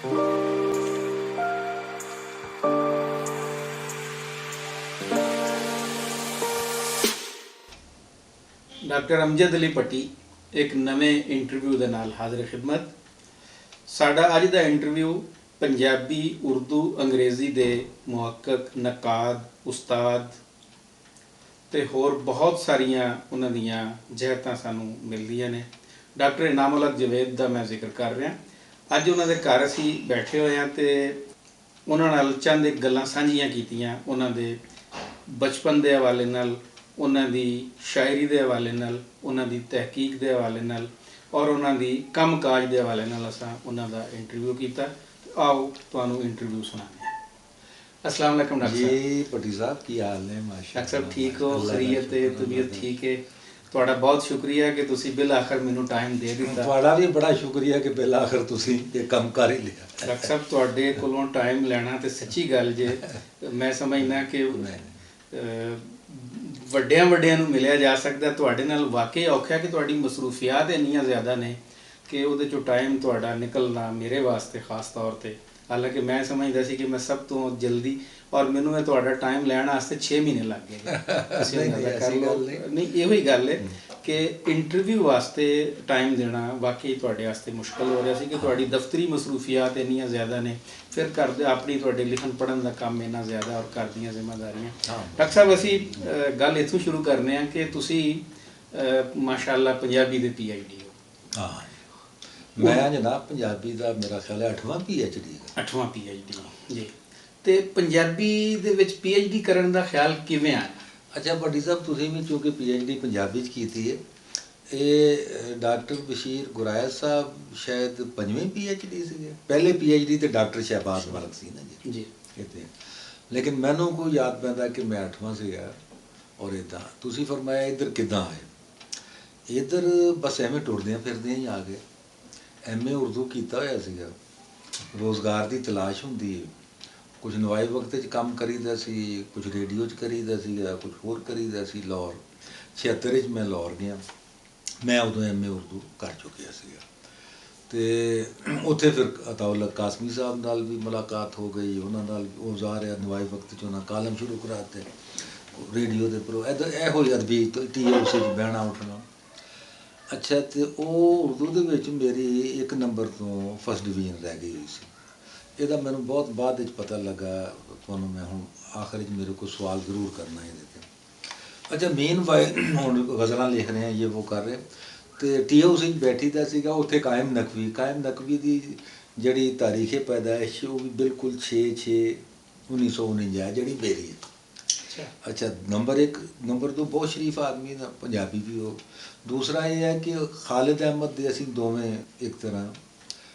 Doctor Amjad Ali पट्टी एक नवे इंटरव्यू के नाल हाजिर खिदमत। साडा अज का इंटरव्यू पंजाबी उर्दू अंग्रेज़ी के मुहक्कक नकाद उस्ताद ते होर बहुत सारिया उन्हां दियां जहरतां सानू मिलदियां ने। डॉक्टर इनाम उल हक जवेद का मैं जिक्र कर रहा। अज उन्हां दे घर असीं बैठे हुए हाँ ते उन्हां नाल चंद एक गल्लां सांझियां कीतियां, उन्हां दे बचपन के हवाले नाल, उन्हां दी शायरी के हवाले नाल, उन्हां दी तहकीक के हवाले नाल और उन्हां दी कम काज के हवाले नाल असां उन्हां दा इंटरव्यू किया। आओ तुहानू इंटरव्यू सुनाने। अस्सलाम वालेकुम डॉक्टर साहब। जी पट्टी साहब की हाल ने? माशा डॉक्टर साहब ठीक हो? खैरियत है? तबीयत ठीक है? ਤੁਹਾਡਾ ਬਹੁਤ ਸ਼ੁਕਰੀਆ कि ਤੁਸੀਂ बिल आखिर ਮੈਨੂੰ टाइम दे ਦਿੱਤਾ। ਤੁਹਾਡਾ ਵੀ ਬੜਾ ਸ਼ੁਕਰੀਆ ਕਿ ਬਿਲ ਆਖਰ ਤੁਸੀਂ ਇਹ ਕੰਮ ਕਰ ਹੀ ਲਿਆ। ਡਾਕਟਰ ਸਾਹਿਬ ਤੁਹਾਡੇ ਕੋਲੋਂ ਟਾਈਮ ਲੈਣਾ ਤੇ ਸੱਚੀ ਗੱਲ ਜੇ ਮੈਂ ਸਮਝਦਾ ਕਿ ਵੱਡਿਆਂ ਨੂੰ ਮਿਲਿਆ ਜਾ ਸਕਦਾ, ਤੁਹਾਡੇ ਨਾਲ ਵਾਕਈ ਔਖਾ ਕਿ ਤੁਹਾਡੀ ਮਸਰੂਫੀਆਤ ਇੰਨੀਆਂ ਜ਼ਿਆਦਾ ਨੇ ਕਿ ਉਹਦੇ ਚੋਂ ਟਾਈਮ ਤੁਹਾਡਾ ਨਿਕਲਣਾ ਮੇਰੇ ਵਾਸਤੇ ਖਾਸ ਤੌਰ ਤੇ, ਹਾਲਾਂਕਿ ਮੈਂ ਸਮਝਦਾ ਸੀ ਕਿ ਮੈਂ ਸਭ ਤੋਂ ਜਲਦੀ और मैनू तुहाडा टाइम लैण वास्ते 6 महीने लग गए। नहीं यो ही गल है कि इंटरव्यू वास्ते टाइम देना वाकई तुहाडे वास्ते मुश्किल हो रहा सी कि तुहाडी दफ्तरी मसरूफियात इन्नियां ज़्यादा ने, फिर घर दे अपनी तुहाडे लिखन पढ़न का काम इन्ना ज़्यादा और घर दीयां जिम्मेदारियां। डॉक्टर साहब असीं गल इत्थों शुरू करने हैं कि तुसीं माशाअल्लाह पंजाबी दे PhD हो। हाँ, मैं जनाब पंजाबी का मेरा ख्याल है 8वां PhD। 8वां PhD जी। ਤੇ ਪੰਜਾਬੀ ਦੇ ਵਿੱਚ PhD ਕਰਨ ਦਾ ਖਿਆਲ ਕਿਵੇਂ ਆਇਆ? ਅੱਛਾ ਭੱਟੀ ਸਾਹਿਬ, ਤੁਸੀਂ ਵੀ ਚੂँकि PhD ਪੰਜਾਬੀ 'ਚ ਕੀਤੀ ਹੈ, ਇਹ ਡਾਕਟਰ ਬਸ਼ੀਰ ਗੁਰਾਇਆ ਸਾਹਿਬ ਸ਼ਾਇਦ 5ਵੀਂ PhD ਸੀਗੇ। ਪਹਿਲੇ PhD ਤੇ ਡਾਕਟਰ ਸ਼ਹਿਬਾਜ਼ ਮਲਕ ਸੀ ਨਾ ਜੀ ਜੀ ਕਿਤੇ, ਲੇਕਿਨ ਮੈਨੂੰ ਕੋਈ ਯਾਦ ਪੈਂਦਾ ਕਿ ਮੈਂ 8ਵਾਂ ਸੀਗਾ। ਔਰ ਇੱਦਾਂ ਤੁਸੀਂ ਫਰਮਾਇਆ ਇੱਧਰ ਕਿੱਦਾਂ ਆਏ? ਇੱਧਰ ਬਸ ਐਵੇਂ ਟੁਰਦਿਆਂ ਫਿਰਦਿਆਂ ਹੀ ਆ ਗਏ। MA ਉਰਦੂ ਕੀਤਾ ਹੋਇਆ ਸੀਗਾ, ਰੋਜ਼ਗਾਰ ਦੀ ਤਲਾਸ਼ ਹੁੰਦੀ ਹੈ। कुछ नवाई वक्त काम करीदा सी, कुछ रेडियो च करीदा सीगा, कुछ होर करीदा सी। लाहौर 76 मैं लाहौर गया, मैं उदों MA उर्दू कर चुकिया सीगा। तो उत्थे फिर अताउल कासमी साहब नाल भी मुलाकात हो गई, उन्हां नाल वो जा रहा नवाई वक्त च उन्हें कालम शुरू कराते रेडियो के प्रो इधर यहो अदबी TLC बहना उठना। अच्छा, तो वो उर्दू दे विच मेरी 1 नंबर तो फर्स्ट डिवीजन रह गई हुई सी। ਇਹਦਾ ਮੈਨੂੰ ਬਹੁਤ ਬਾਅਦ ਵਿੱਚ ਪਤਾ ਲੱਗਾ। ਤੁਹਾਨੂੰ ਮੈਂ ਹੁਣ ਆਖਰ 'ਚ ਮੇਰੇ ਕੋਲ ਸਵਾਲ ਜ਼ਰੂਰ ਕਰਨਾ ਇਹਦੇ 'ਤੇ। ਅੱਛਾ, ਮੇਨ ਹੁਣ ਗਜ਼ਲਾਂ ਲਿਖ ਰਹੇ ਹਾਂ, ਇਹ ਉਹ ਕਰ ਰਹੇ, ਅਤੇ TOC 'ਚ ਬੈਠੀ ਦਾ ਸੀਗਾ ਉੱਥੇ ਕਾਇਮ ਨਕਵੀ ਦੀ ਜਿਹੜੀ ਤਾਰੀਖ ਪੈਦਾਇਸ਼ ਉਹ ਵੀ ਬਿਲਕੁਲ 6/6/1949 ਜਿਹੜੀ ਮੇਰੀ ਹੈ। ਅੱਛਾ, ਨੰਬਰ 1 ਨੰਬਰ 2 ਬਹੁਤ ਸ਼ਰੀਫ ਆਦਮੀ ਦਾ, ਪੰਜਾਬੀ ਵੀ ਉਹ। ਦੂਸਰਾ ਇਹ ਹੈ ਕਿ ਖਾਲਿਦ ਅਹਿਮਦ ਦੇ ਅਸੀਂ ਦੋਵੇਂ ਇੱਕ ਤਰ੍ਹਾਂ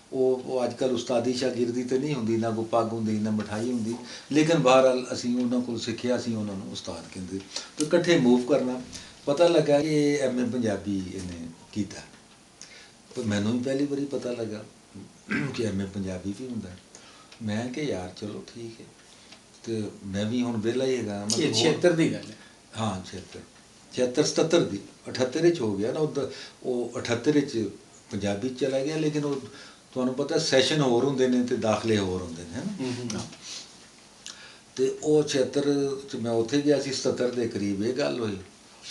ਉਹ ਅੱਜ ਕੱਲ੍ਹ ਉਸਤਾਦੀ ਸ਼ਾਗਿਰਦੀ ਤਾਂ ਨਹੀਂ ਹੁੰਦੀ, ਨਾ ਕੋਈ ਪੱਗ ਹੁੰਦੀ ਨਾ ਮਿਠਾਈ ਹੁੰਦੀ, ਲੇਕਿਨ ਬਹਰਹਾਲ ਅਸੀਂ ਉਹਨਾਂ ਕੋਲ ਸਿੱਖਿਆ ਸੀ, ਉਹਨਾਂ ਨੂੰ ਉਸਤਾਦ ਕਹਿੰਦੇ, ਅਤੇ ਇਕੱਠੇ ਮੂਵ ਕਰਨਾ। ਪਤਾ ਲੱਗਾ ਕਿ MA ਪੰਜਾਬੀ ਇਹਨੇ ਕੀਤਾ, ਪਰ ਮੈਨੂੰ ਵੀ ਪਹਿਲੀ ਵਾਰੀ ਪਤਾ ਲੱਗਾ ਕਿ MA ਪੰਜਾਬੀ ਵੀ ਹੁੰਦਾ। ਮੈਂ ਕਿ ਯਾਰ ਚਲੋ ਠੀਕ ਹੈ, ਅਤੇ ਮੈਂ ਵੀ ਹੁਣ ਵਿਹਲਾ ਹੀ ਹੈਗਾ। 76 ਦੀ ਗੱਲ ਹੈ? ਹਾਂ 76 77 ਦੀ 78 'ਚ ਹੋ ਗਿਆ ਨਾ ਉੱਧਰ, ਉਹ 78 'ਚ ਪੰਜਾਬੀ 'ਚ ਚਲਾ ਗਿਆ। ਲੇਕਿਨ ਉਹ ਤੁਹਾਨੂੰ ਪਤਾ ਸੈਸ਼ਨ ਹੋਰ ਹੁੰਦੇ ਨੇ ਅਤੇ ਦਾਖਲੇ ਹੋਰ ਹੁੰਦੇ ਨੇ, ਹੈ ਨਾ। ਅਤੇ ਉਹ 76 'ਚ ਮੈਂ ਉੱਥੇ ਗਿਆ ਸੀ, 77 ਦੇ ਕਰੀਬ ਇਹ ਗੱਲ ਹੋਈ।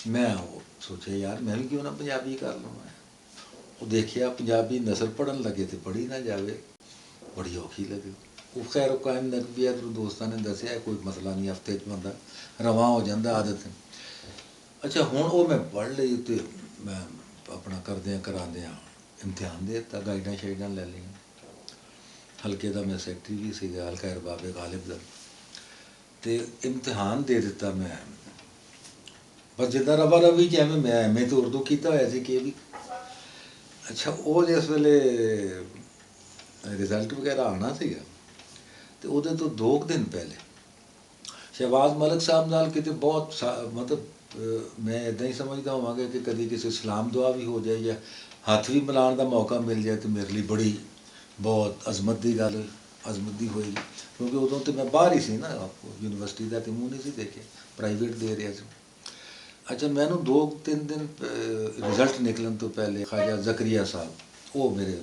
ਮੈਂ ਉਹ ਸੋਚਿਆ ਯਾਰ ਮੈਂ ਵੀ ਕਿਉਂ ਨਾ ਪੰਜਾਬੀ ਕਰ ਲਵਾਂ। ਉਹ ਦੇਖਿਆ ਪੰਜਾਬੀ ਨਸਰ ਪੜ੍ਹਨ ਲੱਗੇ ਅਤੇ ਪੜ੍ਹੀ ਨਾ ਜਾਵੇ, ਬੜੀ ਔਖੀ ਲੱਗੀ। ਉਹ ਖੈਰ ਉਹ ਕਾਇਮ ਨਕਵੀਆ ਦੋਸਤਾਂ ਨੇ ਦੱਸਿਆ ਕੋਈ ਮਸਲਾ ਨਹੀਂ, ਹਫ਼ਤੇ 'ਚ ਬੰਦਾ ਰਵਾਂ ਹੋ ਜਾਂਦਾ ਆਦਤ। ਅੱਛਾ, ਹੁਣ ਉਹ ਮੈਂ ਪੜ੍ਹ ਲਈ ਅਤੇ ਮੈਂ ਆਪਣਾ ਕਰਦਿਆਂ ਕਰਾਉਂਦਿਆਂ ਇਮਤਿਹਾਨ ਦੇ ਦਿੱਤਾ, ਗਾਈਡਾਂ ਸ਼ਾਈਡਾਂ ਲੈ ਲਈਆਂ। ਹਲਕੇ ਦਾ ਮੈਂ ਸੈਕਟਰੀ ਵੀ ਸੀਗਾ, ਹਲਕਾ ਅਰਬਾਬੇ ਗਾਲਿਬ ਦਾ, ਅਤੇ ਇਮਤਿਹਾਨ ਦੇ ਦਿੱਤਾ ਮੈਂ। ਬਸ ਜਿੱਦਾਂ ਰਵਾ ਰਵੀ 'ਚ ਐਵੇਂ ਮੈਂ MA ਤਾਂ ਉਰਦੂ ਕੀਤਾ ਹੋਇਆ ਸੀ ਕਿ ਵੀ। ਅੱਛਾ, ਉਹ ਜਿਸ ਵੇਲੇ ਰਿਜ਼ਲਟ ਵਗੈਰਾ ਆਉਣਾ ਸੀਗਾ, ਅਤੇ ਉਹਦੇ ਤੋਂ 2 ਦਿਨ ਪਹਿਲੇ ਸ਼ਹਿਬਾਜ਼ ਮਲਕ ਸਾਹਿਬ ਨਾਲ ਕਿਤੇ ਬਹੁਤ ਮਤਲਬ ਮੈਂ ਇੱਦਾਂ ਹੀ ਸਮਝਦਾ ਹੋਵਾਂਗਾ ਕਿ ਕਦੀ ਕਿਸੇ ਸਲਾਮ ਦੁਆ ਵੀ ਹੋ ਜਾਏ ਜਾਂ ਹੱਥ ਵੀ ਮਿਲਾਉਣ ਦਾ ਮੌਕਾ ਮਿਲ ਜਾਏ ਤਾਂ ਮੇਰੇ ਲਈ ਬੜੀ ਬਹੁਤ ਅਜ਼ਮਤ ਦੀ ਗੱਲ ਅਜ਼ਮਤ ਦੀ ਹੋਏਗੀ, ਕਿਉਂਕਿ ਉਦੋਂ ਤਾਂ ਮੈਂ ਬਾਹਰ ਹੀ ਸੀ ਨਾ, ਯੂਨੀਵਰਸਿਟੀ ਦਾ ਤਾਂ ਮੂੰਹ ਨਹੀਂ ਸੀ ਦੇਖਿਆ, ਪ੍ਰਾਈਵੇਟ ਦੇ ਰਿਹਾ ਸੀ। ਅੱਛਾ, ਮੈਨੂੰ 2-3 ਦਿਨ ਰਿਜ਼ਲਟ ਨਿਕਲਣ ਤੋਂ ਪਹਿਲੇ ਖਾਜਾ ਜ਼ਕਰੀਆ ਸਾਹਿਬ, ਉਹ ਮੇਰੇ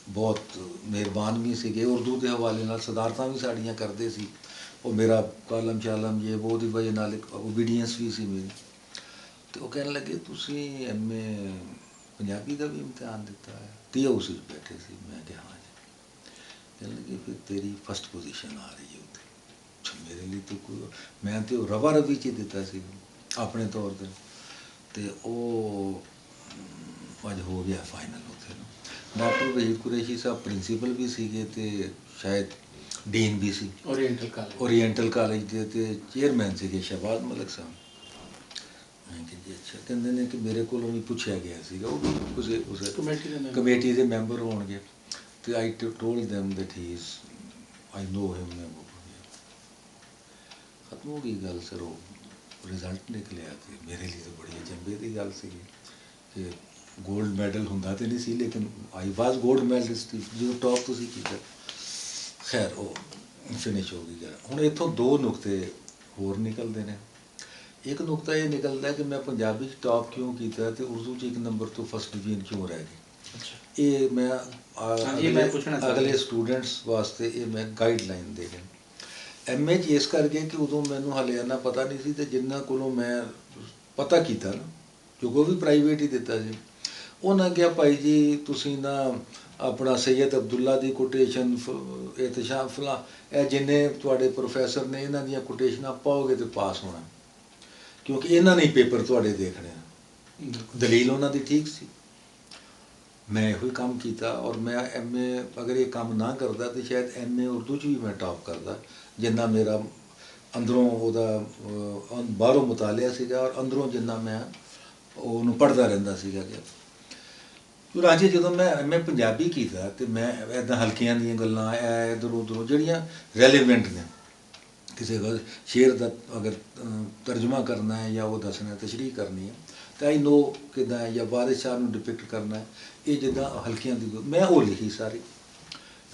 ਬਹੁਤ ਮਿਹਰਬਾਨ ਵੀ ਸੀਗੇ। ਉਰਦੂ ਦੇ ਹਵਾਲੇ ਨਾਲ ਸਦਾਰਤਾਂ ਵੀ ਸਾਡੀਆਂ ਕਰਦੇ ਸੀ। ਉਹ ਮੇਰਾ ਕਾਲਮ ਸ਼ਾਲਮ ਜੇ ਉਹ ਦੀ ਵਜ੍ਹਾ ਨਾਲ ਇੱਕ ਓਬੀਡੀਐਂਸ ਵੀ ਸੀ ਮੇਰੀ। ਤੇ ਉਹ ਕਹਿਣ ਲੱਗੇ ਤੁਸੀਂ ਐਮਏ ਪੰਜਾਬੀ ਦਾ ਵੀ ਇਮਤਿਹਾਨ ਦਿੱਤਾ ਹੈ? ਤੇ ਉਸ ਵਿੱਚ ਬੈਠੇ ਸੀ। ਮੈਂ ਕਿਹਾ ਹਾਂ ਜੀ। ਕਹਿਣ ਲੱਗੇ ਫਿਰ ਤੇਰੀ ਫਸਟ ਪੋਜੀਸ਼ਨ ਆ ਰਹੀ ਹੈ ਉੱਥੇ। ਮੇਰੇ ਲਈ ਤਾਂ ਕੋਈ, ਮੈਂ ਤਾਂ ਉਹ ਰਵਾ ਰਵੀ 'ਚ ਹੀ ਦਿੱਤਾ ਸੀ ਆਪਣੇ ਤੌਰ 'ਤੇ। ਅਤੇ ਉਹ ਅੱਜ ਹੋ ਗਿਆ ਫਾਈਨਲ ਉੱਥੇ ਨਾ। ਡਾਕਟਰ ਵਹੀਦ ਕੁਰੈਸ਼ੀ ਸਾਹਿਬ ਪ੍ਰਿੰਸੀਪਲ ਵੀ ਸੀਗੇ ਅਤੇ ਸ਼ਾਇਦ ਡੀਨ ਵੀ ਸੀ ਓਰੀਐਂਟਲ ਕਾਲਜ ਦੇ, ਅਤੇ ਚੇਅਰਮੈਨ ਸੀਗੇ ਸ਼ਹਿਬਾਜ਼ ਮਲਿਕ ਸਾਹਿਬ। ਮੈਂ ਕਿਹਾ ਜੀ ਅੱਛਾ। ਕਹਿੰਦੇ ਨੇ ਕਿ ਮੇਰੇ ਕੋਲੋਂ ਵੀ ਪੁੱਛਿਆ ਗਿਆ ਸੀਗਾ, ਉਹ ਵੀ ਉਸ ਕਮੇਟੀ ਦੇ ਮੈਂਬਰ ਹੋਣਗੇ। ਅਤੇ I told them that he is I know him. ਮੈਂ ਖਤਮ ਹੋ ਗਈ ਗੱਲ ਸਰ। ਉਹ ਰਿਜ਼ਲਟ ਨਿਕਲਿਆ ਅਤੇ ਮੇਰੇ ਲਈ ਤਾਂ ਬੜੀ ਅਚੰਭੇ ਦੀ ਗੱਲ ਸੀਗੀ ਕਿ ਗੋਲਡ ਮੈਡਲ ਹੁੰਦਾ ਤਾਂ ਨਹੀਂ ਸੀ, ਲੇਕਿਨ ਆਈ ਵਾਜ਼ ਗੋਲਡ ਮੈਡਲਿਸਟ ਜਦੋਂ ਟੌਪ ਤੁਸੀਂ ਕੀਤਾ। ਖੈਰ ਉਹ ਫਿਨਿਸ਼ ਹੋ ਗਈ ਗੱਲ। ਹੁਣ ਇੱਥੋਂ ਦੋ ਨੁਕਤੇ ਹੋਰ ਨਿਕਲਦੇ ਨੇ। ਇੱਕ ਨੁਕਤਾ ਇਹ ਨਿਕਲਦਾ ਕਿ ਮੈਂ ਪੰਜਾਬੀ 'ਚ ਟੌਪ ਕਿਉਂ ਕੀਤਾ ਅਤੇ ਉਰਦੂ 'ਚ 1 ਨੰਬਰ ਤੋਂ ਫਸਟ ਡਿਵੀਜ਼ਨ ਕਿਉਂ ਰਹਿ ਗਈ। ਇਹ ਮੈਂ ਅਗਲੇ ਸਟੂਡੈਂਟਸ ਵਾਸਤੇ ਇਹ ਮੈਂ ਗਾਈਡਲਾਈਨ ਦੇ ਰਿਹਾ। ਐਮਏ 'ਚ ਇਸ ਕਰਕੇ ਕਿ ਉਦੋਂ ਮੈਨੂੰ ਹਾਲੇ ਇੰਨਾ ਪਤਾ ਨਹੀਂ ਸੀ, ਅਤੇ ਜਿਨ੍ਹਾਂ ਕੋਲੋਂ ਮੈਂ ਪਤਾ ਕੀਤਾ ਨਾ, ਕਿਉਂਕਿ ਉਹ ਵੀ ਪ੍ਰਾਈਵੇਟ ਹੀ ਦਿੱਤਾ ਸੀ, ਉਹਨਾਂ ਕਿਹਾ ਭਾਈ ਜੀ ਤੁਸੀਂ ਨਾ ਆਪਣਾ ਸੈਯਦ ਅਬਦੁੱਲਾ ਦੀ ਕੋਟੇਸ਼ਨ, ਇਹਤਸ਼ਾਮ ਫਲਾਂ, ਇਹ ਜਿੰਨੇ ਤੁਹਾਡੇ ਪ੍ਰੋਫੈਸਰ ਨੇ ਇਹਨਾਂ ਦੀਆਂ ਕੋਟੇਸ਼ਨਾਂ ਪਾਓਗੇ ਤਾਂ ਪਾਸ ਹੋਣਾ, ਕਿਉਂਕਿ ਇਹਨਾਂ ਨੇ ਪੇਪਰ ਤੁਹਾਡੇ ਦੇਖਣੇ ਆ। ਦਲੀਲ ਉਹਨਾਂ ਦੀ ਠੀਕ ਸੀ। ਮੈਂ ਇਹੋ ਹੀ ਕੰਮ ਕੀਤਾ ਔਰ ਮੈਂ ਐਮਏ ਅਗਰ ਇਹ ਕੰਮ ਨਾ ਕਰਦਾ ਤਾਂ ਸ਼ਾਇਦ ਐਮਏ ਉਰਦੂ 'ਚ ਵੀ ਮੈਂ ਟੌਪ ਕਰਦਾ, ਜਿੰਨਾ ਮੇਰਾ ਅੰਦਰੋਂ ਉਹਦਾ ਬਾਹਰੋਂ ਮੁਤਾਲਿਆ ਸੀਗਾ ਔਰ ਅੰਦਰੋਂ ਜਿੰਨਾ ਮੈਂ ਉਹਨੂੰ ਪੜ੍ਹਦਾ ਰਹਿੰਦਾ ਸੀਗਾ। ਕਿ ਰਾਜੇ ਜਦੋਂ ਮੈਂ ਪੰਜਾਬੀ ਕੀਤਾ ਅਤੇ ਮੈਂ ਇੱਦਾਂ ਹਲਕੀਆਂ ਦੀਆਂ ਗੱਲਾਂ ਇੱਧਰੋਂ ਉੱਧਰੋਂ ਜਿਹੜੀਆਂ ਰੈਲੀਵੈਂਟ ਨੇ, ਕਿਸੇ ਸ਼ੇਰ ਦਾ ਅਗਰ ਤਰਜਮਾ ਕਰਨਾ ਹੈ ਜਾਂ ਉਹ ਦੱਸਣਾ ਤਸ਼ਰੀਹ ਕਰਨੀ ਹੈ ਤਾਂ ਆਈ ਨੋ ਕਿੱਦਾਂ ਹੈ, ਜਾਂ ਵਾਰਿਸ ਸਾਹਿਬ ਨੂੰ ਡਿਪਿਕਟ ਕਰਨਾ ਹੈ, ਇਹ ਜਿੱਦਾਂ ਹਲਕੀਆਂ ਦੀ ਮੈਂ ਉਹ ਲਿਖੀ ਸਾਰੀ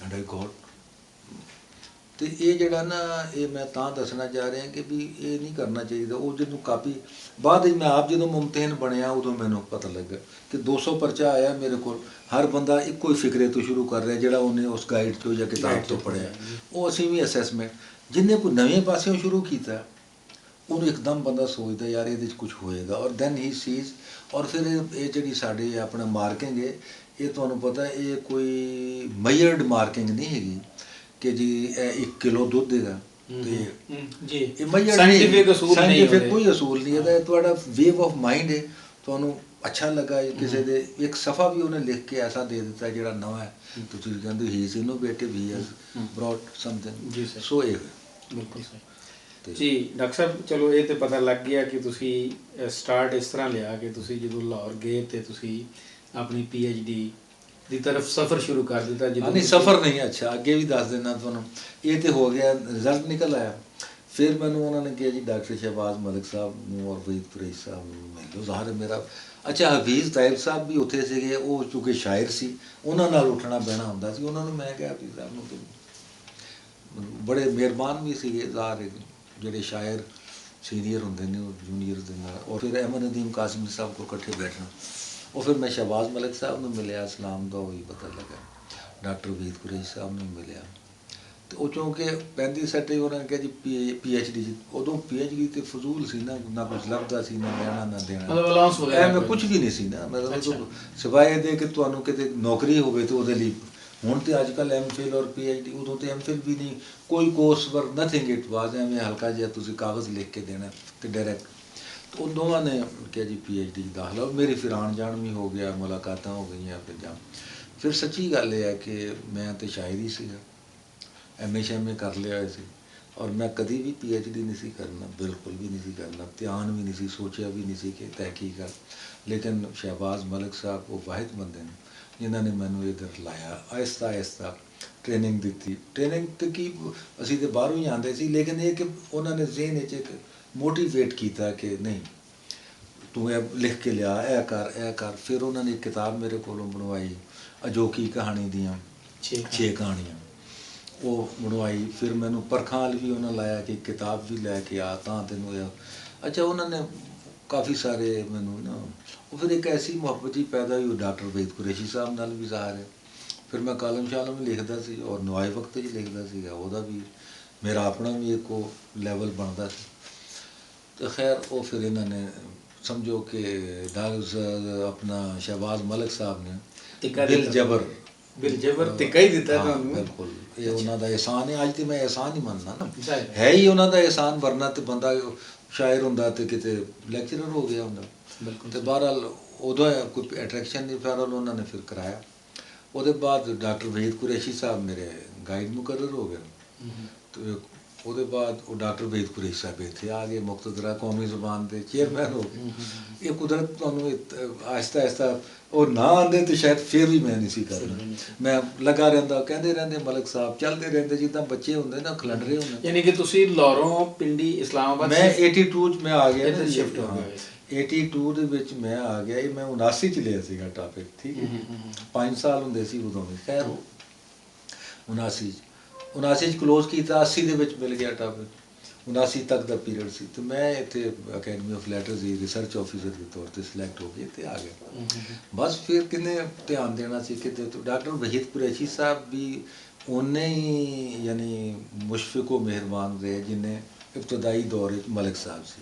ਐਂਡ ਆਈ ਗੋਟ। ਅਤੇ ਇਹ ਜਿਹੜਾ ਨਾ ਇਹ ਮੈਂ ਤਾਂ ਦੱਸਣਾ ਚਾਹ ਰਿਹਾ ਕਿ ਵੀ ਇਹ ਨਹੀਂ ਕਰਨਾ ਚਾਹੀਦਾ। ਉਹ ਜਦੋਂ ਕਾਪੀ ਬਾਅਦ ਵਿੱਚ ਮੈਂ ਆਪ ਜਦੋਂ ਮੁਮਤਹਿਨ ਬਣਿਆ ਉਦੋਂ ਮੈਨੂੰ ਪਤਾ ਲੱਗਾ ਕਿ 200 ਪਰਚਾ ਆਇਆ ਮੇਰੇ ਕੋਲ, ਹਰ ਬੰਦਾ ਇੱਕੋ ਹੀ ਫਿਕਰੇ ਤੋਂ ਸ਼ੁਰੂ ਕਰ ਰਿਹਾ ਜਿਹੜਾ ਉਹਨੇ ਉਸ ਗਾਈਡ ਤੋਂ ਜਾਂ ਕਿਤਾਬ ਤੋਂ ਪੜ੍ਹਿਆ। ਉਹ ਅਸੀਂ ਵੀ ਅਸੈਸਮੈਂਟ ਜਿਹਨੇ ਕੋਈ ਨਵੇਂ ਪਾਸਿਓਂ ਸ਼ੁਰੂ ਕੀਤਾ ਉਹਨੂੰ ਇੱਕਦਮ ਬੰਦਾ ਸੋਚਦਾ ਯਾਰ ਇਹਦੇ 'ਚ ਕੁਝ ਹੋਏਗਾ, ਔਰ ਦੈਨ ਹੀ ਸੀਜ਼। ਔਰ ਫਿਰ ਇਹ ਜਿਹੜੀ ਸਾਡੇ ਆਪਣਾ ਮਾਰਕਿੰਗ ਹੈ, ਇਹ ਤੁਹਾਨੂੰ ਪਤਾ ਇਹ ਕੋਈ ਮਈਅਰਡ ਮਾਰਕਿੰਗ ਨਹੀਂ ਹੈਗੀ ਕਿ ਜੀ ਇਹ 1 ਕਿਲੋ ਦੁੱਧ ਦੇਗਾ ਤੇ ਇਹ ਮਈਅਰਡ ਸਾਇੰਟੀਫਿਕ ਕੋਈ ਅਸੂਲ ਨਹੀਂ ਇਹਦਾ। ਤੁਹਾਡਾ ਵੇਵ ਆਫ ਮਾਈਂਡ ਹੈ, ਤੁਹਾਨੂੰ ਅੱਛਾ ਲੱਗਾ ਕਿਸੇ ਦੇ ਇੱਕ ਸਫਾ ਵੀ ਉਹਨੇ ਲਿਖ ਕੇ ਐਸਾ ਦੇ ਦਿੱਤਾ ਜਿਹੜਾ ਨਵਾਂ ਹੈ, ਤੁਸੀਂ ਕਹਿੰਦੇ he is innovative, he has brought something. So ਇਹ ਬਿਲਕੁਲ ਸਹੀ ਜੀ ਡਾਕਟਰ ਸਾਹਿਬ। ਚਲੋ ਇਹ ਤਾਂ ਪਤਾ ਲੱਗ ਗਿਆ ਕਿ ਤੁਸੀਂ ਸਟਾਰਟ ਇਸ ਤਰ੍ਹਾਂ ਲਿਆ ਕਿ ਤੁਸੀਂ ਜਦੋਂ ਲਾਹੌਰ ਗਏ ਅਤੇ ਤੁਸੀਂ ਆਪਣੀ PhD ਦੀ ਤਰਫ ਸਫ਼ਰ ਸ਼ੁਰੂ ਕਰ ਦਿੱਤਾ। ਜਦੋਂ ਨਹੀਂ ਸਫ਼ਰ ਨਹੀਂ, ਅੱਛਾ ਅੱਗੇ ਵੀ ਦੱਸ ਦਿੰਦਾ ਤੁਹਾਨੂੰ। ਇਹ ਤਾਂ ਹੋ ਗਿਆ, ਰਿਜ਼ਲਟ ਨਿਕਲ ਆਇਆ। ਫਿਰ ਮੈਨੂੰ ਉਹਨਾਂ ਨੇ ਕਿਹਾ ਜੀ ਡਾਕਟਰ ਸ਼ਹਿਬਾਜ਼ ਮਲਿਕ ਸਾਹਿਬ ਨੂੰ ਔਰ ਵਹੀਦ ਕੁਰੈਸ਼ੀ ਸਾਹਿਬ ਨੂੰ ਮਿਲ ਲਓ। ਜ਼ਾਹਰ ਮੇਰਾ ਅੱਛਾ ਹਫੀਜ਼ ਤਾਇਬ ਸਾਹਿਬ ਵੀ ਉੱਥੇ ਸੀਗੇ, ਉਹ ਚੂँਕਿ ਸ਼ਾਇਰ ਸੀ, ਉਹਨਾਂ ਨਾਲ ਉੱਠਣਾ ਬਹਿਣਾ ਹੁੰਦਾ ਸੀ। ਉਹਨਾਂ ਨੂੰ ਮੈਂ ਕਿਹਾ ਹਫੀਜ਼ ਸਾਹਿਬ ਨੂੰ ਬੜੇ ਮਿਹਰਬਾਨ ਵੀ ਸੀਗੇ ਜ਼ਾਹਰ, ਜਿਹੜੇ ਸ਼ਾਇਰ ਸੀਨੀਅਰ ਹੁੰਦੇ ਨੇ ਉਹ ਜੂਨੀਅਰ ਦੇ ਨਾਲ। ਔਰ ਫਿਰ ਅਹਿਮਦ ਨਦੀਮ ਕਾਸਿਮੀ ਸਾਹਿਬ ਕੋਲ ਇਕੱਠੇ ਬੈਠਣਾ। ਉਹ ਫਿਰ ਮੈਂ ਸ਼ਹਿਬਾਜ਼ ਮਲਿਕ ਸਾਹਿਬ ਨੂੰ ਮਿਲਿਆ, ਇਸਲਾਮ ਦਾ ਉਹੀ ਪਤਾ ਲੱਗਾ। ਡਾਕਟਰ ਵਹੀਦ ਕੁਰੈਸ਼ੀ ਸਾਹਿਬ ਨੂੰ ਮਿਲਿਆ ਅਤੇ ਉਹ ਚੂँਕਿ 35 ਸੈਟੇ ਉਹਨਾਂ ਨੇ ਕਿਹਾ ਜੀ PhD ਉਦੋਂ PhD ਤੇ ਫਜ਼ੂਲ ਸੀ ਨਾ, ਨਾ ਕੁਝ ਲੱਭਦਾ ਸੀ, ਨਾ ਲੈਣਾ ਨਾ ਦੇਣਾ, ਮੈਂ ਕੁਝ ਵੀ ਨਹੀਂ ਸੀ ਨਾ, ਮਤਲਬ ਸਿਵਾਏ ਦੇ ਕਿ ਤੁਹਾਨੂੰ ਕਿਤੇ ਨੌਕਰੀ ਹੋਵੇ ਤਾਂ ਉਹਦੇ ਲਈ। ਹੁਣ ਤਾਂ ਅੱਜ ਕੱਲ੍ਹ MPhil ਔਰ PhD, ਉਦੋਂ ਤਾਂ MPhil ਵੀ ਨਹੀਂ, ਕੋਈ ਕੋਰਸ ਵਰ ਨਥਿੰਗ, ਇਟ ਵਾਜ਼ ਐਵੇਂ ਹਲਕਾ ਜਿਹਾ ਤੁਸੀਂ ਕਾਗਜ਼ ਲਿਖ ਕੇ ਦੇਣਾ ਅਤੇ ਡਾਇਰੈਕਟ। ਤਾਂ ਉਹ ਦੋਵਾਂ ਨੇ ਕਿਹਾ ਜੀ PhD ਦਾਖਲਾ। ਮੇਰੀ ਫਿਰ ਆਉਣ ਜਾਣ ਵੀ ਹੋ ਗਿਆ, ਮੁਲਾਕਾਤਾਂ ਹੋ ਗਈਆਂ। ਫਿਰ ਸੱਚੀ ਗੱਲ ਇਹ ਹੈ ਕਿ ਮੈਂ ਤਾਂ ਸ਼ਾਇਰ ਹੀ ਸੀਗਾ, MA ਕਰ ਲਿਆ ਹੋਇਆ ਸੀ, ਔਰ ਮੈਂ ਕਦੀ ਵੀ PhD ਨਹੀਂ ਸੀ ਕਰਨਾ, ਬਿਲਕੁਲ ਵੀ ਨਹੀਂ ਸੀ ਕਰਨਾ, ਧਿਆਨ ਵੀ ਨਹੀਂ ਸੀ, ਸੋਚਿਆ ਵੀ ਨਹੀਂ ਸੀ ਕਿ ਤਹਿਕੀਕ। ਲੇਕਿਨ ਸ਼ਹਿਬਾਜ਼ ਮਲਿਕ ਸਾਹਿਬ ਉਹ ਵਾਹਿਦ ਬੰਦੇ ਨੇ ਜਿਨ੍ਹਾਂ ਨੇ ਮੈਨੂੰ ਇੱਧਰ ਲਾਇਆ, ਆਹਿਸਤਾ ਆਹਿਸਤਾ ਟ੍ਰੇਨਿੰਗ ਦਿੱਤੀ। ਟ੍ਰੇਨਿੰਗ ਤਾਂ ਕੀ, ਅਸੀਂ ਤਾਂ ਬਾਹਰੋਂ ਹੀ ਆਉਂਦੇ ਸੀ, ਲੇਕਿਨ ਇਹ ਕਿ ਉਹਨਾਂ ਨੇ ਜ਼ਿਹਨ ਵਿੱਚ ਇੱਕ ਮੋਟੀਵੇਟ ਕੀਤਾ ਕਿ ਨਹੀਂ ਤੂੰ ਇਹ ਲਿਖ ਕੇ ਲਿਆ, ਇਹ ਕਰ ਇਹ ਕਰ। ਫਿਰ ਉਹਨਾਂ ਨੇ ਇੱਕ ਕਿਤਾਬ ਮੇਰੇ ਕੋਲੋਂ ਬਣਵਾਈ, ਅਜੋਕੀ ਕਹਾਣੀ ਦੀਆਂ 6 ਕਹਾਣੀਆਂ, ਉਹ ਬਣਵਾਈ। ਫਿਰ ਮੈਨੂੰ ਪਰਖਾਂ ਵਾਲ ਵੀ ਉਹਨਾਂ ਲਾਇਆ ਕਿ ਕਿਤਾਬ ਵੀ ਲੈ ਕੇ ਆ ਤਾਂ ਤੈਨੂੰ ਇਹ। ਅੱਛਾ ਉਹਨਾਂ ਨੇ ਕਾਫੀ ਸਾਰੇ ਮੈਨੂੰ ਨਾ, ਉਹ ਫਿਰ ਇੱਕ ਐਸੀ ਮੁਹੱਬਤ ਹੀ ਪੈਦਾ ਹੋਈ। ਉਹ ਡਾਕਟਰ ਵਹੀਦ ਕੁਰੈਸ਼ੀ ਸਾਹਿਬ ਨਾਲ ਵੀ ਜ਼ਾਹਰ ਹੈ। ਫਿਰ ਮੈਂ ਕਾਲਮ ਸ਼ਾਲਮ ਵੀ ਲਿਖਦਾ ਸੀ ਔਰ ਨਵਾਏ ਵਕਤ 'ਚ ਲਿਖਦਾ ਸੀਗਾ, ਉਹਦਾ ਵੀ ਮੇਰਾ ਆਪਣਾ ਵੀ ਇੱਕ ਉਹ ਲੈਵਲ ਬਣਦਾ ਸੀ। ਤੇ ਖੈਰ ਉਹ ਫਿਰ ਇਹਨਾਂ ਨੇ ਸਮਝੋ ਕਿ ਆਪਣਾ ਸ਼ਹਿਬਾਜ਼ ਮਲਿਕ ਸਾਹਿਬ ਨੇ ਟਿੱਕਾ ਬਿਲ ਦਿੱਤਾ। ਜਬਰ ਬਿਲ ਜਬਰ ਟਿੱਕਾ ਹੀ ਦਿੱਤਾ ਹਾਂ, ਤੁਹਾਨੂੰ। ਬਿਲਕੁਲ ਇਹ ਉਹਨਾਂ ਦਾ ਇਹਸਾਨ ਹੈ। ਅੱਜ ਤੇ ਮੈਂ ਇਹਸਾਨ ਹੀ ਮੰਨਦਾ ਨਾ, ਜ਼ਾਹਿਰ ਹੈ ਹੀ ਉਹਨਾਂ ਦਾ ਇਹਸਾਨ, ਵਰਨਾ ਤੇ ਬੰਦਾ ਸ਼ਾਇਰ ਹੁੰਦਾ ਤੇ ਕਿਤੇ ਲੈਕਚਰਰ ਹੋ ਗਿਆ ਹੁੰਦਾ। ਬਿਲਕੁਲ ਤੇ ਬਹਰਹਾਲ ਉਦੋਂ ਕੋਈ ਅਟਰੈਕਸ਼ਨ ਨਹੀਂ, ਬਹਰਹਾਲ ਉਹਨਾਂ ਨੇ ਫਿਰ ਕਰਾਇਆ। ਉਹਦੇ ਬਾਅਦ ਡਾਕਟਰ ਵਹੀਦ ਕੁਰੈਸ਼ੀ ਸਾਹਿਬ ਮੇਰੇ ਗਾਈਡ ਮੁਕਰਰ ਹੋ ਗਏ। ਤੇ ਉਹਦੇ ਬਾਅਦ ਉਹ ਡਾਕਟਰ ਵਹੀਦ ਕੁਰੈਸ਼ੀ ਸਾਹਿਬ ਇੱਥੇ ਆ ਗਏ, ਮੁਕਤਦਰਾ ਕੌਮੀ ਜ਼ੁਬਾਨ ਦੇ ਚੇਅਰਮੈਨ ਹੋ ਗਏ। ਇਹ ਕੁਦਰਤ ਤੁਹਾਨੂੰ ਆਹਿਸਤਾ ਆਹਿਸਤਾ ਉਹ ਨਾ ਆਉਂਦੇ ਤੇ ਸ਼ਾਇਦ ਫਿਰ ਵੀ ਮੈਂ ਨਹੀਂ ਸੀ ਕਰਨਾ। ਮੈਂ ਲੱਗਾ ਰਹਿੰਦਾ, ਕਹਿੰਦੇ ਰਹਿੰਦੇ ਮਲਿਕ ਸਾਹਿਬ, ਚੱਲਦੇ ਰਹਿੰਦੇ ਜਿੱਦਾਂ ਬੱਚੇ ਹੁੰਦੇ ਨਾ ਖਲੰਡਰੇ ਹੁੰਦੇ। ਯਾਨੀ ਕਿ ਤੁਸੀਂ ਲਾਹੌਰੋਂ ਪਿੰਡੀ ਇਸਲਾਮਾਬਾਦ ਮੈਂ 82 'ਚ ਮੈਂ ਆ ਗਿਆ ਇੱਧਰ ਸ਼ਿਫਟ ਹੋ ਗਏ। 82 ਦੇ ਵਿੱਚ ਮੈਂ ਆ ਗਿਆ। ਇਹ ਮੈਂ 79 'ਚ ਲਿਆ ਸੀਗਾ ਟਾਪਿਕ, ਠੀਕ ਹੈ। 5 ਸਾਲ ਹੁੰਦੇ ਸੀ ਉਦੋਂ ਵੀ। ਖੈਰ 79 'ਚ ਕਲੋਜ਼ ਕੀਤਾ, 80 ਦੇ ਵਿੱਚ ਮਿਲ ਗਿਆ ਟਾਪਿਕ। 79 ਤੱਕ ਦਾ ਪੀਰੀਅਡ ਸੀ ਤੇ ਮੈਂ ਇੱਥੇ academy of letters the research officer ਦੇ ਤੌਰ ਤੇ ਸਿਲੈਕਟ ਹੋ ਕੇ ਇੱਥੇ ਆ ਗਿਆ। ਬਸ ਫਿਰ ਕਿੰਨੇ ਧਿਆਨ ਦੇਣਾ ਸੀ ਕਿਤੇ। तो डॉक्टर वहीद कुरैशी साहब भी उन्ने ही यानी मुशफ़िक़ व मेहरबान रहे जिन्हें इब्तदाई दौर मलिक साहब से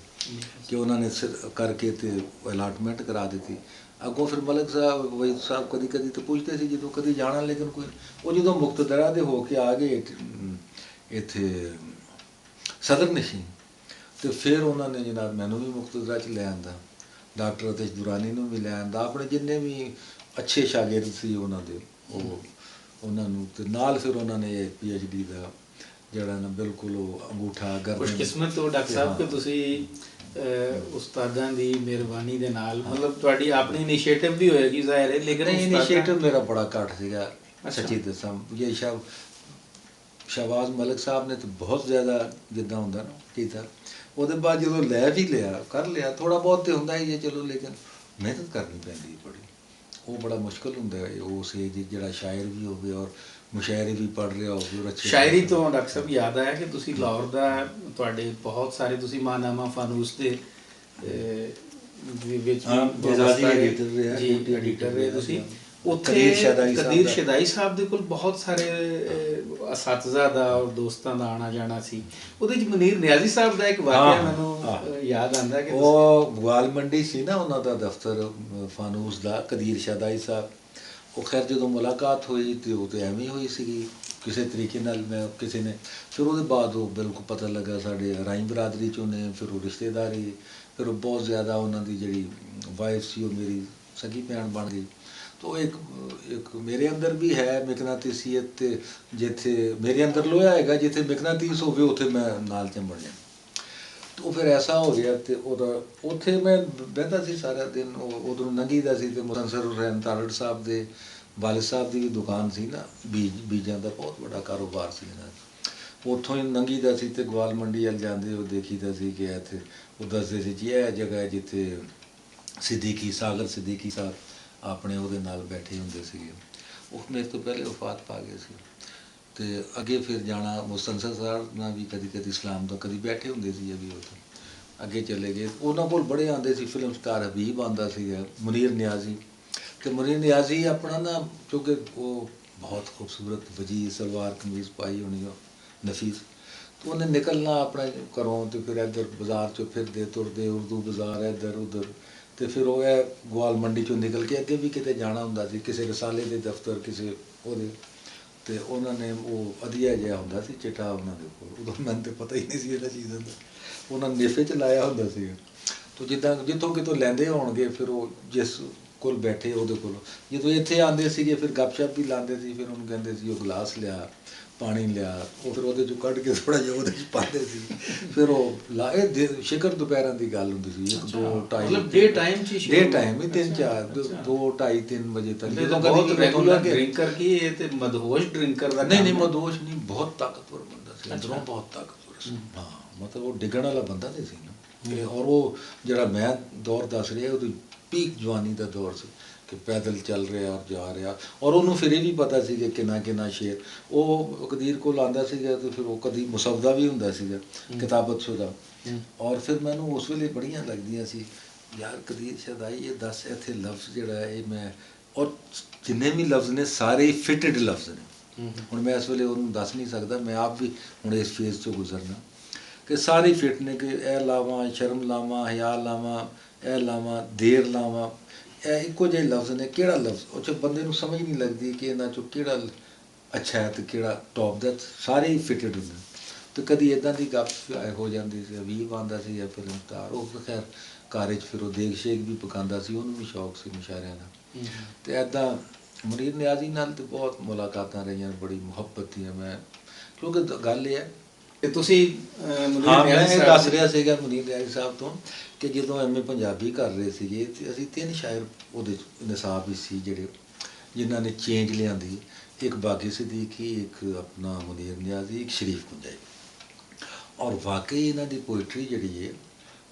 कि उन्होंने करके तो अलाटमेंट करा दी थी। अगों फिर मलिक साहब वहीद साहब कभी कभी तो पूछते थे जो कभी जाना, लेकिन कोई वो जो मुक्तदरा दे होके आ गए इत्थे सदर नशीन तो फिर उन्होंने जनाब मैनू भी मुक्तदरा च लै आंदा, डॉक्टर अतिश दुरानी नूं भी लै आंदा, अपने जिन्ने भी अच्छे शागिर्द ਸੀ ਉਹਨਾਂ ਦੇ ਉਹਨਾਂ ਨੂੰ ਤੇ ਨਾਲ ਫਿਰ ਉਹਨਾਂ ਨੇ PhD ਦਾ ਜਿਹੜਾ ਨਾ ਬਿਲਕੁਲ ਉਹ ਅੰਗੂਠਾ ਗਰਦਨ। ਖੁਸ਼ਕਿਸਮਤ ਹੋ ਡਾਕਟਰ ਸਾਹਿਬ ਕਿ ਤੁਸੀਂ ਉਸਤਾਦਾਂ ਦੀ ਮਿਹਰਬਾਨੀ ਦੇ ਨਾਲ, ਮਤਲਬ ਤੁਹਾਡੀ ਆਪਣੀ ਇਨੀਸ਼ੀਏਟਿਵ ਵੀ ਹੋਏਗੀ ਜ਼ਾਹਿਰ ਹੈ, ਲੇਕਿਨ ਇਨੀਸ਼ੀਏਟਿਵ ਮੇਰਾ ਬੜਾ ਘੱਟ ਸੀਗਾ ਸੱਚੀ ਦੱਸਾਂ। ਇਹ ਸ਼ਹਿਬਾਜ਼ ਮਲਿਕ ਸਾਹਿਬ ਨੇ ਤਾਂ ਬਹੁਤ ਜ਼ਿਆਦਾ ਜਿੱਦਾਂ ਹੁੰਦਾ ਨਾ ਕੀਤਾ। ਉਹਦੇ ਬਾਅਦ ਜਦੋਂ ਲੈ ਵੀ ਲਿਆ, ਕਰ ਲਿਆ, ਥੋੜ੍ਹਾ ਬਹੁਤ ਤੇ ਹੁੰਦਾ ਹੀ ਹੈ ਚਲੋ, ਲੇਕਿਨ ਮਿਹਨਤ ਕਰਨੀ ਪੈਂਦੀ ਬੜੀ। ਉਹ ਬੜਾ ਮੁਸ਼ਕਿਲ ਹੁੰਦਾ ਹੈ ਉਸ ਏਜ ਜਿਹੜਾ ਸ਼ਾਇਰ ਵੀ ਹੋਵੇ ਔਰ ਮੁਸ਼ਾਇਰੇ ਵੀ ਪੜ੍ਹ ਰਿਹਾ ਹੋਵੇ ਔਰ ਅੱਛੇ ਸ਼ਾਇਰੀ ਤੋਂ ਡਾਕਟਰ ਸਾਹਿਬ ਯਾਦ ਆਇਆ ਕਿ ਤੁਸੀਂ ਲਾਹੌਰ ਦਾ ਤੁਹਾਡੇ ਬਹੁਤ ਸਾਰੇ ਤੁਸੀਂ ਮਾਨਾਮਾ ਫਾਨੂਸ ਦੇ ਵਿੱਚ ਜੀ ਐਡੀਟਰ ਰਹੇ ਤੁਸੀਂ ਉੱਥੇ। ਕਦੀਰ ਸ਼ਦਾਈ ਸਾਹਿਬ ਦੇ ਕੋਲ ਬਹੁਤ ਸਾਰੇ ਅਸਾਤਜ਼ਾ ਦਾ ਔਰ ਦੋਸਤਾਂ ਦਾ ਆਣਾ ਜਾਣਾ ਸੀ। ਉਹਦੇ ਚ ਮਨੀਰ ਨਿਆਜ਼ੀ ਸਾਹਿਬ ਦਾ ਇੱਕ ਵਾਕਿਆ ਮੈਨੂੰ ਯਾਦ ਆਉਂਦਾ ਕਿ ਉਹ ਗਵਾਲ ਮੰਡੀ ਸੀ ਨਾ ਉਹਨਾਂ ਦਾ ਦਫ਼ਤਰ ਫਾਨੂਸ ਦਾ, ਕਦੀਰ ਸ਼ਦਾਈ ਸਾਹਿਬ। ਉਹ ਖੈਰ ਜਦੋਂ ਮੁਲਾਕਾਤ ਹੋਈ ਤੇ ਉਹ ਤੇ ਐਵੇਂ ਹੋਈ ਸੀਗੀ ਕਿਸੇ ਤਰੀਕੇ ਨਾਲ। ਮੈਂ ਕਿਸੇ ਨੇ ਫਿਰ ਉਹਦੇ ਬਾਅਦ ਉਹ ਬਿਲਕੁਲ ਪਤਾ ਲੱਗਾ ਸਾਡੇ ਰਾਈ ਬਰਾਦਰੀ 'ਚੋਂ ਨੇ, ਫਿਰ ਉਹ ਰਿਸ਼ਤੇਦਾਰੀ, ਫਿਰ ਉਹ ਬਹੁਤ ਜ਼ਿਆਦਾ ਉਹਨਾਂ ਦੀ ਜਿਹੜੀ ਵਾਈਫ ਸੀ ਉਹ ਮੇਰੀ ਸਗੀ ਭੈਣ ਬਣ ਗਈ। तो एक मेरे अंदर भी है मिकनातीसीयत, जिथे मेरे अंदर लोहा हैगा जिथे मिकनातीस होवे उत्थे मैं नाल चंबड़ जां। तो फिर ऐसा हो गया तो उत्थे मैं बहता सी सारा दिन। उधरों लंघीदा सी ते मुसंसर हुसैन तारड़ साहब दे वालिद साहब की भी दुकान सी ना, बीजां दा बहुत बड़ा कारोबार सी इन्हां दा। उत्थों ही लंघीदा सी ते गवाल मंडी वल जांदे वो देखीदा सी कि इत्थे वो दसदे सी जी इह जगह है जिथे सिद्दीकी सागर सिद्दीकी साहब ਆਪਣੇ ਉਹਦੇ ਨਾਲ ਬੈਠੇ ਹੁੰਦੇ ਸੀਗੇ। ਉਹ ਮੇਰੇ ਤੋਂ ਪਹਿਲੇ ਵਫਾਤ ਪਾ ਗਏ ਸੀ ਤੇ ਅੱਗੇ ਫਿਰ ਜਾਣਾ ਮੁਸਤਨਸਰ ਸਾਹਿਬ ਨਾਲ ਵੀ ਕਦੀ ਕਦੀ ਇਸਲਾਮ ਦਾ ਕਦੀ ਬੈਠੇ ਹੁੰਦੇ ਸੀ ਵੀ ਉੱਥੇ ਅੱਗੇ ਚਲੇ ਗਏ। ਉਹਨਾਂ ਕੋਲ ਬੜੇ ਆਉਂਦੇ ਸੀ, ਫਿਲਮ ਸਟਾਰ ਹਬੀਬ ਆਉਂਦਾ ਸੀਗਾ, ਮੁਨੀਰ ਨਿਆਜ਼ੀ। ਤੇ ਮੁਨੀਰ ਨਿਆਜ਼ੀ ਆਪਣਾ ਨਾ ਕਿਉਂਕਿ ਉਹ ਬਹੁਤ ਖੂਬਸੂਰਤ ਵਜੀ ਸਲਵਾਰ ਕਮੀਜ਼ ਪਾਈ ਹੋਣੀ ਉਹ ਨਫੀਸ, ਤਾਂ ਉਹਨੇ ਨਿਕਲਣਾ ਆਪਣੇ ਘਰੋਂ ਤੇ ਫਿਰ ਇੱਧਰ ਬਾਜ਼ਾਰ 'ਚੋਂ ਫਿਰਦੇ ਤੁਰਦੇ, ਉਰਦੂ ਬਾਜ਼ਾਰ ਇੱਧਰ ਉੱਧਰ। ਤੇ ਫਿਰ ਉਹ ਇਹ ਗਵਾਲ ਮੰਡੀ 'ਚੋਂ ਨਿਕਲ ਕੇ ਅੱਗੇ ਵੀ ਕਿਤੇ ਜਾਣਾ ਹੁੰਦਾ ਸੀ, ਕਿਸੇ ਰਸਾਲੇ ਦੇ ਦਫ਼ਤਰ ਕਿਸੇ ਉਹਦੇ। ਤੇ ਉਹਨਾਂ ਨੇ ਉਹ ਵਧੀਆ ਜਿਹਾ ਹੁੰਦਾ ਸੀ ਚਿੱਟਾ ਉਹਨਾਂ ਦੇ ਕੋਲ, ਉਦੋਂ ਮੈਨੂੰ ਤਾਂ ਪਤਾ ਹੀ ਨਹੀਂ ਸੀ ਇਹਨਾਂ ਚੀਜ਼ਾਂ ਦਾ। ਉਹਨਾਂ ਨੇ ਨੇਫੇ 'ਚ ਲਾਇਆ ਹੁੰਦਾ ਸੀ। ਤੋ ਜਿੱਦਾਂ ਜਿੱਥੋਂ ਕਿਤੋਂ ਲੈਂਦੇ ਹੋਣਗੇ ਫਿਰ ਉਹ ਜਿਸ ਕੋਲ ਬੈਠੇ ਉਹਦੇ ਕੋਲ, ਜਦੋਂ ਇੱਥੇ ਆਉਂਦੇ ਸੀਗੇ ਫਿਰ ਗੱਪਸ਼ਪ ਵੀ ਲਾਉਂਦੇ ਸੀ। ਫਿਰ ਉਹਨੂੰ ਕਹਿੰਦੇ ਸੀ ਉਹ ਗਲਾਸ ਲਿਆ, ਪਾਣੀ ਲਿਆ, ਉਹ ਫਿਰ ਉਹਦੇ 'ਚੋਂ ਕੱਢ ਕੇ ਥੋੜ੍ਹਾ ਜਿਹਾ ਉਹਦੇ 'ਚ ਪਾਉਂਦੇ ਸੀ। ਫਿਰ ਉਹ ਲਾਏ ਸ਼ਿਕਰ ਦੁਪਹਿਰਾਂ ਦੀ ਗੱਲ ਹੁੰਦੀ ਸੀ, 1 2 2:30 ਮਤਲਬ ਡੇ ਟਾਈਮ ਚ ਡੇ ਟਾਈਮ ਹੀ 3 4 2 2:30 3 ਵਜੇ ਤੱਕ। ਜਦੋਂ ਬਹੁਤ ਰੈਗੂਲਰ ਡਰਿੰਕਰ ਕੀ ਇਹ ਤੇ ਮਦਹੋਸ਼ ਡਰਿੰਕਰ ਦਾ ਨਹੀਂ ਮਦਹੋਸ਼ ਨਹੀਂ, ਬਹੁਤ ਤਾਕਤਵਰ ਬੰਦਾ ਸੀ, ਅੰਦਰੋਂ ਬਹੁਤ ਤਾਕਤਵਰ ਸੀ। ਹਾਂ ਮਤਲਬ ਉਹ ਡਿੱਗਣ ਵਾਲਾ ਬੰਦਾ ਨਹੀਂ ਸੀ ਨਾ। ਔਰ ਉਹ ਜਿਹੜਾ ਮੈਂ ਦੌਰ ਦੱਸ ਰਿਹਾ ਉਹਦੀ ਪੀਕ ਜਵਾਨੀ ਦਾ ਦੌਰ ਸੀ ਕਿ ਪੈਦਲ ਚੱਲ ਰਿਹਾ ਔਰ ਜਾ ਰਿਹਾ। ਔਰ ਉਹਨੂੰ ਫਿਰ ਇਹ ਵੀ ਪਤਾ ਸੀ ਕਿ ਕਿੰਨਾ ਸ਼ੇਰ ਉਹ ਕਦੀਰ ਕੋਲ ਆਉਂਦਾ ਸੀਗਾ ਤੇ ਫਿਰ ਉਹ ਕਦੀ ਮੁਸਵਦਾ ਵੀ ਹੁੰਦਾ ਸੀਗਾ ਕਿਤਾਬਤ ਸ਼ੁਦਾ। ਔਰ ਫਿਰ ਮੈਨੂੰ ਉਸ ਵੇਲੇ ਬੜੀਆਂ ਲੱਗਦੀਆਂ ਸੀ ਯਾਰ ਕਦੀਰ ਸ਼ਦਾਈ ਇਹ ਦੱਸ ਇੱਥੇ ਲਫ਼ਜ਼ ਜਿਹੜਾ ਇਹ ਮੈਂ। ਔਰ ਜਿੰਨੇ ਵੀ ਲਫ਼ਜ਼ ਨੇ ਸਾਰੇ ਹੀ ਫਿਟਡ ਲਫ਼ਜ਼ ਨੇ। ਹੁਣ ਮੈਂ ਇਸ ਵੇਲੇ ਉਹਨੂੰ ਦੱਸ ਨਹੀਂ ਸਕਦਾ, ਮੈਂ ਆਪ ਵੀ ਹੁਣ ਇਸ ਫੇਜ਼ ਤੋਂ ਗੁਜ਼ਰਨਾ, ਕਿ ਸਾਰੇ ਫਿੱਟ ਨੇ, ਕਿ ਇਹ ਲਾਵਾਂ, ਸ਼ਰਮ ਲਾਵਾਂ, ਹਿਆ ਲਾਵਾਂ, ਇਹ ਲਾਵਾਂ, ਦੇਰ ਲਾਵਾਂ, ਇਹ ਇੱਕੋ ਜਿਹੇ ਲਫ਼ਜ਼ ਨੇ। ਕਿਹੜਾ ਲਫ਼ਜ਼ ਉਹ 'ਚ ਬੰਦੇ ਨੂੰ ਸਮਝ ਨਹੀਂ ਲੱਗਦੀ ਕਿ ਇਹਨਾਂ 'ਚੋਂ ਕਿਹੜਾ ਅੱਛਾ ਹੈ ਅਤੇ ਕਿਹੜਾ ਟੌਪ ਦਾ। ਸਾਰੇ ਹੀ ਫਿਟਡ ਹੁੰਦੇ। ਅਤੇ ਕਦੀ ਇੱਦਾਂ ਦੀ ਗੱਪ ਹੋ ਜਾਂਦੀ ਸੀ, ਵੀਹ ਆਉਂਦਾ ਸੀ ਜਾਂ ਫਿਲਮ ਸਟਾਰ, ਉਹ ਖੈਰ ਘਰ 'ਚ ਫਿਰ ਉਹ ਦੇਗ ਸ਼ੇਕ ਵੀ ਪਕਾਉਂਦਾ ਸੀ, ਉਹਨੂੰ ਵੀ ਸ਼ੌਕ ਸੀ ਮੁਸ਼ਾਇਰਿਆਂ ਦਾ। ਅਤੇ ਇੱਦਾਂ ਮੁਨੀਰ ਨਿਆਜ਼ੀ ਨਾਲ ਤਾਂ ਬਹੁਤ ਮੁਲਾਕਾਤਾਂ ਰਹੀਆਂ, ਬੜੀ ਮੁਹੱਬਤ ਦੀਆਂ। ਮੈਂ ਕਿਉਂਕਿ ਗੱਲ ਇਹ ਹੈ, ਤੇ ਤੁਸੀਂ ਮੁਨੀਰ ਹਾਂ, ਮੈਂ ਨਿਆਜ਼ੀ ਇਹ ਸਾਹਿਬ ਦੱਸ ਰਿਹਾ ਸੀਗਾ ਮੁਨੀਰ ਨਿਆਜ਼ੀ ਸਾਹਿਬ ਤੋਂ, ਕਿ ਜਦੋਂ ਐਮ.ਏ. ਪੰਜਾਬੀ ਕਰ ਰਹੇ ਸੀਗੇ ਤੇ ਅਸੀਂ 3 ਸ਼ਾਇਰ ਉਹਦੇ ਨਿਸਾਬ ਵਿੱਚ ਸੀ ਜਿਹੜੇ ਜਿਨ੍ਹਾਂ ਨੇ ਚੇਂਜ ਲਿਆਂਦੀ। ਇੱਕ ਬਾਗੀ ਸਿੱਦੀਕੀ, ਇੱਕ ਆਪਣਾ ਮੁਨੀਰ ਨਿਆਜ਼ੀ, ਇੱਕ ਸ਼ਰੀਫ ਕੁੰਜਾਈ। ਔਰ ਵਾਕਈ ਇਹਨਾਂ ਦੀ ਪੋਇਟਰੀ ਜਿਹੜੀ ਹੈ,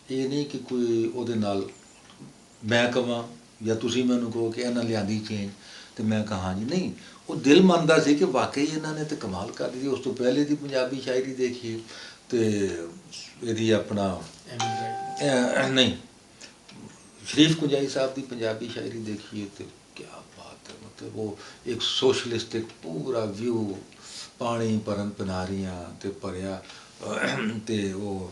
ਇਹ ਨਹੀਂ ਕਿ ਕੋਈ ਉਹਦੇ ਨਾਲ ਮੈਂ ਕਹਾਂ ਜਾਂ ਤੁਸੀਂ ਮੈਨੂੰ ਕਹੋ ਕਿ ਇਹਨਾਂ ਲਿਆਂਦੀ ਚੇਂਜ ਅਤੇ ਮੈਂ ਕਹਾਂ ਜੀ, ਨਹੀਂ। ਉਹ ਦਿਲ ਮੰਨਦਾ ਸੀ ਕਿ ਵਾਕਈ ਇਹਨਾਂ ਨੇ ਤਾਂ ਕਮਾਲ ਕਰ ਦਿੱਤੀ। ਉਸ ਤੋਂ ਪਹਿਲੇ ਦੀ ਪੰਜਾਬੀ ਸ਼ਾਇਰੀ ਦੇਖੀਏ ਅਤੇ ਇਹਦੀ ਆਪਣਾ ਨਹੀਂ, ਸ਼ਰੀਫ ਕੁੰਜਾਈ ਸਾਹਿਬ ਦੀ ਪੰਜਾਬੀ ਸ਼ਾਇਰੀ ਦੇਖੀਏ ਤਾਂ ਕਿਆ ਬਾਤ ਹੈ। ਮਤਲਬ ਉਹ ਇੱਕ ਸੋਸ਼ਲਿਸਟਿਕ ਪੂਰਾ ਵਿਊ, ਪਾਣੀ ਭਰਨ ਪਨਾਰੀਆਂ ਅਤੇ ਭਰਿਆ, ਅਤੇ ਉਹ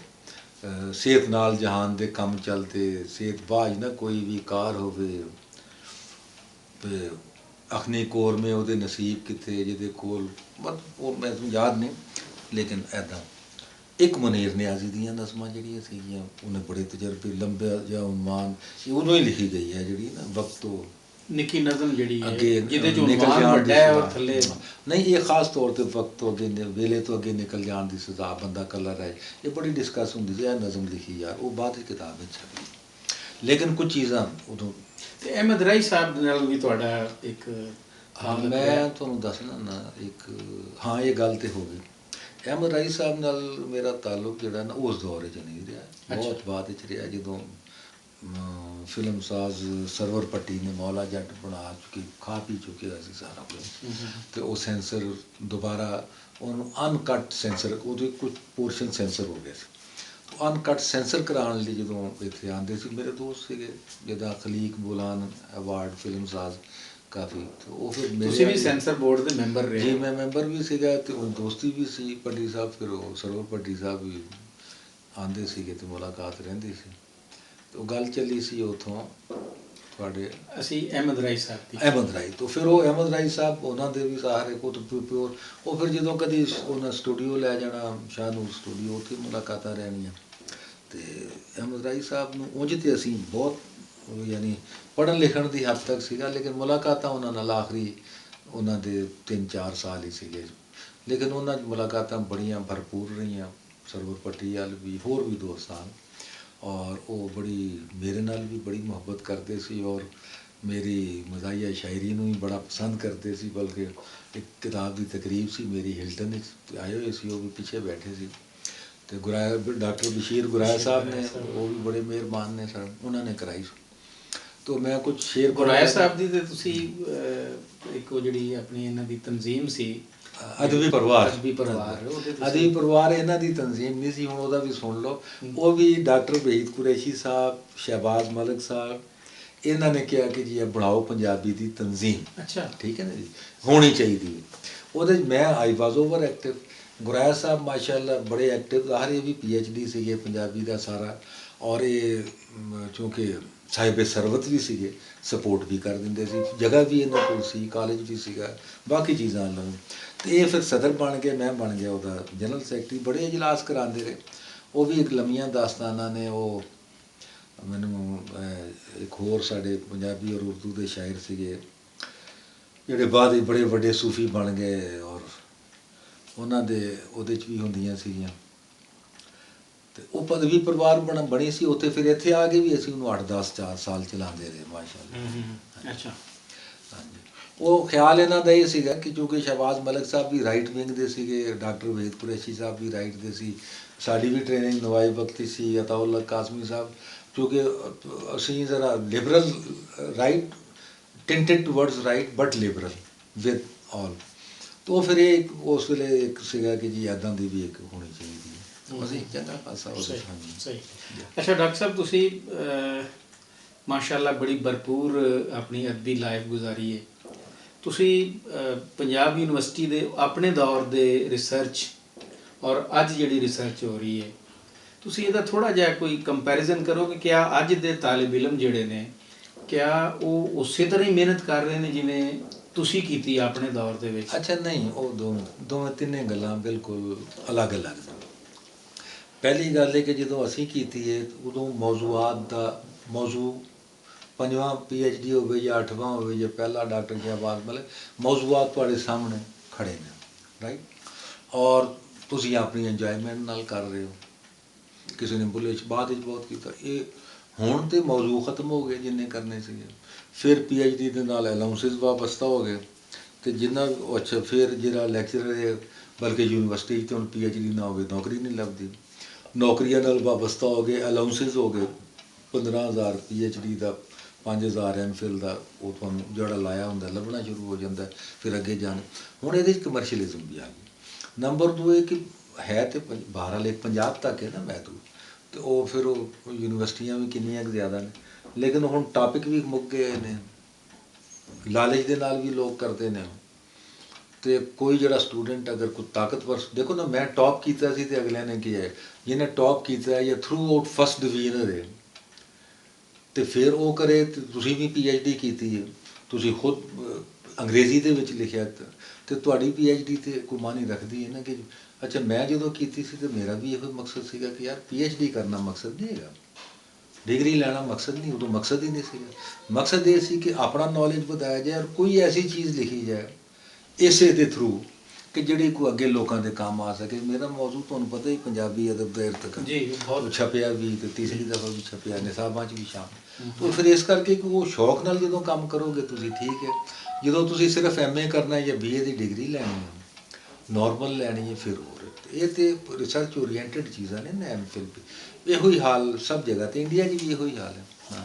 ਸਿਹਤ ਨਾਲ ਜਹਾਨ ਦੇ ਕੰਮ ਚੱਲਦੇ, ਸਿਹਤ ਬਾਝ ਨਾ ਕੋਈ ਵੀ ਕਾਰ ਹੋਵੇ, ਅਤੇ ਅਖਨੀ ਕੋਰ ਮੇ ਉਹਦੇ ਨਸੀਬ ਕਿੱਥੇ ਜਿਹਦੇ ਕੋਲ, ਮਤਲਬ ਉਹ ਮੈਨੂੰ ਯਾਦ ਨਹੀਂ, ਲੇਕਿਨ ਇੱਦਾਂ। ਇੱਕ ਮੁਨੀਰ ਨਿਆਜ਼ੀ ਦੀਆਂ ਨਜ਼ਮਾਂ ਜਿਹੜੀਆਂ ਸੀਗੀਆਂ, ਉਹਨੇ ਬੜੇ ਤਜਰਬੇ, ਲੰਬਾ ਜਿਹਾ ਉਨਵਾਨ, ਇਹ ਉਦੋਂ ਹੀ ਲਿਖੀ ਗਈ ਹੈ ਜਿਹੜੀ ਨਾ ਵਕਤੋਂ ਨਿੱਕੀ ਨਜ਼ਮ ਜਿਹੜੀ ਹੈ ਅੱਗੇ ਜਿਹਦੇ ਚ ਨਿਕਲ ਉਨਵਾਨ ਜਾਣ ਵੱਡਾ ਦੀ ਹੈ ਔਰ ਸਜ਼ਾ। ਥੱਲੇ ਨਹੀਂ, ਇਹ ਖਾਸ ਤੌਰ 'ਤੇ ਵਕਤ ਤੋਂ ਅੱਗੇ, ਵੇਲੇ ਤੋਂ ਅੱਗੇ ਨਿਕਲ ਜਾਣ ਦੀ ਸਜ਼ਾ, ਬੰਦਾ ਇਕੱਲਾ ਰਹੇ, ਇਹ ਬੜੀ ਡਿਸਕਸ ਹੁੰਦੀ ਸੀ। ਇਹ ਨਜ਼ਮ ਲਿਖੀ ਯਾਰ, ਉਹ ਬਾਅਦ ਦੀ ਕਿਤਾਬ ਵਿੱਚ ਛਪੀ। ਲੇਕਿਨ ਕੁਝ ਚੀਜ਼ਾਂ ਉਦੋਂ। ਤੇ ਅਹਿਮਦ ਰਾਈ ਸਾਹਿਬ ਦੇ ਨਾਲ ਵੀ ਤੁਹਾਡਾ ਇੱਕ ਹਾਂ, ਮੈਂ ਤੁਹਾਨੂੰ ਦੱਸਣਾ ਨਾ ਇੱਕ, ਹਾਂ ਇਹ ਗੱਲ ਤੇ ਹੋ ਗਈ। ਅਹਿਮਦ ਰਾਈ ਸਾਹਿਬ ਨਾਲ ਮੇਰਾ ਤਾਲੁਕ ਜਿਹੜਾ ਨਾ ਉਸ ਦੌਰ 'ਚ ਨਹੀਂ ਰਿਹਾ, ਬਹੁਤ ਬਾਅਦ ਵਿੱਚ ਰਿਹਾ, ਜਦੋਂ ਫਿਲਮ ਸਾਜ਼ ਸਰਵਰ ਪੱਟੀ ਨੇ ਮੌਲਾ ਜੱਟ ਬਣਾ ਚੁੱਕੀ, ਖਾ ਪੀ ਚੁੱਕਿਆ ਸੀ ਸਾਰਾ ਕੁਝ, ਅਤੇ ਉਹ ਸੈਂਸਰ ਦੁਬਾਰਾ ਉਹਨੂੰ ਅਨਕੱਟ ਸੈਂਸਰ, ਉਹਦੇ ਕੁਝ ਪੋਰਸ਼ਨ ਸੈਂਸਰ ਹੋ ਗਏ ਸੀ। ਅਨਕੱਟ ਸੈਂਸਰ ਕਰਾਉਣ ਲਈ ਜਦੋਂ ਇੱਥੇ ਆਉਂਦੇ ਸੀ, ਮੇਰੇ ਦੋਸਤ ਸੀਗੇ ਜਿੱਦਾਂ ਖਲੀਕ ਬੋਲਾਨ ਅਵਾਰਡ ਫਿਲਮ ਸਾਜ਼ ਕਾਫੀ, ਉਹ ਫਿਰ ਤੁਸੀਂ ਵੀ ਸੈਂਸਰ ਬੋਰਡ ਦੇ ਮੈਂਬਰ ਰਹੇ? ਜੀ, ਮੈਂ ਮੈਂਬਰ ਵੀ ਸੀਗਾ, ਅਤੇ ਉਹ ਦੋਸਤੀ ਵੀ ਸੀ ਭੱਟੀ ਸਾਹਿਬ। ਫਿਰ ਉਹ ਸਰਵਰ ਭੱਟੀ ਸਾਹਿਬ ਵੀ ਆਉਂਦੇ ਸੀਗੇ ਅਤੇ ਮੁਲਾਕਾਤ ਰਹਿੰਦੀ ਸੀ, ਅਤੇ ਉਹ ਗੱਲ ਚੱਲੀ ਸੀ ਉੱਥੋਂ ਤੁਹਾਡੇ ਅਸੀਂ ਅਹਿਮਦ ਰਾਈ ਸਾਹਿਬ ਦੀ। ਅਹਿਮਦ ਰਾਈ ਤੋਂ ਫਿਰ ਉਹ ਅਹਿਮਦ ਰਾਈ ਸਾਹਿਬ, ਉਹਨਾਂ ਦੇ ਵੀ ਸਾਰੇ ਪਿਓਰ। ਉਹ ਫਿਰ ਜਦੋਂ ਕਦੀ ਉਹਨਾਂ ਸਟੂਡੀਓ ਲੈ ਜਾਣਾ, ਸ਼ਾਹਨੂਰ ਸਟੂਡੀਓ, ਉੱਥੇ ਮੁਲਾਕਾਤਾਂ ਰਹਿਣੀਆਂ। ਅਤੇ ਅਹਿਮਦ ਰਾਈ ਸਾਹਿਬ ਨੂੰ ਉਂਝ ਤੇ ਅਸੀਂ ਬਹੁਤ, ਯਾਨੀ ਪੜ੍ਹਨ ਲਿਖਣ ਦੀ ਹੱਦ ਤੱਕ ਸੀਗਾ, ਲੇਕਿਨ ਮੁਲਾਕਾਤਾਂ ਉਹਨਾਂ ਨਾਲ ਆਖਰੀ ਉਹਨਾਂ ਦੇ 3-4 ਸਾਲ ਹੀ ਸੀਗੇ। ਲੇਕਿਨ ਉਹਨਾਂ 'ਚ ਮੁਲਾਕਾਤਾਂ ਬੜੀਆਂ ਭਰਪੂਰ ਰਹੀਆਂ, ਸਰਵਰ ਪੱਟੀ ਵਾਲ ਵੀ, ਹੋਰ ਵੀ ਦੋਸਤ ਸਨ। ਔਰ ਉਹ ਬੜੀ ਮੇਰੇ ਨਾਲ ਵੀ ਬੜੀ ਮੁਹੱਬਤ ਕਰਦੇ ਸੀ, ਔਰ ਮੇਰੀ ਮਜ਼ਾਹੀਆ ਸ਼ਾਇਰੀ ਨੂੰ ਵੀ ਬੜਾ ਪਸੰਦ ਕਰਦੇ ਸੀ। ਬਲਕਿ ਇੱਕ ਕਿਤਾਬ ਦੀ ਤਕਰੀਬ ਸੀ ਮੇਰੀ, ਹਿਲਟਨ ਵਿੱਚ ਆਏ ਹੋਏ ਸੀ, ਉਹ ਵੀ ਪਿੱਛੇ ਬੈਠੇ ਸੀ, ਅਤੇ ਡਾਕਟਰ ਬਸ਼ੀਰ ਗੁਰਾਇਆ ਸਾਹਿਬ ਨੇ, ਉਹ ਵੀ ਬੜੇ ਮਿਹਰਬਾਨ ਨੇ ਸਰ, ਉਹਨਾਂ ਨੇ ਕਰਾਈ। ਤੋ ਮੈਂ ਕੁਝ ਸ਼ੇਰ ਗੁਰਾਇਆ ਸਾਹਿਬ ਦੀ, ਤੇ ਤੁਸੀਂ ਇੱਕ ਉਹ ਜਿਹੜੀ ਆਪਣੀ ਇਹਨਾਂ ਦੀ ਤਨਜ਼ੀਮ ਸੀ ਅਦਬੀ ਪਰਿਵਾਰ, ਅਦਬੀ ਪਰਿਵਾਰ ਇਹਨਾਂ ਦੀ ਤਨਜ਼ੀਮ ਨਹੀਂ ਸੀ, ਹੁਣ ਉਹਦਾ ਵੀ ਸੁਣ ਲਓ। ਉਹ ਵੀ ਡਾਕਟਰ ਵਹੀਦ ਕੁਰੈਸ਼ੀ ਸਾਹਿਬ, ਸ਼ਹਿਬਾਜ਼ ਮਲਿਕ ਸਾਹਿਬ, ਇਹਨਾਂ ਨੇ ਕਿਹਾ ਕਿ ਜੀ ਇਹ ਬਣਾਓ ਪੰਜਾਬੀ ਦੀ ਤਨਜ਼ੀਮ। ਅੱਛਾ, ਠੀਕ ਹੈ ਨਾ ਜੀ, ਹੋਣੀ ਚਾਹੀਦੀ ਹੈ। ਉਹਦੇ 'ਚ ਮੈਂ ਆਈ ਵਾਜ਼ ਓਵਰ ਐਕਟਿਵ। ਗੁਰਾਇਆ ਸਾਹਿਬ ਮਾਸ਼ਾਅੱਲਾ ਬੜੇ ਐਕਟਿਵ, ਹਰ ਇਹ ਵੀ PhD ਸੀਗੇ ਪੰਜਾਬੀ ਦਾ ਸਾਰਾ, ਔਰ ਇਹ ਚੂँਕਿ ਸਾਹਿਬ ਸਰਵਤ ਵੀ ਸੀਗੇ, ਸਪੋਰਟ ਵੀ ਕਰ ਦਿੰਦੇ ਸੀ, ਜਗ੍ਹਾ ਵੀ ਇਹਨਾਂ ਕੋਲ ਸੀ, ਕਾਲਜ ਵੀ ਸੀਗਾ, ਬਾਕੀ ਚੀਜ਼ਾਂ ਨਾਲ। ਅਤੇ ਇਹ ਫਿਰ ਸਦਰ ਬਣ ਗਿਆ, ਮੈਂ ਬਣ ਗਿਆ ਉਹਦਾ ਜਨਰਲ ਸੈਕਟਰੀ। ਬੜੇ ਇਜਲਾਸ ਕਰਾਉਂਦੇ ਰਹੇ। ਉਹ ਵੀ ਇੱਕ ਲੰਮੀਆਂ ਦਾਸਤਾਨਾਂ ਨੇ। ਉਹ ਮੈਨੂੰ ਇੱਕ ਹੋਰ ਸਾਡੇ ਪੰਜਾਬੀ ਔਰ ਉਰਦੂ ਦੇ ਸ਼ਾਇਰ ਸੀਗੇ ਜਿਹੜੇ ਬਾਅਦ ਵਿੱਚ ਬੜੇ ਵੱਡੇ ਸੂਫੀ ਬਣ ਗਏ, ਔਰ ਉਹਨਾਂ ਦੇ ਉਹਦੇ 'ਚ ਵੀ ਹੁੰਦੀਆਂ ਸੀਗੀਆਂ। ਅਤੇ ਉਹ ਪਦਵੀ ਪਰਿਵਾਰ ਬਣੀ ਸੀ ਉੱਥੇ। ਫਿਰ ਇੱਥੇ ਆ ਕੇ ਵੀ ਅਸੀਂ ਉਹਨੂੰ 8-10 ਸਾਲ ਚਲਾਉਂਦੇ ਰਹੇ ਮਾਸ਼ਾਅੱਲਾ। ਅੱਛਾ, ਹਾਂਜੀ। ਉਹ ਖਿਆਲ ਇਹਨਾਂ ਦਾ ਇਹ ਸੀਗਾ ਕਿ ਚੂँਕਿ ਸ਼ਹਿਬਾਜ਼ ਮਲਿਕ ਸਾਹਿਬ ਵੀ ਰਾਈਟ ਵਿੰਗ ਦੇ ਸੀਗੇ, ਡਾਕਟਰ ਵਹੀਦ ਕੁਰੈਸ਼ੀ ਸਾਹਿਬ ਵੀ ਰਾਈਟ ਦੇ ਸੀ, ਸਾਡੀ ਵੀ ਟ੍ਰੇਨਿੰਗ ਨਵਾਇਬ ਬਖਤੀ ਸੀ, ਅਤਾਉੱਲਾ ਕਾਜ਼ਮੀ ਸਾਹਿਬ, ਕਿਉਂਕਿ ਅਸੀਂ ਜ਼ਰਾ liberal, right tinted towards right but liberal with all. ਤਾਂ ਫਿਰ ਇਹ ਉਸ ਵੇਲੇ ਇੱਕ ਸੀਗਾ ਕਿ ਜੀ ਇੱਦਾਂ ਦੀ ਵੀ ਇੱਕ ਹੋਣੀ ਚਾਹੀਦੀ ਹੈ। ਅਸੀਂ ਚੰਗਾ ਖਾਸਾ ਸਹੀ। ਅੱਛਾ ਡਾਕਟਰ ਸਾਹਿਬ, ਤੁਸੀਂ ਮਾਸ਼ਾਅੱਲਾ ਬੜੀ ਭਰਪੂਰ ਆਪਣੀ ਅਦਬੀ ਲਾਈਫ ਗੁਜ਼ਾਰੀ ਹੈ। ਤੁਸੀਂ ਪੰਜਾਬ ਯੂਨੀਵਰਸਿਟੀ ਦੇ ਆਪਣੇ ਦੌਰ ਦੇ ਰਿਸਰਚ ਔਰ ਅੱਜ ਜਿਹੜੀ ਰਿਸਰਚ ਹੋ ਰਹੀ ਹੈ, ਤੁਸੀਂ ਇਹਦਾ ਥੋੜਾ ਜਿਹਾ ਕੋਈ ਕੰਪੈਰੀਜ਼ਨ ਕਰੋ ਕਿ ਕਿਆ ਅੱਜ ਦੇ ਤਾਲਿਬ ਇਲਮ ਜਿਹੜੇ ਨੇ, ਕਿਆ ਉਹ ਉਸੇ ਤਰ੍ਹਾਂ ਹੀ ਮਿਹਨਤ ਕਰ ਰਹੇ ਨੇ ਜਿਵੇਂ ਤੁਸੀਂ ਕੀਤੀ ਆਪਣੇ ਦੌਰ ਦੇ ਵਿੱਚ? ਅੱਛਾ, ਨਹੀਂ, ਉਹ ਦੋਵੇਂ ਤਿੰਨੇ ਗੱਲਾਂ ਬਿਲਕੁਲ ਅਲੱਗ-ਅਲੱਗ ਨੇ। ਪਹਿਲੀ ਗੱਲ ਹੈ ਕਿ ਜਦੋਂ ਅਸੀਂ ਕੀਤੀ ਹੈ ਉਦੋਂ ਮੌਜ਼ੂਆਤ ਦਾ ਮੌਜ਼ੂ 5ਵਾਂ PhD ਹੋਵੇ ਜਾਂ 8ਵਾਂ ਹੋਵੇ ਜਾਂ ਪਹਿਲਾ ਡਾਕਟਰ ਸ਼ਹਿਬਾਜ਼ ਮਲਿਕ, ਮੌਜ਼ੂਆਤ ਤੁਹਾਡੇ ਸਾਹਮਣੇ ਖੜੇ ਨੇ, ਰਾਈਟ, ਔਰ ਤੁਸੀਂ ਆਪਣੀ ਇੰਜੋਇਮੈਂਟ ਨਾਲ ਕਰ ਰਹੇ ਹੋ। ਕਿਸੇ ਨੇ ਬੁੱਲੇ 'ਚ ਬਾਅਦ ਵਿੱਚ ਬਹੁਤ ਕੀਤਾ। ਇਹ ਹੁਣ ਤੇ ਮੌਜ਼ੂ ਖਤਮ ਹੋ ਗਏ ਜਿੰਨੇ ਕਰਨੇ ਸੀਗੇ। ਫਿਰ PhD ਦੇ ਨਾਲ ਅਲਾਊਂਸਿਸ ਵਾਬਸਤਾ ਹੋ ਗਏ ਅਤੇ ਜਿੰਨਾ ਅੱਛਾ ਫਿਰ ਜਿਹੜਾ ਲੈਕਚਰਰ ਹੈ, ਬਲਕਿ ਯੂਨੀਵਰਸਿਟੀ 'ਚ ਹੁਣ PhD ਨਾ ਹੋਵੇ ਨੌਕਰੀ ਨਹੀਂ ਲੱਭਦੀ। ਨੌਕਰੀਆਂ ਨਾਲ ਵਾਬਸਤਾ ਹੋ ਗਏ, ਅਲਾਊਂਸਿਸ ਹੋ ਗਏ, 15,000 PhD ਦਾ, 5,000 MPhil ਦਾ, ਉਹ ਤੁਹਾਨੂੰ ਜਿਹੜਾ ਲਾਇਆ ਹੁੰਦਾ ਲੱਭਣਾ ਸ਼ੁਰੂ ਹੋ ਜਾਂਦਾ। ਫਿਰ ਅੱਗੇ ਜਾਣ, ਹੁਣ ਇਹਦੇ 'ਚ ਕਮਰਸ਼ੀਅਲਿਜ਼ਮ ਵੀ ਆ ਗਈ। ਨੰਬਰ 2 ਇਹ ਕਿ ਹੈ ਤੇ ਬਹਰਹਾਲ ਇੱਕ ਪੰਜਾਬ ਤੱਕ ਹੈ ਨਾ ਮਹਿਦੂਦ, ਅਤੇ ਉਹ ਫਿਰ ਉਹ ਯੂਨੀਵਰਸਿਟੀਆਂ ਵੀ ਕਿੰਨੀਆਂ ਕੁ ਜ਼ਿਆਦਾ ਨੇ, ਲੇਕਿਨ ਹੁਣ ਟਾਪਿਕ ਵੀ ਮੁੱਕ ਗਏ ਨੇ, ਲਾਲਚ ਦੇ ਨਾਲ ਵੀ ਲੋਕ ਕਰਦੇ ਨੇ। ਅਤੇ ਕੋਈ ਜਿਹੜਾ ਸਟੂਡੈਂਟ ਅਗਰ ਕੋਈ ਤਾਕਤਵਰ, ਦੇਖੋ ਨਾ, ਮੈਂ ਟੌਪ ਕੀਤਾ ਸੀ ਅਤੇ ਅਗਲਿਆਂ ਨੇ ਕੀ ਹੈ, ਜਿਹਨੇ ਟੌਪ ਕੀਤਾ ਹੈ ਜਾਂ ਥਰੂ ਆਊਟ ਫਸਟ ਡਿਵੀਜ਼ਨ ਹੈ ਅਤੇ ਫਿਰ ਉਹ ਕਰੇ। ਅਤੇ ਤੁਸੀਂ ਵੀ PhD ਕੀਤੀ ਹੈ, ਤੁਸੀਂ ਖੁਦ ਅੰਗਰੇਜ਼ੀ ਦੇ ਵਿੱਚ ਲਿਖਿਆ, ਅਤੇ ਤੁਹਾਡੀ PhD 'ਤੇ ਕੋਈ ਮਾਨੀ ਰੱਖਦੀ ਹੈ ਨਾ ਕਿ ਅੱਛਾ ਮੈਂ ਜਦੋਂ ਕੀਤੀ ਸੀ ਤਾਂ ਮੇਰਾ ਵੀ ਇਹੋ ਮਕਸਦ ਸੀਗਾ ਕਿ ਯਾਰ PhD ਕਰਨਾ ਮਕਸਦ ਨਹੀਂ ਹੈਗਾ, ਡਿਗਰੀ ਲੈਣਾ ਮਕਸਦ ਨਹੀਂ, ਉਦੋਂ ਮਕਸਦ ਹੀ ਨਹੀਂ ਸੀਗਾ। ਮਕਸਦ ਇਹ ਸੀ ਕਿ ਆਪਣਾ ਨੌਲੇਜ ਵਧਾਇਆ ਜਾਏ ਔਰ ਕੋਈ ਐਸੀ ਚੀਜ਼ ਲਿਖੀ ਜਾਏ ਇਸੇ ਦੇ ਥਰੂ ਕਿ ਜਿਹੜੀ ਕੋਈ ਅੱਗੇ ਲੋਕਾਂ ਦੇ ਕੰਮ ਆ ਸਕੇ। ਮੇਰਾ ਮੌਜੂ ਤੁਹਾਨੂੰ ਪਤਾ ਹੀ ਪੰਜਾਬੀ ਅਦਬ ਦਾ ਇਰਤਕਾ ਜੀ, ਬਹੁਤ ਛਪਿਆ ਵੀ ਅਤੇ ਤੀਸਰੀ ਦਫਾ ਵੀ ਛਪਿਆ, ਨਿਸਾਬਾਂ 'ਚ ਵੀ ਸ਼ਾਮਿਲ। ਤਾਂ ਫਿਰ ਇਸ ਕਰਕੇ ਕਿ ਉਹ ਸ਼ੌਕ ਨਾਲ ਜਦੋਂ ਕੰਮ ਕਰੋਗੇ ਤੁਸੀਂ ਠੀਕ ਹੈ। ਜਦੋਂ ਤੁਸੀਂ ਸਿਰਫ MA ਕਰਨਾ ਜਾਂ BA ਦੀ ਡਿਗਰੀ ਲੈਣੀ ਹੈ, ਨੋਰਮਲ ਲੈਣੀ ਹੈ, ਫਿਰ ਹੋਰ। ਇਹ ਤਾਂ ਰਿਸਰਚ ਓਰੀਐਂਟਡ ਚੀਜ਼ਾਂ ਨੇ ਨਾ, MPhil ਵੀ ਇਹੋ ਹੀ ਹਾਲ ਸਭ ਜਗ੍ਹਾ, ਅਤੇ ਇੰਡੀਆ 'ਚ ਵੀ ਇਹੋ ਹੀ ਹਾਲ ਹੈ। ਹਾਂ,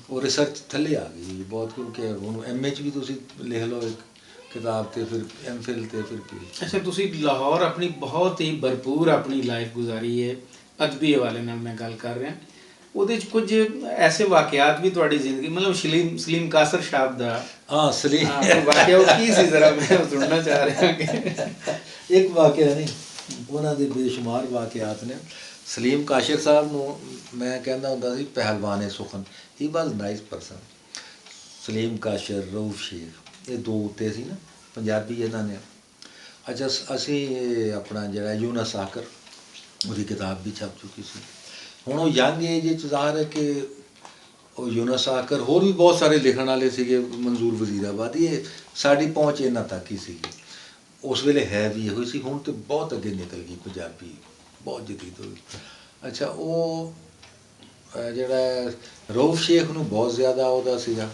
ਉਹ ਰਿਸਰਚ ਥੱਲੇ ਆ ਗਈ ਬਹੁਤ, ਕਿਉਂਕਿ ਹੁਣ MA 'ਚ ਵੀ ਤੁਸੀਂ ਲਿਖ ਲਓ ਇੱਕ ਕਿਤਾਬ, ਅਤੇ ਫਿਰ MPhil ਅਤੇ ਫਿਰ PhD। ਅੱਛਾ, ਤੁਸੀਂ ਲਾਹੌਰ ਆਪਣੀ ਬਹੁਤ ਹੀ ਭਰਪੂਰ ਆਪਣੀ ਲਾਈਫ ਗੁਜ਼ਾਰੀ ਹੈ, ਅਦਬੀ ਹਵਾਲੇ ਨਾਲ ਮੈਂ ਗੱਲ ਕਰ ਰਿਹਾ। ਉਹਦੇ 'ਚ ਕੁਝ ਐਸੇ ਵਾਕਿਆਤ ਵੀ ਤੁਹਾਡੀ ਜ਼ਿੰਦਗੀ, ਮਤਲਬ ਸਲੀਮ ਕਾਸਰ ਸਾਹਿਬ ਦਾ ਹਾਂ, ਸਲੀਮ ਵਾਕਿਆ ਉਹ ਕੀ ਸੀ, ਜ਼ਰਾ ਮੈਂ ਸੁਣਨਾ ਚਾਹ ਰਿਹਾ ਕਿ ਇੱਕ ਵਾਕਿਆ ਨਹੀਂ, ਉਹਨਾਂ ਦੇ ਬੇਸ਼ੁਮਾਰ ਵਾਕਿਆਤ ਨੇ। ਸਲੀਮ ਕਾਸ਼ਰ ਸਾਹਿਬ ਨੂੰ ਮੈਂ ਕਹਿੰਦਾ ਹੁੰਦਾ ਸੀ ਪਹਿਲਵਾਨ ਸੁਖਨ, ਹੀ ਵਾਜ਼ ਨਾਈਸ ਪਰਸਨ। ਸਲੀਮ ਕਾਸ਼ਰ, ਰਊਫ ਸ਼ੇਖ, ਇਹ ਦੋ ਉੱਤੇ ਸੀ ਨਾ, ਪੰਜਾਬੀ ਇਹਨਾਂ ਨੇ। ਅੱਛਾ, ਅਸੀਂ ਆਪਣਾ ਜਿਹੜਾ ਯੂਨਸ ਆਕਰ, ਉਹਦੀ ਕਿਤਾਬ ਵੀ ਛਪ ਚੁੱਕੀ ਸੀ। ਹੁਣ ਉਹ ਯੰਗ ਏਜ ਵਿੱਚ ਜ਼ਾਹਰ ਹੈ ਕਿ ਉਹ ਯੂਨਸ ਆਕਰ, ਹੋਰ ਵੀ ਬਹੁਤ ਸਾਰੇ ਲਿਖਣ ਵਾਲੇ ਸੀਗੇ, ਮਨਜ਼ੂਰ ਵਜ਼ੀਰਾਬਾਦੀ, ਇਹ ਸਾਡੀ ਪਹੁੰਚ ਇਹਨਾਂ ਤੱਕ ਹੀ ਸੀਗੀ। ਉਸ ਵੇਲੇ ਹੈ ਵੀ ਇਹੋ ਸੀ, ਹੁਣ ਤਾਂ ਬਹੁਤ ਅੱਗੇ ਨਿਕਲ ਗਈ ਪੰਜਾਬੀ, ਬਹੁਤ ਜਦੀਦ ਹੋ ਗਈ। ਅੱਛਾ, ਉਹ ਜਿਹੜਾ ਰਊਫ ਸ਼ੇਖ ਨੂੰ ਬਹੁਤ ਜ਼ਿਆਦਾ ਉਹਦਾ ਸੀਗਾ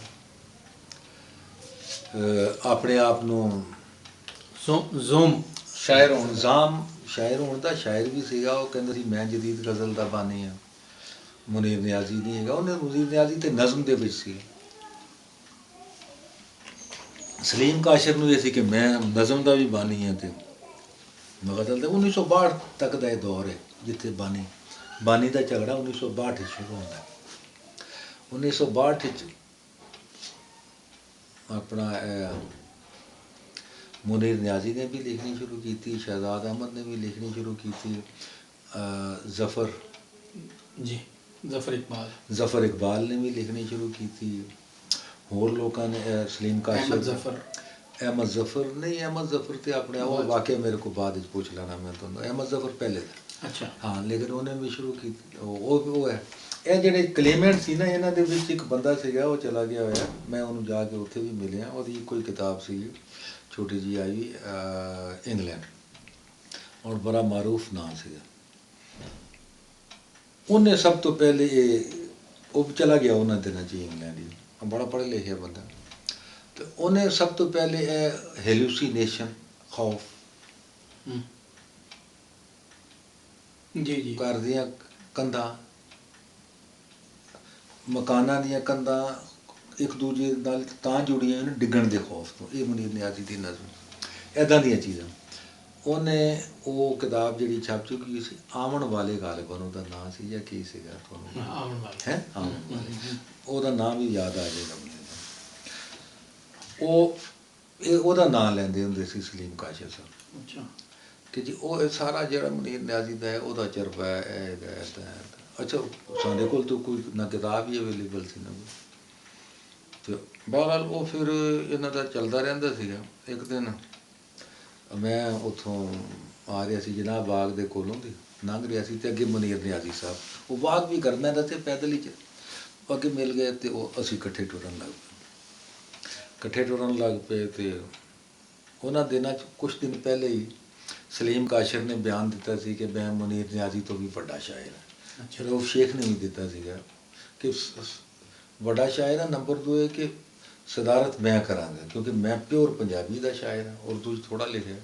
ਆਪਣੇ ਆਪ ਨੂੰ ਜ਼ੋਮ ਸ਼ਾਇਰ ਹੋਣ, ਜ਼ਾਮ ਸ਼ਾਇਰ ਹੋਣ ਦਾ, ਸ਼ਾਇਰ ਵੀ ਸੀਗਾ। ਉਹ ਕਹਿੰਦਾ ਸੀ ਮੈਂ ਜਦੀਦ ਗਜ਼ਲ ਦਾ ਬਾਨੀ ਹਾਂ, ਮੁਨੀਰ ਨਿਆਜ਼ੀ ਨਹੀਂ ਹੈਗਾ। ਉਹਨੇ ਮੁਨੀਰ ਨਿਆਜ਼ੀ ਤੇ ਨਜ਼ਮ ਦੇ ਵਿੱਚ ਸੀ। ਸਲੀਮ ਕਾਸ਼ਰ ਨੂੰ ਇਹ ਸੀ ਕਿ ਮੈਂ ਨਜ਼ਮ ਦਾ ਵੀ ਬਾਨੀ ਹਾਂ ਅਤੇ ਗਜ਼ਲ ਦਾ। 1962 ਤੱਕ ਦਾ ਇਹ ਦੌਰ ਹੈ ਜਿੱਥੇ ਬਾਨੀ ਦਾ ਝਗੜਾ 1962 ਵਿੱਚ ਸ਼ੁਰੂ ਹੁੰਦਾ। 1962 ਵਿੱਚ ਆਪਣਾ ਮੁਨੀਰ ਨਿਆਜ਼ੀ ਨੇ ਵੀ ਲਿਖਣੀ ਸ਼ੁਰੂ ਕੀਤੀ, ਸ਼ਹਿਜ਼ਾਦ ਅਹਿਮਦ ਨੇ ਵੀ ਲਿਖਣੀ ਸ਼ੁਰੂ ਕੀਤੀ, ਜ਼ਫਰ ਇਕਬਾਲ ਨੇ ਵੀ ਲਿਖਣੀ ਸ਼ੁਰੂ ਕੀਤੀ, ਹੋਰ ਲੋਕਾਂ ਨੇ, ਸਲੀਮ ਕਾਸ਼ਰ, ਅਹਿਮਦ ਜ਼ਫਰ ਨਹੀਂ, ਅਹਿਮਦ ਜ਼ਫਰ ਤੇ ਆਪਣੇ ਉਹ ਵਾਕਿਆ ਮੇਰੇ ਕੋਲ ਬਾਅਦ ਵਿੱਚ ਪੁੱਛ ਲੈਣਾ ਮੈਂ ਤੁਹਾਨੂੰ। ਅਹਿਮਦ ਜ਼ਫਰ ਪਹਿਲੇ ਦਾ, ਅੱਛਾ, ਹਾਂ, ਲੇਕਿਨ ਉਹਨੇ ਵੀ ਸ਼ੁਰੂ ਕੀਤੀ। ਉਹ ਹੈ, ਇਹ ਜਿਹੜੇ ਕਲੇਮੈਂਟ ਸੀ ਨਾ, ਇਹਨਾਂ ਦੇ ਵਿੱਚ ਇੱਕ ਬੰਦਾ ਸੀਗਾ, ਉਹ ਚਲਾ ਗਿਆ ਹੋਇਆ, ਮੈਂ ਉਹਨੂੰ ਜਾ ਕੇ ਉੱਥੇ ਵੀ ਮਿਲਿਆ। ਉਹਦੀ ਕੋਈ ਕਿਤਾਬ ਸੀਗੀ ਛੋਟੀ ਜਿਹੀ ਆਈ, ਇੰਗਲੈਂਡ, ਔਰ ਬੜਾ ਮਾਰੂਫ ਨਾਂ ਸੀਗਾ। ਉਹਨੇ ਸਭ ਤੋਂ ਪਹਿਲੇ ਉਹ ਚਲਾ ਗਿਆ ਉਹਨਾਂ ਦਿਨਾਂ 'ਚ ਇੰਗਲੈਂਡ ਹੀ, ਬੜਾ ਪੜ੍ਹਿਆ ਲਿਖਿਆ ਬੰਦਾ, ਅਤੇ ਉਹਨੇ ਸਭ ਤੋਂ ਪਹਿਲੇ ਇਹ ਹੈਲੂਸੀਨੇਸ਼ਨ, ਖੌਫ, ਜੀ, ਘਰ ਦੀਆਂ ਕੰਧਾਂ, ਮਕਾਨਾਂ ਦੀਆਂ ਕੰਧਾਂ ਇੱਕ ਦੂਜੇ ਨਾਲ ਤਾਂ ਜੁੜੀਆਂ ਨੇ ਡਿੱਗਣ ਦੇ ਖੌਫ ਤੋਂ, ਇਹ ਮੁਨੀਰ ਨਿਆਜ਼ੀ ਦੀ ਨਜ਼ਮ, ਇੱਦਾਂ ਦੀਆਂ ਚੀਜ਼ਾਂ। ਉਹਨੇ ਉਹ ਕਿਤਾਬ ਜਿਹੜੀ ਛਪ ਚੁੱਕੀ ਸੀ, ਆਵਣ ਵਾਲੇ ਗਾਲਿਬਨ ਉਹਦਾ ਨਾਂ ਸੀ ਜਾਂ ਕੀ ਸੀਗਾ, ਤੁਹਾਨੂੰ ਆਵਣ ਵਾਲੇ, ਉਹਦਾ ਨਾਂ ਵੀ ਯਾਦ ਆ ਜਾਏਗਾ। ਉਹ ਇਹ ਉਹਦਾ ਨਾਂ ਲੈਂਦੇ ਹੁੰਦੇ ਸੀ ਸਲੀਮ ਕਾਸ਼ਰ ਸਾਹਿਬ ਅੱਛਾ। ਕਿ ਜੀ ਉਹ ਇਹ ਸਾਰਾ ਜਿਹੜਾ ਮੁਨੀਰ ਨਿਆਜ਼ੀ ਦਾ ਹੈ ਉਹਦਾ ਚਰਬਾ ਹੈ, ਇਹ ਹੈਗਾ, ਇਹ ਤਾਂ ਹੈ। ਅੱਛਾ, ਸਾਡੇ ਕੋਲ ਤਾਂ ਕੋਈ ਨਾ ਕਿਤਾਬ ਹੀ ਅਵੇਲੇਬਲ ਸੀ ਨਾ ਕੋਈ। ਤੇ ਬਹਰਹਾਲ ਉਹ ਫਿਰ ਇਹਨਾਂ ਦਾ ਚੱਲਦਾ ਰਹਿੰਦਾ ਸੀਗਾ। ਇੱਕ ਦਿਨ ਮੈਂ ਉੱਥੋਂ ਆ ਰਿਹਾ ਸੀ ਜਨਾਬ ਬਾਗ ਦੇ ਕੋਲੋਂ ਦੀ ਲੰਘ ਰਿਹਾ ਸੀ, ਤੇ ਅੱਗੇ ਮੁਨੀਰ ਨਿਆਜ਼ੀ ਸਾਹਿਬ ਉਹ ਵਾਕ ਵੀ ਕਰਨਾ ਦੱਸੇ ਪੈਦਲ ਹੀ ਅੱਗੇ ਮਿਲ ਗਏ, ਤੇ ਉਹ ਅਸੀਂ ਇਕੱਠੇ ਟੁਰਨ ਲੱਗ ਪਏ। ਤੇ ਉਹਨਾਂ ਦਿਨਾਂ 'ਚ ਕੁਛ ਦਿਨ ਪਹਿਲੇ ਹੀ ਸਲੀਮ ਕਾਸ਼ਰ ਨੇ ਬਿਆਨ ਦਿੱਤਾ ਸੀ ਕਿ ਮੈਂ ਮੁਨੀਰ ਨਿਆਜ਼ੀ ਤੋਂ ਵੀ ਵੱਡਾ ਸ਼ਾਇਰ ਹਾਂ। ਰਊਫ ਸ਼ੇਖ ਨੇ ਵੀ ਦਿੱਤਾ ਸੀਗਾ ਕਿ ਵੱਡਾ ਸ਼ਾਇਰ ਹੈ। ਨੰਬਰ 2 ਹੈ ਕਿ ਸਦਾਰਤ ਮੈਂ ਕਰਾਂਗਾ, ਕਿਉਂਕਿ ਮੈਂ ਪਿਓਰ ਪੰਜਾਬੀ ਦਾ ਸ਼ਾਇਰ ਹਾਂ, ਉਰਦੂ 'ਚ ਥੋੜ੍ਹਾ ਲਿਖਿਆ,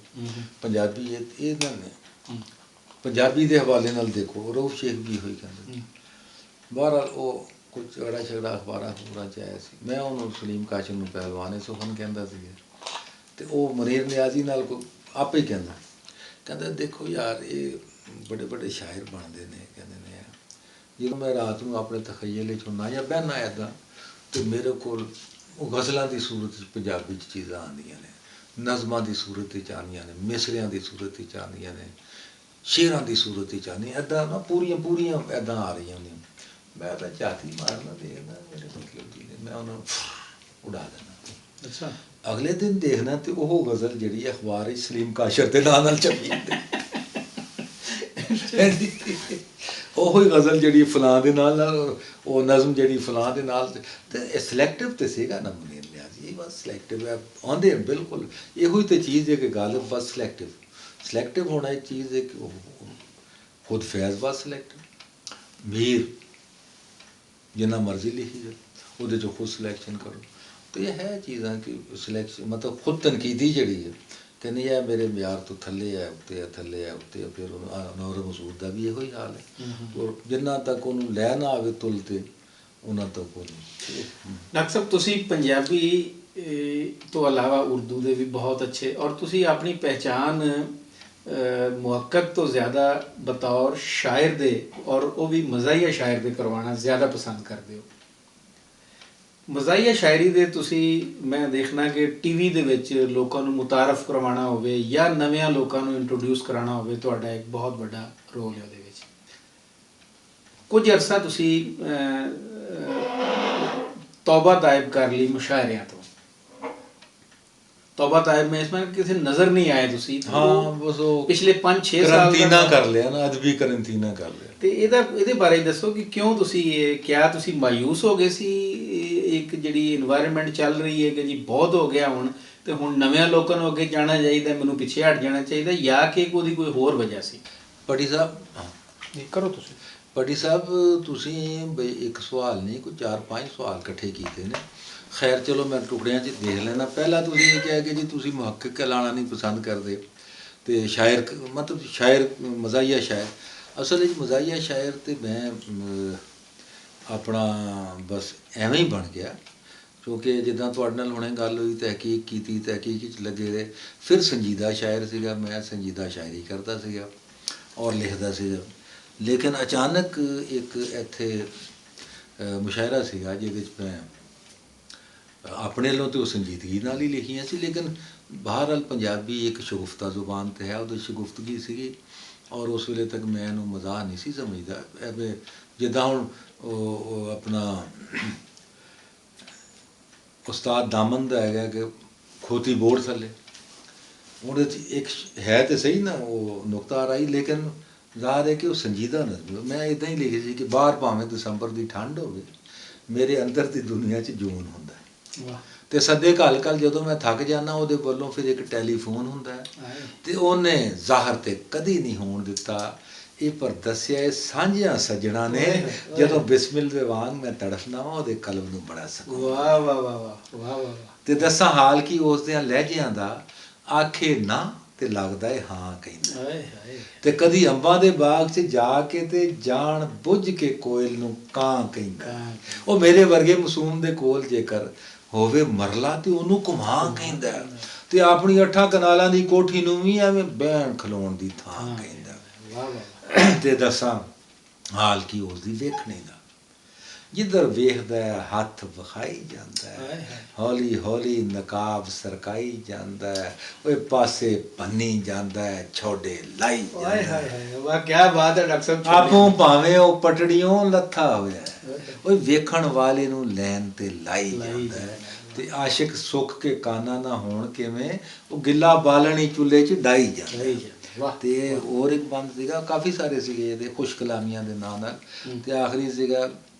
ਪੰਜਾਬੀ ਇਹਨਾਂ ਨੇ ਪੰਜਾਬੀ ਦੇ ਹਵਾਲੇ ਨਾਲ ਦੇਖੋ ਰਊਫ ਸ਼ੇਖ ਵੀ ਹੋਈ ਕਹਿੰਦੇ। ਬਹਰਹਾਲ ਉਹ ਕੁਝ ਝਗੜਾ ਛਗੜਾ ਅਖਬਾਰਾਂ 'ਚ ਆਇਆ ਸੀ। ਮੈਂ ਉਹਨੂੰ ਸਲੀਮ ਕਾਸ਼ਰ ਨੂੰ ਪਹਿਲਵਾਨ ਸੁਖਨ ਕਹਿੰਦਾ ਸੀਗਾ, ਅਤੇ ਉਹ ਮੁਨੀਰ ਨਿਆਜ਼ੀ ਨਾਲ ਆਪੇ ਹੀ ਕਹਿੰਦਾ ਦੇਖੋ ਯਾਰ ਇਹ ਬੜੇ ਬੜੇ ਸ਼ਾਇਰ ਬਣਦੇ ਨੇ, ਕਹਿੰਦੇ ਨੇ ਜਦੋਂ ਮੈਂ ਰਾਤ ਨੂੰ ਆਪਣੇ ਤਖਯਲ 'ਚ ਹੁੰਦਾ ਜਾਂ ਬਹਿਨਾ ਇੱਦਾਂ, ਅਤੇ ਮੇਰੇ ਕੋਲ ਉਹ ਗਜ਼ਲਾਂ ਦੀ ਸੂਰਤ 'ਚ ਪੰਜਾਬੀ 'ਚ ਚੀਜ਼ਾਂ ਆਉਂਦੀਆਂ ਨੇ, ਨਜ਼ਮਾਂ ਦੀ ਸੂਰਤ 'ਚ ਆਉਂਦੀਆਂ ਨੇ, ਮਿਸਰਿਆਂ ਦੀ ਸੂਰਤ 'ਚ ਆਉਂਦੀਆਂ ਨੇ, ਸ਼ੇਰਾਂ ਦੀ ਸੂਰਤ 'ਚ ਆਉਂਦੀਆਂ, ਇੱਦਾਂ ਨਾ ਪੂਰੀਆਂ ਇੱਦਾਂ ਆ ਰਹੀਆਂ ਹੁੰਦੀਆਂ। ਮੈਂ ਤਾਂ ਝਾਤੀ ਮਾਰਨਾ ਦੇਖਦਾ ਮੇਰੇ ਮਤਲਬ ਜੀ ਮੈਂ ਉਹਨੂੰ ਉਡਾ ਦੇਣਾ। ਅੱਛਾ। ਅਗਲੇ ਦਿਨ ਦੇਖਣਾ ਤੇ ਉਹ ਗਜ਼ਲ ਜਿਹੜੀ ਅਖਬਾਰ ਵਿੱਚ ਸਲੀਮ ਕਾਸ਼ਰ ਦੇ ਨਾਂ ਨਾਲ ਛਪੀ ਜਾਂਦੀ, ਉਹੀ ਗਜ਼ਲ ਜਿਹੜੀ ਫਲਾਂ ਦੇ ਨਾਲ ਉਹ ਨਜ਼ਮ ਜਿਹੜੀ ਫਲਾਂ ਦੇ ਨਾਲ, ਤੇ ਸਿਲੈਕਟਿਵ ਤੇ ਸੀਗਾ ਨਾ ਮੁਨੀਰ ਨਿਆਜ਼ੀ, ਇਹ ਬਸ ਸਿਲੈਕਟਿਵ ਹੈ ਆਉਂਦੇ ਬਿਲਕੁਲ ਇਹੋ ਹੀ ਤਾਂ ਚੀਜ਼ ਹੈ ਕਿ ਗਾਲਿਬ ਬਸ ਸਿਲੈਕਟਿਵ ਹੋਣਾ ਇੱਕ ਚੀਜ਼ ਹੈ ਕਿ ਉਹ ਖੁਦ ਫੈਜ਼ ਬਸ ਸਿਲੈਕਟਿਵ। ਮੀਰ ਜਿੰਨਾ ਮਰਜ਼ੀ ਲਿਖੀ ਜਾਏ ਉਹਦੇ 'ਚੋਂ ਖੁਦ ਸਿਲੈਕਸ਼ਨ ਕਰੋ। तो ये है चीज़ां कि सिलेक्शन मतलब खुद तनकीदी जड़ी है कि नहीं है मेरे म्यार तो थले है उत्ते फिर नौर मसूद का भी यही हाल है। और जिन्ना तक उन्होंने लै ना आवे तुलते उन्ना तक डॉक्टर साहब तुसी पंजाबी तो अलावा उर्दू दे भी बहुत अच्छे और तुसी अपनी पहचान मुहक्कक तो ज़्यादा बतौर शायर दे और वो भी मज़ाहिया शायर दे करवाना ज़्यादा पसंद करते हो। ਮਜ਼ਾਹੀਆ ਸ਼ਾਇਰੀ ਦੇ ਤੁਸੀਂ ਮੈਂ ਦੇਖਣਾ ਕਿ ਟੀਵੀ ਦੇ ਵਿੱਚ ਲੋਕਾਂ ਨੂੰ ਮੁਤਾਰਫ ਕਰਵਾਉਣਾ ਹੋਵੇ ਜਾਂ ਨਵਿਆਂ ਲੋਕਾਂ ਨੂੰ ਇੰਟਰੋਡਿਊਸ ਕਰਾਉਣਾ ਹੋਵੇ, ਤੁਹਾਡਾ ਇੱਕ ਬਹੁਤ ਵੱਡਾ ਰੋਲ ਹੈ ਉਹਦੇ ਵਿੱਚ। ਕੁਝ ਅਰਸਾ ਤੁਸੀਂ ਤੌਬਾ ਤਾਇਬ ਕਰ ਲਈ ਮੁਸ਼ਾਇਰਿਆਂ ਤੋਂ। ਤੌਬਾ ਤਾਇਬ में इसमें किसी नज़र नहीं आए ਤੁਸੀਂ। हाँ बस वो पिछले 5-6 साल ਕਰੰਤੀਨਾ ਕਰ ਲਿਆ ਨਾ, ਅਦਬੀ ਕਰੰਤੀਨਾ ਕਰ ਲਿਆ। ਤੇ ਇਹਦੇ ਬਾਰੇ ਦੱਸੋ ਕਿ ਕਿਉਂ ਤੁਸੀਂ ਕਿਆ ਤੁਸੀਂ ਮਾਯੂਸ ਹੋ ਗਏ ਸੀ? ਇੱਕ ਜਿਹੜੀ ਇਨਵਾਇਰਨਮੈਂਟ ਚੱਲ ਰਹੀ ਹੈ ਕਿ ਜੀ ਬਹੁਤ ਹੋ ਗਿਆ ਹੁਣ, ਤੇ ਹੁਣ ਨਵਿਆਂ ਲੋਕਾਂ ਨੂੰ ਅੱਗੇ ਜਾਣਾ ਚਾਹੀਦਾ, ਮੈਨੂੰ ਪਿੱਛੇ ਹਟ ਜਾਣਾ ਚਾਹੀਦਾ, ਜਾਂ ਕਿ ਉਹਦੀ ਕੋਈ ਹੋਰ ਵਜ੍ਹਾ ਸੀ? ਪੱਟੀ ਸਾਹਿਬ ਨਹੀਂ ਕਰੋ ਤੁਸੀਂ। ਪੱਟੀ ਸਾਹਿਬ ਤੁਸੀਂ ਬਈ ਇੱਕ ਸਵਾਲ ਨਹੀਂ ਕੋਈ 4-5 ਸਵਾਲ ਇਕੱਠੇ ਕੀਤੇ ਨੇ। ਖੈਰ ਚਲੋ ਮੈਂ ਟੁਕੜਿਆਂ 'ਚ ਦੇਖ ਲੈਣਾ। ਪਹਿਲਾਂ ਤੁਸੀਂ ਇਹ ਕਿਹਾ ਕਿ ਜੀ ਤੁਸੀਂ ਮੁਹੱਕਿਕ ਕਹਿਲਾਣਾ ਨਹੀਂ ਪਸੰਦ ਕਰਦੇ ਤੇ ਸ਼ਾਇਰ ਮਤਲਬ ਸ਼ਾਇਰ ਮਜ਼ਾਹੀਆ ਸ਼ਾਇਰ। ਅਸਲ ਵਿੱਚ ਮਜ਼ਾਹੀਆ ਸ਼ਾਇਰ ਤੇ ਮੈਂ ਆਪਣਾ ਬਸ ਐਵੇਂ ਹੀ ਬਣ ਗਿਆ, ਕਿਉਂਕਿ ਜਿੱਦਾਂ ਤੁਹਾਡੇ ਨਾਲ ਹੁਣੇ ਗੱਲ ਹੋਈ ਤਹਿਕੀਕ ਕੀਤੀ, ਤਹਿਕੀਕ 'ਚ ਲੱਗੇ ਰਹੇ। ਫਿਰ ਸੰਜੀਦਾ ਸ਼ਾਇਰ ਸੀਗਾ, ਮੈਂ ਸੰਜੀਦਾ ਸ਼ਾਇਰੀ ਕਰਦਾ ਸੀਗਾ ਔਰ ਲਿਖਦਾ ਸੀਗਾ। ਲੇਕਿਨ ਅਚਾਨਕ ਇੱਕ ਇੱਥੇ ਮੁਸ਼ਾਇਰਾ ਸੀਗਾ ਜਿਹਦੇ 'ਚ ਮੈਂ ਆਪਣੇ ਵੱਲੋਂ ਤਾਂ ਉਹ ਸੰਜੀਦਗੀ ਨਾਲ ਹੀ ਲਿਖੀਆਂ ਸੀ, ਲੇਕਿਨ ਬਹਰਹਾਲ ਪੰਜਾਬੀ ਇੱਕ ਸ਼ਗੁਫਤਾ ਜ਼ੁਬਾਨ 'ਤੇ ਹੈ, ਉਹਦੀ ਸ਼ਗੁਫਤਗੀ ਸੀਗੀ ਔਰ ਉਸ ਵੇਲੇ ਤੱਕ ਮੈਂ ਇਹਨੂੰ ਮਜ਼ਾਕ ਨਹੀਂ ਸੀ ਸਮਝਦਾ। ਐਵੇਂ ਜਿੱਦਾਂ ਹੁਣ ਉਹ ਆਪਣਾ ਉਸਤਾਦ ਦਾਮਨ ਦਾ ਹੈਗਾ ਕਿ ਖੋਤੀ ਬੋੜ ਥੱਲੇ, ਉਹਦੇ 'ਚ ਇੱਕ ਹੈ ਤਾਂ ਸਹੀ ਨਾ ਉਹ ਨੁਕਤਾ ਰਾਈ, ਲੇਕਿਨ ਜ਼ਾਹਰ ਹੈ ਕਿ ਉਹ ਸੰਜੀਦਾ ਨਜ਼ਮ। ਮੈਂ ਇੱਦਾਂ ਹੀ ਲਿਖੀ ਸੀ ਕਿ ਬਾਹਰ ਭਾਵੇਂ ਦਸੰਬਰ ਦੀ ਠੰਡ ਹੋਵੇ, ਮੇਰੇ ਅੰਦਰ ਦੀ ਦੁਨੀਆ 'ਚ ਜੂਨ ਹੁੰਦਾ। ਤੇ ਸੱਦੇ ਘਲ ਜਦੋਂ ਮੈਂ ਥੱਕ ਜਾਂਦਾ ਉਹਦੇ ਵੱਲੋਂ ਫਿਰ ਇੱਕ ਟੈਲੀਫੋਨ ਹੁੰਦਾ ਤੇ ਉਹਨੇ ਜ਼ਾਹਰ ਤੇ ਕਦੀ ਨਹੀਂ ਹੋਣ ਦਿੱਤਾ ਇਹ ਪਰ ਦੱਸਿਆ ਸਾਂਝਿਆਂ ਸੱਜਣਾ ਨੇ ਜਦੋਂ ਬਿਸਮਿਲ ਦੇ ਵਾਂਗ ਮੈਂ ਤੜਫਨਾ ਵਾ ਉਹਦੇ ਕਲਬ ਨੂੰ ਬੜਾ ਸਕੂਨ। ਵਾਹ ਵਾਹ ਵਾਹ ਵਾਹ ਵਾਹ ਵਾਹ। ਤੇ ਦੱਸਾਂ ਹਾਲ ਕੀ ਉਸ ਦੇ ਲਹਿਜਿਆਂ ਦਾ, ਆਖੇ ਨਾ ਤੇ ਲੱਗਦਾ ਏ ਹਾਂ ਕਹਿੰਦਾ। ਤੇ ਕਦੀ ਅੰਬਾਂ ਦੇ ਬਾਗ 'ਚ ਜਾ ਕੇ ਤੇ ਜਾਣ ਬੁੱਝ ਕੇ ਕੋਇਲ ਨੂੰ ਕਾਂ ਕਹਿੰਦਾ। ਉਹ ਮੇਰੇ ਵਰਗੇ ਮਾਸੂਮ ਦੇ ਕੋਲ ਜੇਕਰ ਹੋਵੇ ਮਰਲਾ ਤੇ ਉਹਨੂੰ ਘੁਮਾ ਕਹਿੰਦਾ, ਤੇ ਆਪਣੀ 8 ਕਨਾਲਾਂ ਦੀ ਕੋਠੀ ਨੂੰ ਵੀ ਐਵੇਂ ਬਹਿਣ ਖਲੋਣ ਦੀ ਥਾਂ ਕਹਿੰਦਾ। ਤੇ ਦੱਸਾਂ ਹਾਲ ਕੀ ਉਸ ਦੀ ਵੇਖਣੇ ਦਾ। ਜਿੱਧਰ ਵੇਖਦਾ ਹੈ ਹੱਥ ਵਿਖਾਈ ਜਾਂਦਾ ਹੈ, ਹਾਏ ਹਾਏ। ਹੌਲੀ ਹੌਲੀ ਨਕਾਬ ਸਰਕਾਈ ਜਾਂਦਾ ਹੈ, ਉਹ ਪਾਸੇ ਭੰਨੀ ਜਾਂਦਾ ਹੈ, ਛੋਡੇ ਲਾਈ ਹਾਏ ਜਾਂਦਾ ਹਾਏ ਹੈ। ਹਾਏ, ਵਾਹ ਕੀ ਬਾਤ ਹੈ ਡਾਕਟਰ ਸਾਹਿਬ। ਆਪੋਂ ਭਾਵੇਂ ਉਹ ਪਟੜੀਓਂ ਲੱਥਾ ਹੋਇਆ ਹੈ, ਉਹ ਵੇਖਣ ਵਾਲੇ ਨੂੰ ਲੈਣ ਤੇ ਲਾਈ ਜਾਂਦਾ ਹੈ। ਤੇ ਆਸ਼ਿਕ ਸੁੱਖ ਕੇ ਕਾਨਾ ਨਾ ਹੋਣ ਕਿਵੇਂ, ਉਹ ਗਿੱਲਾ ਬਾਲਣੀ ਚੁੱਲ੍ਹੇ 'ਚ ਡਾਈ ਜਾਂਦਾ ਹੈ। ਵਾਹ। ਤੇ ਹੋਰ ਇੱਕ ਬੰਦ ਸੀਗਾ, ਕਾਫੀ ਸਾਰੇ ਸੀਗੇ ਇਹਦੇ ਖੁਸ਼ ਕਲਾਮੀਆਂ ਦੇ ਨਾਂ ਨਾਲ। ਤੇ ਆਖਰੀ ਸੀਗਾ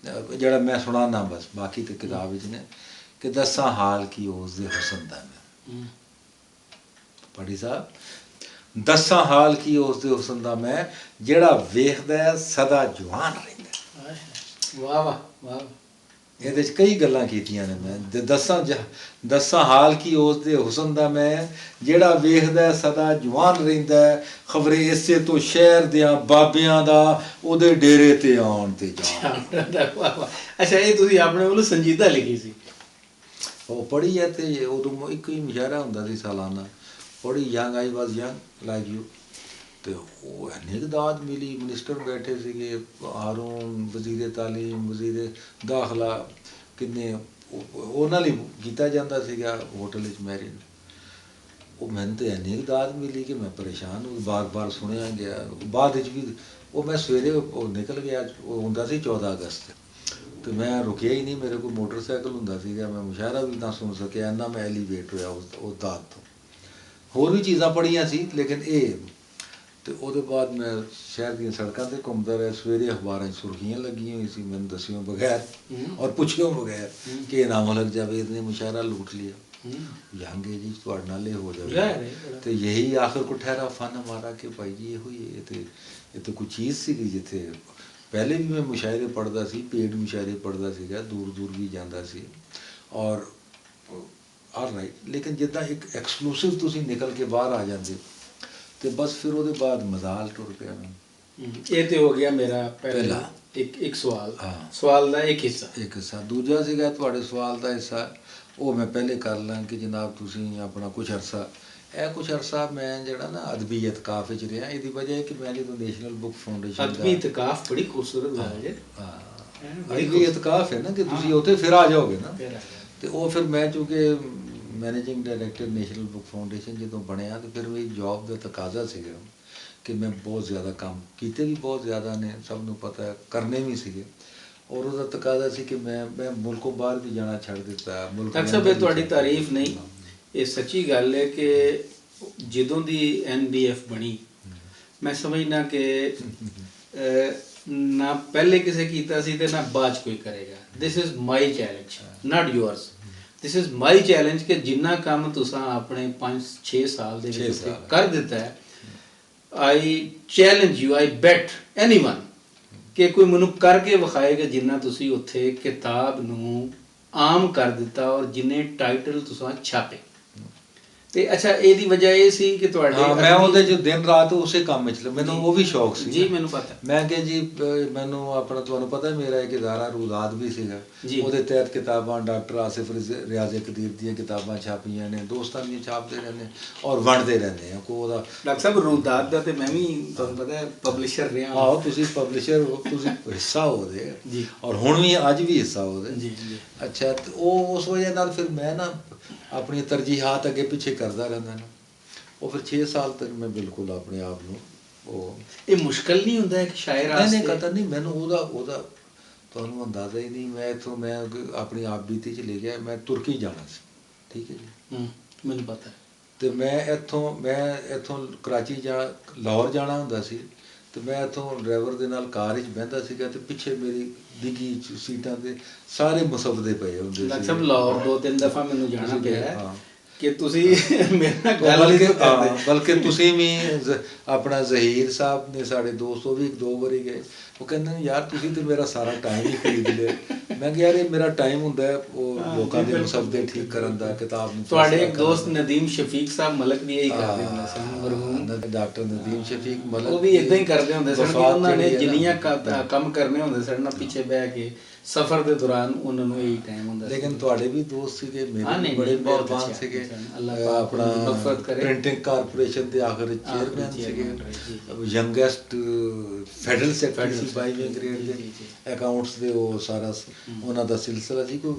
ਜਿਹੜਾ ਮੈਂ ਸੁਣਾਨਾ, ਬਸ ਬਾਕੀ ਤੇ ਕਿਤਾਬ ਵਿੱਚ ਨੇ, ਕਿ ਦੱਸਾਂ ਹਾਲ ਕੀ ਉਸ ਦੇ ਹੁਸਨ ਦਾ ਮੈਂ। ਪੜ੍ਹੀ ਸਾਹਿਬ, ਦੱਸਾਂ ਹਾਲ ਕੀ ਉਸ ਦੇ ਹੁਸਨ ਦਾ ਮੈਂ, ਜਿਹੜਾ ਵੇਖਦਾ ਹੈ ਸਦਾ ਜਵਾਨ ਰਹਿੰਦਾ। ਵਾਹ ਵਾਹ ਵਾਹ। ਇਹਦੇ 'ਚ ਕਈ ਗੱਲਾਂ ਕੀਤੀਆਂ ਨੇ ਮੈਂ, ਦੱਸਾਂ ਹਾਲ ਕੀ ਉਸ ਦੇ ਹੁਸਨ ਦਾ ਮੈਂ, ਜਿਹੜਾ ਵੇਖਦਾ ਸਦਾ ਜਵਾਨ ਰਹਿੰਦਾ। ਖਬਰੇ ਇਸੇ ਤੋਂ ਸ਼ਹਿਰ ਦਿਆਂ ਬਾਬਿਆਂ ਦਾ ਉਹਦੇ ਡੇਰੇ ਤੇ ਆਉਣ ਤੇ ਜਾਣ। ਵਾਹ ਵਾਹ। ਅੱਛਾ, ਇਹ ਤੁਸੀਂ ਆਪਣੇ ਵੱਲੋਂ ਸੰਜੀਦਾ ਲਿਖੀ ਸੀ? ਉਹ ਪੜ੍ਹੀ ਹੈ ਤੇ ਉਦੋਂ ਇੱਕ ਹੀ ਮੁਸ਼ਾਇਰਾ ਹੁੰਦਾ ਸੀ ਸਾਲਾਨਾ, ਪੜ੍ਹੀ young I was young like you. ਤੇ ਉਹ ਇੰਨੀ ਕੁ ਦਾਦ ਮਿਲੀ, ਮਿਨਿਸਟਰ ਬੈਠੇ ਸੀਗੇ, ਹਾਰੂਨ ਵਜ਼ੀਰ ਤਾਲੀਮ, ਵਜ਼ੀਰ ਦਾਖਲਾ, ਕਿੰਨੇ ਉਹਨਾਂ ਲਈ ਕੀਤਾ ਜਾਂਦਾ ਸੀਗਾ ਹੋਟਲ ਵਿੱਚ ਮੈਰਿਜ। ਉਹ ਮੈਨੂੰ ਤਾਂ ਇੰਨੀ ਕੁ ਦਾਦ ਮਿਲੀ ਕਿ ਮੈਂ ਪਰੇਸ਼ਾਨ ਹੋ, ਬਾਰ ਸੁਣਿਆ ਗਿਆ। ਬਾਅਦ ਵਿੱਚ ਵੀ ਉਹ ਮੈਂ ਸਵੇਰੇ ਉਹ ਨਿਕਲ ਗਿਆ, ਉਹ ਹੁੰਦਾ ਸੀ 14 ਅਗਸਤ, ਤੇ ਮੈਂ ਰੁਕਿਆ ਹੀ ਨਹੀਂ। ਮੇਰੇ ਕੋਲ ਮੋਟਰਸਾਈਕਲ ਹੁੰਦਾ ਸੀਗਾ, ਮੈਂ ਮੁਸ਼ਾਇਰਾ ਵੀ ਨਾ ਸੁਣ ਸਕਿਆ, ਇੰਨਾ ਮੈਂ ਐਲੀਵੇਟ ਹੋਇਆ ਉਸ ਦਾਦ ਤੋਂ। ਹੋਰ ਵੀ ਚੀਜ਼ਾਂ ਪੜ੍ਹੀਆਂ ਸੀ, ਲੇਕਿਨ ਇਹ। ਤੇ ਉਹਦੇ ਬਾਅਦ ਮੈਂ ਸ਼ਹਿਰ ਦੀਆਂ ਸੜਕਾਂ 'ਤੇ ਘੁੰਮਦਾ ਰਿਹਾ। ਸਵੇਰੇ ਅਖਬਾਰਾਂ 'ਚ ਸੁਰਖੀਆਂ ਲੱਗੀਆਂ ਹੋਈ ਸੀ ਮੈਨੂੰ ਦੱਸਿਓ ਬਗੈਰ ਔਰ ਪੁੱਛਿਓ ਬਗੈਰ ਕਿ ਇਨਾਮੁਲ ਹਕ ਜਾਵੇਦ ਨੇ ਮੁਸ਼ਾਇਰਾ ਲੂਟ ਲਿਆ। ਜਾਂਗੇ ਜੀ ਤੁਹਾਡੇ ਨਾਲ ਇਹ ਹੋ ਜਾਵੇ। ਤੇ ਯਹੀ ਆਖਰ ਕੋ ਠਹਿਰਾ ਫਨ ਹਮਾਰਾ ਕਿ ਭਾਈ ਜੀ ਇਹੋ ਹੀ ਇਹ ਤਾਂ ਕੋਈ ਚੀਜ਼ ਸੀਗੀ ਜਿੱਥੇ ਪਹਿਲੇ ਵੀ ਮੈਂ ਮੁਸ਼ਾਇਰੇ ਪੜ੍ਹਦਾ ਸੀ, ਪੇਡ ਮੁਸ਼ਾਇਰੇ ਪੜ੍ਹਦਾ ਸੀਗਾ, ਦੂਰ ਵੀ ਜਾਂਦਾ ਸੀ। ਔਰ ਆਲ ਰਾਈਟ, ਲੇਕਿਨ ਜਿੱਦਾਂ ਇੱਕ ਐਕਸਕਲੂਸਿਵ ਤੁਸੀਂ ਨਿਕਲ ਕੇ ਬਾਹਰ ਆ ਜਾਂਦੇ ਤੇ ਬਸ ਫਿਰ ਉਹਦੇ ਬਾਅਦ ਮਜ਼ਾਲ ਟੁਰ ਪਿਆ ਮੈਨੂੰ। ਇਹ ਤੇ ਹੋ ਗਿਆ ਮੇਰਾ ਪਹਿਲਾ ਇੱਕ ਸਵਾਲ। ਹਾਂ, ਸਵਾਲ ਦਾ ਇੱਕ ਹਿੱਸਾ। ਦੂਜਾ ਸੀਗਾ ਤੁਹਾਡੇ ਸਵਾਲ ਦਾ ਹਿੱਸਾ, ਉਹ ਮੈਂ ਪਹਿਲੇ ਕਰ ਲਾਂ ਕਿ ਜਨਾਬ ਤੁਸੀਂ ਆਪਣਾ ਕੁਛ ਅਰਸਾ ਮੈਂ ਜਿਹੜਾ ਨਾ ਅਦਬੀ ਇਤਕਾਫ ਵਿੱਚ ਰਿਹਾ। ਇਹਦੀ ਵਜ੍ਹਾ ਹੈ ਕਿ ਮੈਂ ਜਦੋਂ ਨੈਸ਼ਨਲ ਬੁੱਕ ਫਾਊਂਡੇਸ਼ਨ ਅਦਬੀ ਇਤਕਾਫ ਬੜੀ ਖੂਬਸੂਰਤ ਗੱਲ ਹੈ। ਅਦਬੀ ਇਤਕਾਫ ਹੈ ਨਾ ਕਿ ਤੁਸੀਂ ਉੱਥੇ ਫਿਰ ਆ ਜਾਓਗੇ ਨਾ। ਤੇ ਉਹ ਫਿਰ ਮੈਂ ਚੂੰਕਿ managing director National Book Foundation ਜਦੋਂ ਬਣਿਆ, ਤੇ ਫਿਰ ਮੇਰੀ ਜੌਬ ਦਾ ਤਕਾਜ਼ਾ ਸੀਗਾ ਕਿ ਮੈਂ ਬਹੁਤ ਜ਼ਿਆਦਾ ਕੰਮ ਕੀਤੇ ਵੀ ਬਹੁਤ ਜ਼ਿਆਦਾ ਨੇ, ਸਭ ਨੂੰ ਪਤਾ, ਕਰਨੇ ਵੀ ਸੀਗੇ। ਔਰ ਉਹਦਾ ਤਕਾਜ਼ਾ ਸੀ ਕਿ ਮੈਂ ਮੁਲਕੋਂ ਬਾਹਰ ਵੀ ਜਾਣਾ ਛੱਡ ਦਿੱਤਾ। ਡਾਕਟਰ ਸਾਹਿਬ, ਇਹ ਤੁਹਾਡੀ ਤਾਰੀਫ ਨਹੀਂ, ਇਹ ਸੱਚੀ ਗੱਲ ਹੈ ਕਿ ਜਦੋਂ ਦੀ NBF ਬਣੀ, ਮੈਂ ਸਮਝਦਾ ਕਿ ਨਾ ਪਹਿਲੇ ਕਿਸੇ ਕੀਤਾ ਸੀ ਤੇ ਨਾ ਬਾਅਦ 'ਚ ਕੋਈ ਕਰੇਗਾ। This is my challenge, not yours. This is my challenge ਕਿ ਜਿੰਨਾ ਕੰਮ ਤੁਸੀਂ ਆਪਣੇ 5-6 ਸਾਲ ਦੇ ਵਿੱਚ ਕਰ ਦਿੱਤਾ ਹੈ, I challenge you, I bet anyone ਕਿ ਕੋਈ ਮੈਨੂੰ ਕਰਕੇ ਵਿਖਾਏਗਾ ਜਿੰਨਾ ਤੁਸੀਂ ਉੱਥੇ ਕਿਤਾਬ ਨੂੰ ਆਮ ਕਰ ਦਿੱਤਾ ਔਰ ਜਿੰਨੇ ਟਾਈਟਲ ਤੁਸੀਂ ਛਾਪੇ। ਤੇ ਅੱਛਾ, ਇਹਦੀ ਵਜ੍ਹਾ ਇਹ ਸੀ ਕਿ ਤੁਹਾਡੇ ਮੈਂ ਉਹਦੇ 'ਚ ਦਿਨ ਰਾਤ ਉਸੇ ਕੰਮ ਵਿੱਚ ਮੈਨੂੰ ਉਹ ਵੀ ਸ਼ੌਕ ਸੀ ਜੀ, ਮੈਨੂੰ ਪਤਾ। ਮੈਂ ਕਿਹਾ ਜੀ ਮੈਨੂੰ ਆਪਣਾ ਤੁਹਾਨੂੰ ਪਤਾ ਮੇਰਾ ਇੱਕ ਇਦਾਰਾ ਰੂਦਾਦ ਵੀ ਸੀਗਾ, ਉਹਦੇ ਤਹਿਤ ਕਿਤਾਬਾਂ ਡਾਕਟਰ ਆਸਿਫ ਰਿਆਜ਼ ਕਦੀਰ ਦੀਆਂ ਕਿਤਾਬਾਂ ਛਾਪੀਆਂ ਨੇ, ਦੋਸਤਾਂ ਦੀਆਂ ਛਾਪਦੇ ਰਹਿੰਦੇ ਔਰ ਵੰਡਦੇ ਰਹਿੰਦੇ ਆ। ਕੋ ਉਹਦਾ ਡਾਕਟਰ ਸਾਹਿਬ ਰੂਦਾਦ ਦਾ ਤੇ ਮੈਂ ਵੀ ਤੁਹਾਨੂੰ ਪਤਾ ਪਬਲਿਸ਼ਰ ਰਿਹਾ। ਆਹੋ, ਤੁਸੀਂ ਪਬਲਿਸ਼ਰ ਹੋ, ਤੁਸੀਂ ਹਿੱਸਾ ਉਹਦੇ ਜੀ, ਔਰ ਹੁਣ ਵੀ ਅੱਜ ਵੀ ਹਿੱਸਾ ਉਹਦੇ। ਜੀ। ਅੱਛਾ, ਤੇ ਉਹ ਉਸ ਵਜ੍ਹਾ ਨਾਲ ਫਿਰ ਮੈਂ ਨਾ ਆਪਣੀ ਤਰਜੀਹਾਤ ਅੱਗੇ ਪਿੱਛੇ ਕਰਦਾ ਰਹਿੰਦਾ ਨਾ। ਉਹ ਫਿਰ 6 ਸਾਲ ਤੱਕ ਮੈਂ ਬਿਲਕੁਲ ਆਪਣੇ ਆਪ ਨੂੰ ਇਹ ਮੁਸ਼ਕਲ ਨਹੀਂ ਹੁੰਦਾ ਇੱਕ ਸ਼ਾਇਰ ਵਾਸਤੇ? ਨਹੀਂ ਕਤਰ ਨਹੀਂ, ਮੈਨੂੰ ਉਹਦਾ ਤੁਹਾਨੂੰ ਅੰਦਾਜ਼ਾ ਹੀ ਨਹੀਂ। ਮੈਂ ਆਪਣੀ ਆਪ ਬੀਤੀ 'ਚ ਲੈ ਗਿਆ, ਮੈਂ ਤੁਰਕੀ ਜਾਣਾ ਸੀ, ਠੀਕ ਹੈ ਜੀ, ਮੈਨੂੰ ਪਤਾ। ਤੇ ਮੈਂ ਇੱਥੋਂ ਕਰਾਚੀ ਲਾਹੌਰ ਜਾਣਾ ਹੁੰਦਾ ਸੀ, ਤੇ ਮੈਂ ਇੱਥੋਂ ਡਰਾਈਵਰ ਦੇ ਨਾਲ ਕਾਰ ਵਿੱਚ ਬਹਿੰਦਾ ਸੀਗਾ, ਤੇ ਪਿੱਛੇ ਮੇਰੀ ਡਿੱਗੀ ਸੀਟਾਂ 'ਤੇ ਸਾਰੇ ਮੁਸੱਬਦੇ ਪਏ ਹੁੰਦੇ ਸੀ। ਡਾਕਟਰ ਸਾਹਿਬ, ਲਾਹੌਰ 2-3 ਦਫਾ ਮੈਨੂੰ ਜਾਣਾ ਪਿਆ ਕਿ ਤੁਸੀਂ ਮੇਰੇ ਨਾਲ ਗੱਲ ਬਲਕਿ ਤੁਸੀਂ ਵੀ ਆਪਣਾ ਜ਼ਹੀਰ ਸਾਹਿਬ ਨੇ ਸਾਡੇ ਦੋਸਤ, ਉਹ ਵੀ 2 ਵਾਰੀ ਗਏ। ਉਹ ਕਹਿੰਦੇ ਨੇ ਯਾਰ ਤੁਸੀਂ ਤੇ ਮੇਰਾ ਸਾਰਾ ਟਾਈਮ ਹੀ ਖਰੀਦ ਲਿਆ। ਮੈਂ ਕਿਹਾ ਯਾਰ ਇਹ ਮੇਰਾ ਟਾਈਮ ਹੁੰਦਾ ਉਹ ਲੋਕਾਂ ਦੇ ਮੁਸੱਬਦੇ ਠੀਕ ਕਰਨ ਦਾ, ਕਿਤਾਬ ਨੂੰ। ਤੁਹਾਡੇ ਇੱਕ ਦੋਸਤ ਨਦੀਮ ਸ਼ਫੀਕ ਸਾਹਿਬ ਮਲਕ ਵੀ ਇਹੀ ਕਰਦੇ ਹੁੰਦੇ ਸਨ, ਮਰਹੂਮ ਡਾਕਟਰ ਨਦੀਮ ਸ਼ਫੀਕ ਮਲਕ, ਉਹ ਵੀ ਇਦਾਂ ਹੀ ਕਰਦੇ ਹੁੰਦੇ ਸਨ। ਉਹਨਾਂ ਨੇ ਜਿੰਨੀਆਂ ਕੰਮ ਕਰਨੇ ਹੁੰਦੇ ਸਨ ਨਾ ਪਿੱਛੇ ਬਹਿ ਕੇ ਸਫ਼ਰ ਦੇ ਦੌਰਾਨ, ਉਹਨਾਂ ਨੂੰ ਇਹੀ ਟਾਈਮ ਹੁੰਦਾ ਸੀ। ਲੇਕਿਨ ਤੁਹਾਡੇ ਵੀ ਦੋਸਤ ਸੀਗੇ, ਮੇਰੇ ਬੜੇ ਮਿਹਰਬਾਨ ਸੀਗੇ। ਆਪਣਾ ਪ੍ਰਿੰਟਿੰਗ ਕਾਰਪੋਰੇਸ਼ਨ ਦੇ ਆਖਰ ਚੇਅਰਮੈਨ ਸੀਗੇ, ਯੰਗੈਸਟ ਫੈਡਰਲ ਸੈਕਟਰੀ ਸੀ 22ਵੇਂ ਗ੍ਰੇਡ ਦੇ ਅਕਾਊਂਟਸ ਦੇ ਉਹ ਸਾਰਾ ਉਹਨਾਂ ਦਾ ਸਿਲਸਿਲਾ ਸੀ। ਕੋਈ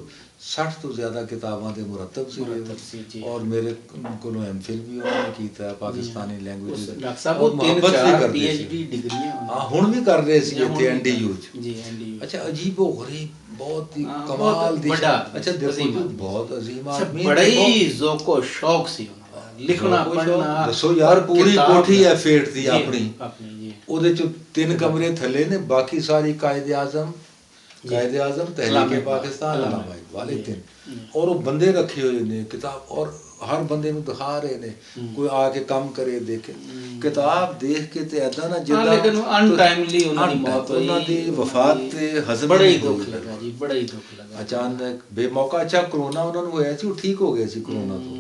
60 ਤੋਂ ਜ਼ਿਆਦਾ ਕਿਤਾਬਾਂ ਦੇ ਮੁਰਤਬ ਸੀ ਔਰ ਮੇਰੇ ਕੋਲੋਂ ਐਮਫਿਲ ਵੀ ਉਹਨਾਂ ਨੇ ਕੀਤਾ ਪਾਕਿਸਤਾਨੀ ਲੈਂਗੁਏਜ ਡਾਕਟਰ ਸਾਹਿਬ ਉਹ 3-4 ਪੀਐਚਡੀ ਡਿਗਰੀਆਂ ਹਾਂ ਹੁਣ ਵੀ ਕਰ ਰਹੇ ਸੀ ਇੱਥੇ ਐਨਡੀਯੂ ਜੀ ਐਨਡੀਯੂ। ਅੱਛਾ ਅਜੀਬੋ ਗਰੀਬ ਬਹੁਤ ਹੀ ਕਮਾਲ ਦੀ ਅੱਛਾ ਦੇਖੋ ਬਹੁਤ ਅਜ਼ੀਮ ਆਦਮੀ ਬੜਾ ਹੀ ਜ਼ੋਕੋ ਸ਼ੌਕ ਸੀ ਉਹਨਾਂ ਦਾ ਲਿਖਣਾ ਪੜ੍ਹਨਾ। ਦੱਸੋ ਯਾਰ ਪੂਰੀ ਕੋਠੀ ਹੈ ਫੇਟ ਦੀ ਆਪਣੀ ਜੀ ਉਹਦੇ ਚ 3 ਕਮਰੇ ਥੱਲੇ ਨੇ ਬਾਕੀ ਸਾਰੀ ਕਾਇਦੇ ਆਜ਼ਮ ਤਹਿਰੀਕੇ ਪਾਕਿਸਤਾਨ ਅਲਾਮਾ ਵਾਲੇ 3 ਔਰ ਉਹ ਬੰਦੇ ਰੱਖੇ ਹੋਏ ਨੇ ਕਿਤਾਬ ਔਰ ਹਰ ਬੰਦੇ ਨੂੰ ਦਿਖਾ ਰਹੇ ਨੇ ਕੋਈ ਆ ਕੇ ਕੰਮ ਕਰੇ ਦੇਖੇ ਕਿਤਾਬ ਦੇਖ ਕੇ ਤੇ ਐਦਾਂ ਨਾ ਜਿੱਦਾਂ ਲੇਕਿਨ ਅਨਟਾਈਮਲੀ ਉਹਨਾਂ ਦੀ ਮੌਤ ਹੋਈ ਉਹਨਾਂ ਦੀ ਵਫਾਤ ਤੇ ਹਜ਼ਮ ਬੜਾ ਹੀ ਦੁੱਖ ਲੱਗਾ ਜੀ ਬੜਾ ਹੀ ਦੁੱਖ ਲੱਗਾ ਅਚਾਨਕ ਬੇਮੌਕਾ। ਅੱਛਾ ਕਰੋਨਾ ਉਹਨਾਂ ਨੂੰ ਹੋਇਆ ਸੀ ਉਹ ਠੀਕ ਹੋ ਗਏ ਸੀ ਕਰੋਨਾ ਤੋਂ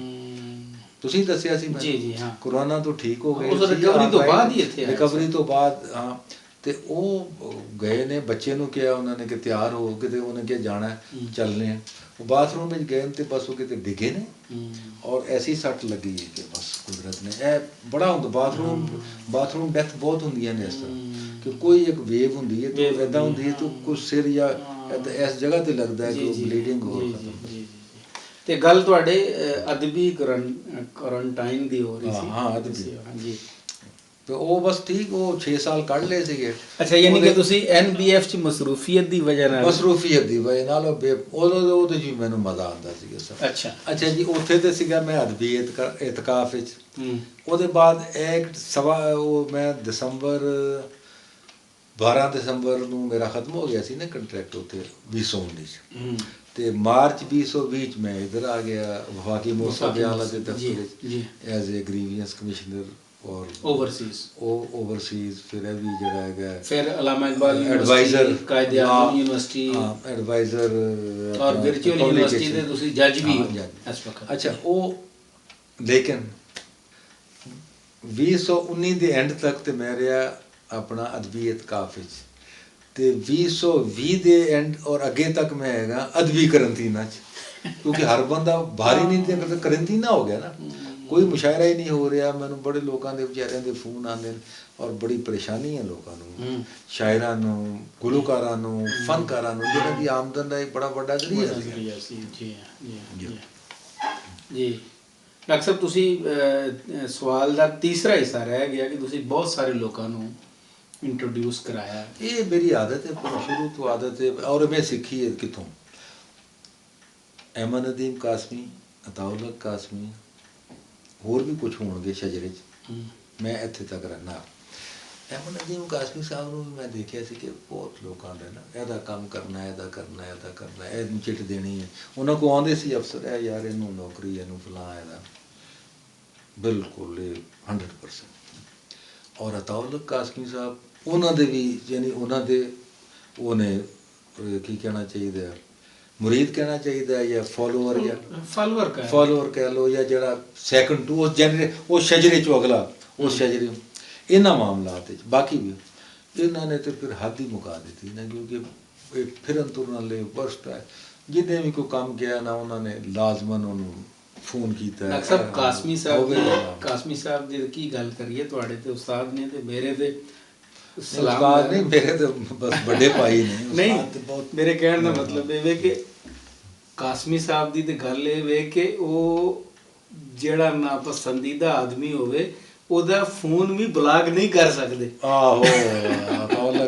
ਤੁਸੀਂ ਦੱਸਿਆ ਸੀ ਮੈਨੂੰ ਜੀ ਹਾਂ ਕਰੋਨਾ ਤੋਂ ਠੀਕ ਹੋ ਗਏ ਉਸ ਰਿਕਵਰੀ ਤੋਂ ਬਾਅਦ ਹੀ ਇੱਥੇ ਰਿਕਵਰੀ ਤੋਂ ਬਾਅਦ ਹਾਂ ਤੇ ਉਹ ਗਏ ਨੇ ਬੱਚੇ ਨੂੰ ਕਿਹਾ ਉਹਨਾਂ ਨੇ ਕਿ ਤਿਆਰ ਹੋ ਕਿਤੇ ਉਹਨੇ ਕਿਹਾ ਜਾਣਾ ਚੱਲਨੇ ਆ ਉਹ ਬਾਥਰੂਮ ਵਿੱਚ ਗਏ ਤੇ ਬਸ ਉਹ ਕਿਤੇ ਡਿੱਗੇ ਨੇ ਔਰ ਐਸੀ ਸੱਟ ਲੱਗੀ ਹੈ ਕਿ ਬਸ ਕੁਦਰਤ ਨੇ ਇਹ ਬੜਾ ਹੁੰਦਾ ਬਾਥਰੂਮ ਡੈਥ ਬਹੁਤ ਹੁੰਦੀਆਂ ਨੇ ਇਸ ਤਰ੍ਹਾਂ ਕਿ ਕੋਈ ਇੱਕ ਵੇਵ ਹੁੰਦੀ ਹੈ ਤੇ ਇਦਾਂ ਹੁੰਦੀ ਹੈ ਤਾਂ ਕੁਝ ਸਿਰ ਜਾਂ ਇਸ ਜਗ੍ਹਾ ਤੇ ਲੱਗਦਾ ਹੈ ਕਿ ਉਹ ਬਲੀਡਿੰਗ ਹੋ ਖਤਮ। ਤੇ ਗੱਲ ਤੁਹਾਡੇ ਅਦਬੀ ਕੁਆਰੰਟਾਈਨ ਦੀ ਹੋ ਰਹੀ ਸੀ। ਹਾਂ ਅਦਬੀ ਹਾਂਜੀ ਤੇ ਉਹ ਬਸ ਠੀਕ ਉਹ 6 ਸਾਲ ਕੱਢ ਲਏ ਸੀਗੇ। ਅੱਛਾ ਯਾਨੀ ਕਿ ਤੁਸੀਂ ਐਨਬੀਐਫ ਚ ਮਸਰੂਫੀਅਤ ਦੀ ਵਜ੍ਹਾ ਨਾਲ ਉਹਦੇ ਜੀ ਮੈਨੂੰ ਮਜ਼ਾ ਆਉਂਦਾ ਸੀਗਾ ਸਰ। ਅੱਛਾ ਜੀ ਉੱਥੇ ਤੇ ਸੀਗਾ ਮੈਂ ਅਦਬੀ ਇਤਕਾਫ ਵਿੱਚ ਉਹਦੇ ਬਾਅਦ ਉਹ ਮੈਂ 12 ਦਸੰਬਰ ਨੂੰ ਮੇਰਾ ਖਤਮ ਹੋ ਗਿਆ ਸੀ ਨਾ ਕੰਟਰੈਕਟ ਉੱਥੇ 2019 ਚ ਤੇ ਮਾਰਚ 2020 ਚ ਮੈਂ ਇੱਧਰ ਆ ਗਿਆ ਵਫਾਕੀ ਮੌਸਾ ਬਿਆਲਾ ਦੇ ਦਫ਼ਤਰ ਵਿੱਚ ਐਜ਼ ਏ ਗ੍ਰੀਵੀਅੰਸ ਕਮਿਸ਼ਨਰ ਔਰ ਓਵਰਸੀਜ਼ ਫਿਰ ਇਹ ਵੀ ਜਿਹੜਾ ਹੈਗਾ ਫਿਰ ਅਲਾਮਾ ਇਕਬਾਲ ਐਡਵਾਈਜ਼ਰ ਕਾਇਦੇ ਆਜ਼ਮ ਯੂਨੀਵਰਸਿਟੀ ਐਡਵਾਈਜ਼ਰ ਔਰ ਵਿਰਚੁਅਲ ਯੂਨੀਵਰਸਿਟੀ ਦੇ ਤੁਸੀਂ ਜੱਜ ਵੀ ਹੋ ਇਸ ਵਕਤ। ਅੱਛਾ ਉਹ ਲੇਕਿਨ 2019 ਦੇ ਐਂਡ ਤੱਕ ਤੇ ਮੈਂ ਰਿਹਾ ਆਪਣਾ ਅਦਬੀ ਇਤਕਾਫ ਵਿੱਚ ਤੇ 2020 ਦੇ ਐਂਡ ਔਰ ਅੱਗੇ ਤੱਕ ਮੈਂ ਹੈਗਾ ਅਦਬੀ ਕਰੰਟੀਨਾ 'ਚ ਕਿਉਂਕਿ ਹਰ ਬੰਦਾ ਬਾਹਰ ਹੀ ਨਹੀਂ ਤੇ ਕਰੰਟੀਨਾ ਹੋ ਗਿਆ ਨਾ ਕੋਈ ਮੁਸ਼ਾਇਰਾ ਹੀ ਨਹੀਂ ਹੋ ਰਿਹਾ। ਮੈਨੂੰ ਬੜੇ ਲੋਕਾਂ ਦੇ ਵਿਚਾਰਿਆਂ ਦੇ ਫੋਨ ਆਉਂਦੇ ਨੇ ਔਰ ਬੜੀ ਪਰੇਸ਼ਾਨੀ ਹੈ ਲੋਕਾਂ ਨੂੰ ਸ਼ਾਇਰਾਂ ਨੂੰ ਗੁਲੂਕਾਰਾਂ ਨੂੰ ਫਨਕਾਰਾਂ ਨੂੰ ਜਿਹਨਾਂ ਦੀ ਆਮਦਨ ਦਾ ਇੱਕ ਬੜਾ ਵੱਡਾ ਜ਼ਰੀਆ ਸੀ। ਜੀ ਡਾਕਟਰ ਸਾਹਿਬ ਤੁਸੀਂ ਸਵਾਲ ਦਾ ਤੀਸਰਾ ਹਿੱਸਾ ਰਹਿ ਗਿਆ ਕਿ ਤੁਸੀਂ ਬਹੁਤ ਸਾਰੇ ਲੋਕਾਂ ਨੂੰ ਇੰਟਰੋਡਿਊਸ ਕਰਾਇਆ। ਇਹ ਮੇਰੀ ਆਦਤ ਹੈ ਸ਼ੁਰੂ ਤੋਂ ਆਦਤ ਹੈ ਔਰ ਮੈਂ ਸਿੱਖੀ ਹੈ ਕਿੱਥੋਂ ਅਹਿਮਦ ਨਦੀਮ ਕਾਸਮੀ ਅਤਾਉਲ ਹਕ ਕਾਸਮੀ ਹੋਰ ਵੀ ਕੁਝ ਹੋਣਗੇ ਸ਼ਜਰੇ 'ਚ ਮੈਂ ਇੱਥੇ ਤੱਕ ਰਹਿਣਾ। ਅਹਿਮਦ ਨਦੀਮ ਕਾਸਮੀ ਸਾਹਿਬ ਨੂੰ ਵੀ ਮੈਂ ਦੇਖਿਆ ਸੀ ਕਿ ਬਹੁਤ ਲੋਕਾਂ ਦਾ ਨਾ ਇਹਦਾ ਕੰਮ ਕਰਨਾ ਇਹਨੂੰ ਚਿੱਠ ਦੇਣੀ ਹੈ ਉਹਨਾਂ ਕੋਲ ਆਉਂਦੇ ਸੀ ਅਫਸਰ ਹੈ ਯਾਰ ਇਹਨੂੰ ਨੌਕਰੀ ਇਹਨੂੰ ਫਲਾਂ ਇਹਦਾ ਬਿਲਕੁਲ 100%। ਔਰ ਅਤਾਉਲ ਹਕ ਕਾਸਮੀ ਸਾਹਿਬ ਉਹਨਾਂ ਦੇ ਵੀ ਯਾਨੀ ਉਹਨਾਂ ਦੇ ਉਹਨੇ ਕੀ ਕਹਿਣਾ ਚਾਹੀਦਾ ਮੁਰੀਦ ਕਹਿਣਾ ਚਾਹੀਦਾ ਜਾਂ ਫੋਲੋਅਰ ਜਾਂ ਫੋਲੋਅਰ ਕਹਿ ਲਓ ਜਾਂ ਜਿਹੜਾ ਸੈਕੰਡ ਟੂ ਉਸ ਸ਼ਜਰੇ 'ਚੋਂ ਅਗਲਾ ਉਸ ਸ਼ਜਰੇ ਇਹਨਾਂ ਮਾਮਲਾਤ ਵਿੱਚ ਬਾਕੀ ਵੀ ਇਹਨਾਂ ਨੇ ਤੇ ਫਿਰ ਹੱਦ ਹੀ ਮੁਕਾ ਦਿੱਤੀ ਨਾ ਕਿਉਂਕਿ ਇਹ ਫਿਰਨ ਤੁਰਨ ਵਾਲੇ ਵਰਸਟ ਹੈ ਜਿਹਨੇ ਵੀ ਕੋਈ ਕੰਮ ਕਿਹਾ ਨਾ ਉਹਨਾਂ ਨੇ ਲਾਜ਼ਮਨ ਉਹਨੂੰ ਫੋਨ ਕੀਤਾ। ਡਾਕਟਰ ਸਾਹਿਬ ਕਾਸਮੀ ਸਾਹਿਬ ਦੀ ਕੀ ਗੱਲ ਕਰੀਏ ਤੁਹਾਡੇ ਤੇ ਉਸਤਾਦ ਨੇ ਤੇ ਮੇਰੇ ਤੇ ਉਸਤਾਦ ਨਹੀਂ ਮੇਰੇ ਤੇ ਬਸ ਵੱਡੇ ਭਾਈ ਨੇ ਨਹੀਂ ਮੇਰੇ ਕਹਿਣ ਦਾ ਮਤਲਬ ਇਹ ਵੇ ਕਿ ਕਾਸਮੀ ਸਾਹਿਬ ਦੀ ਤੇ ਗੱਲ ਇਹ ਵੇ ਕਿ ਉਹ ਜਿਹੜਾ ਨਾ ਪਸੰਦੀਦਾ ਆਦਮੀ ਹੋਵੇ ਉਹਦਾ ਫੋਨ ਵੀ ਬਲਾਕ ਨਹੀਂ ਕਰ ਸਕਦੇ। ਆਹੋ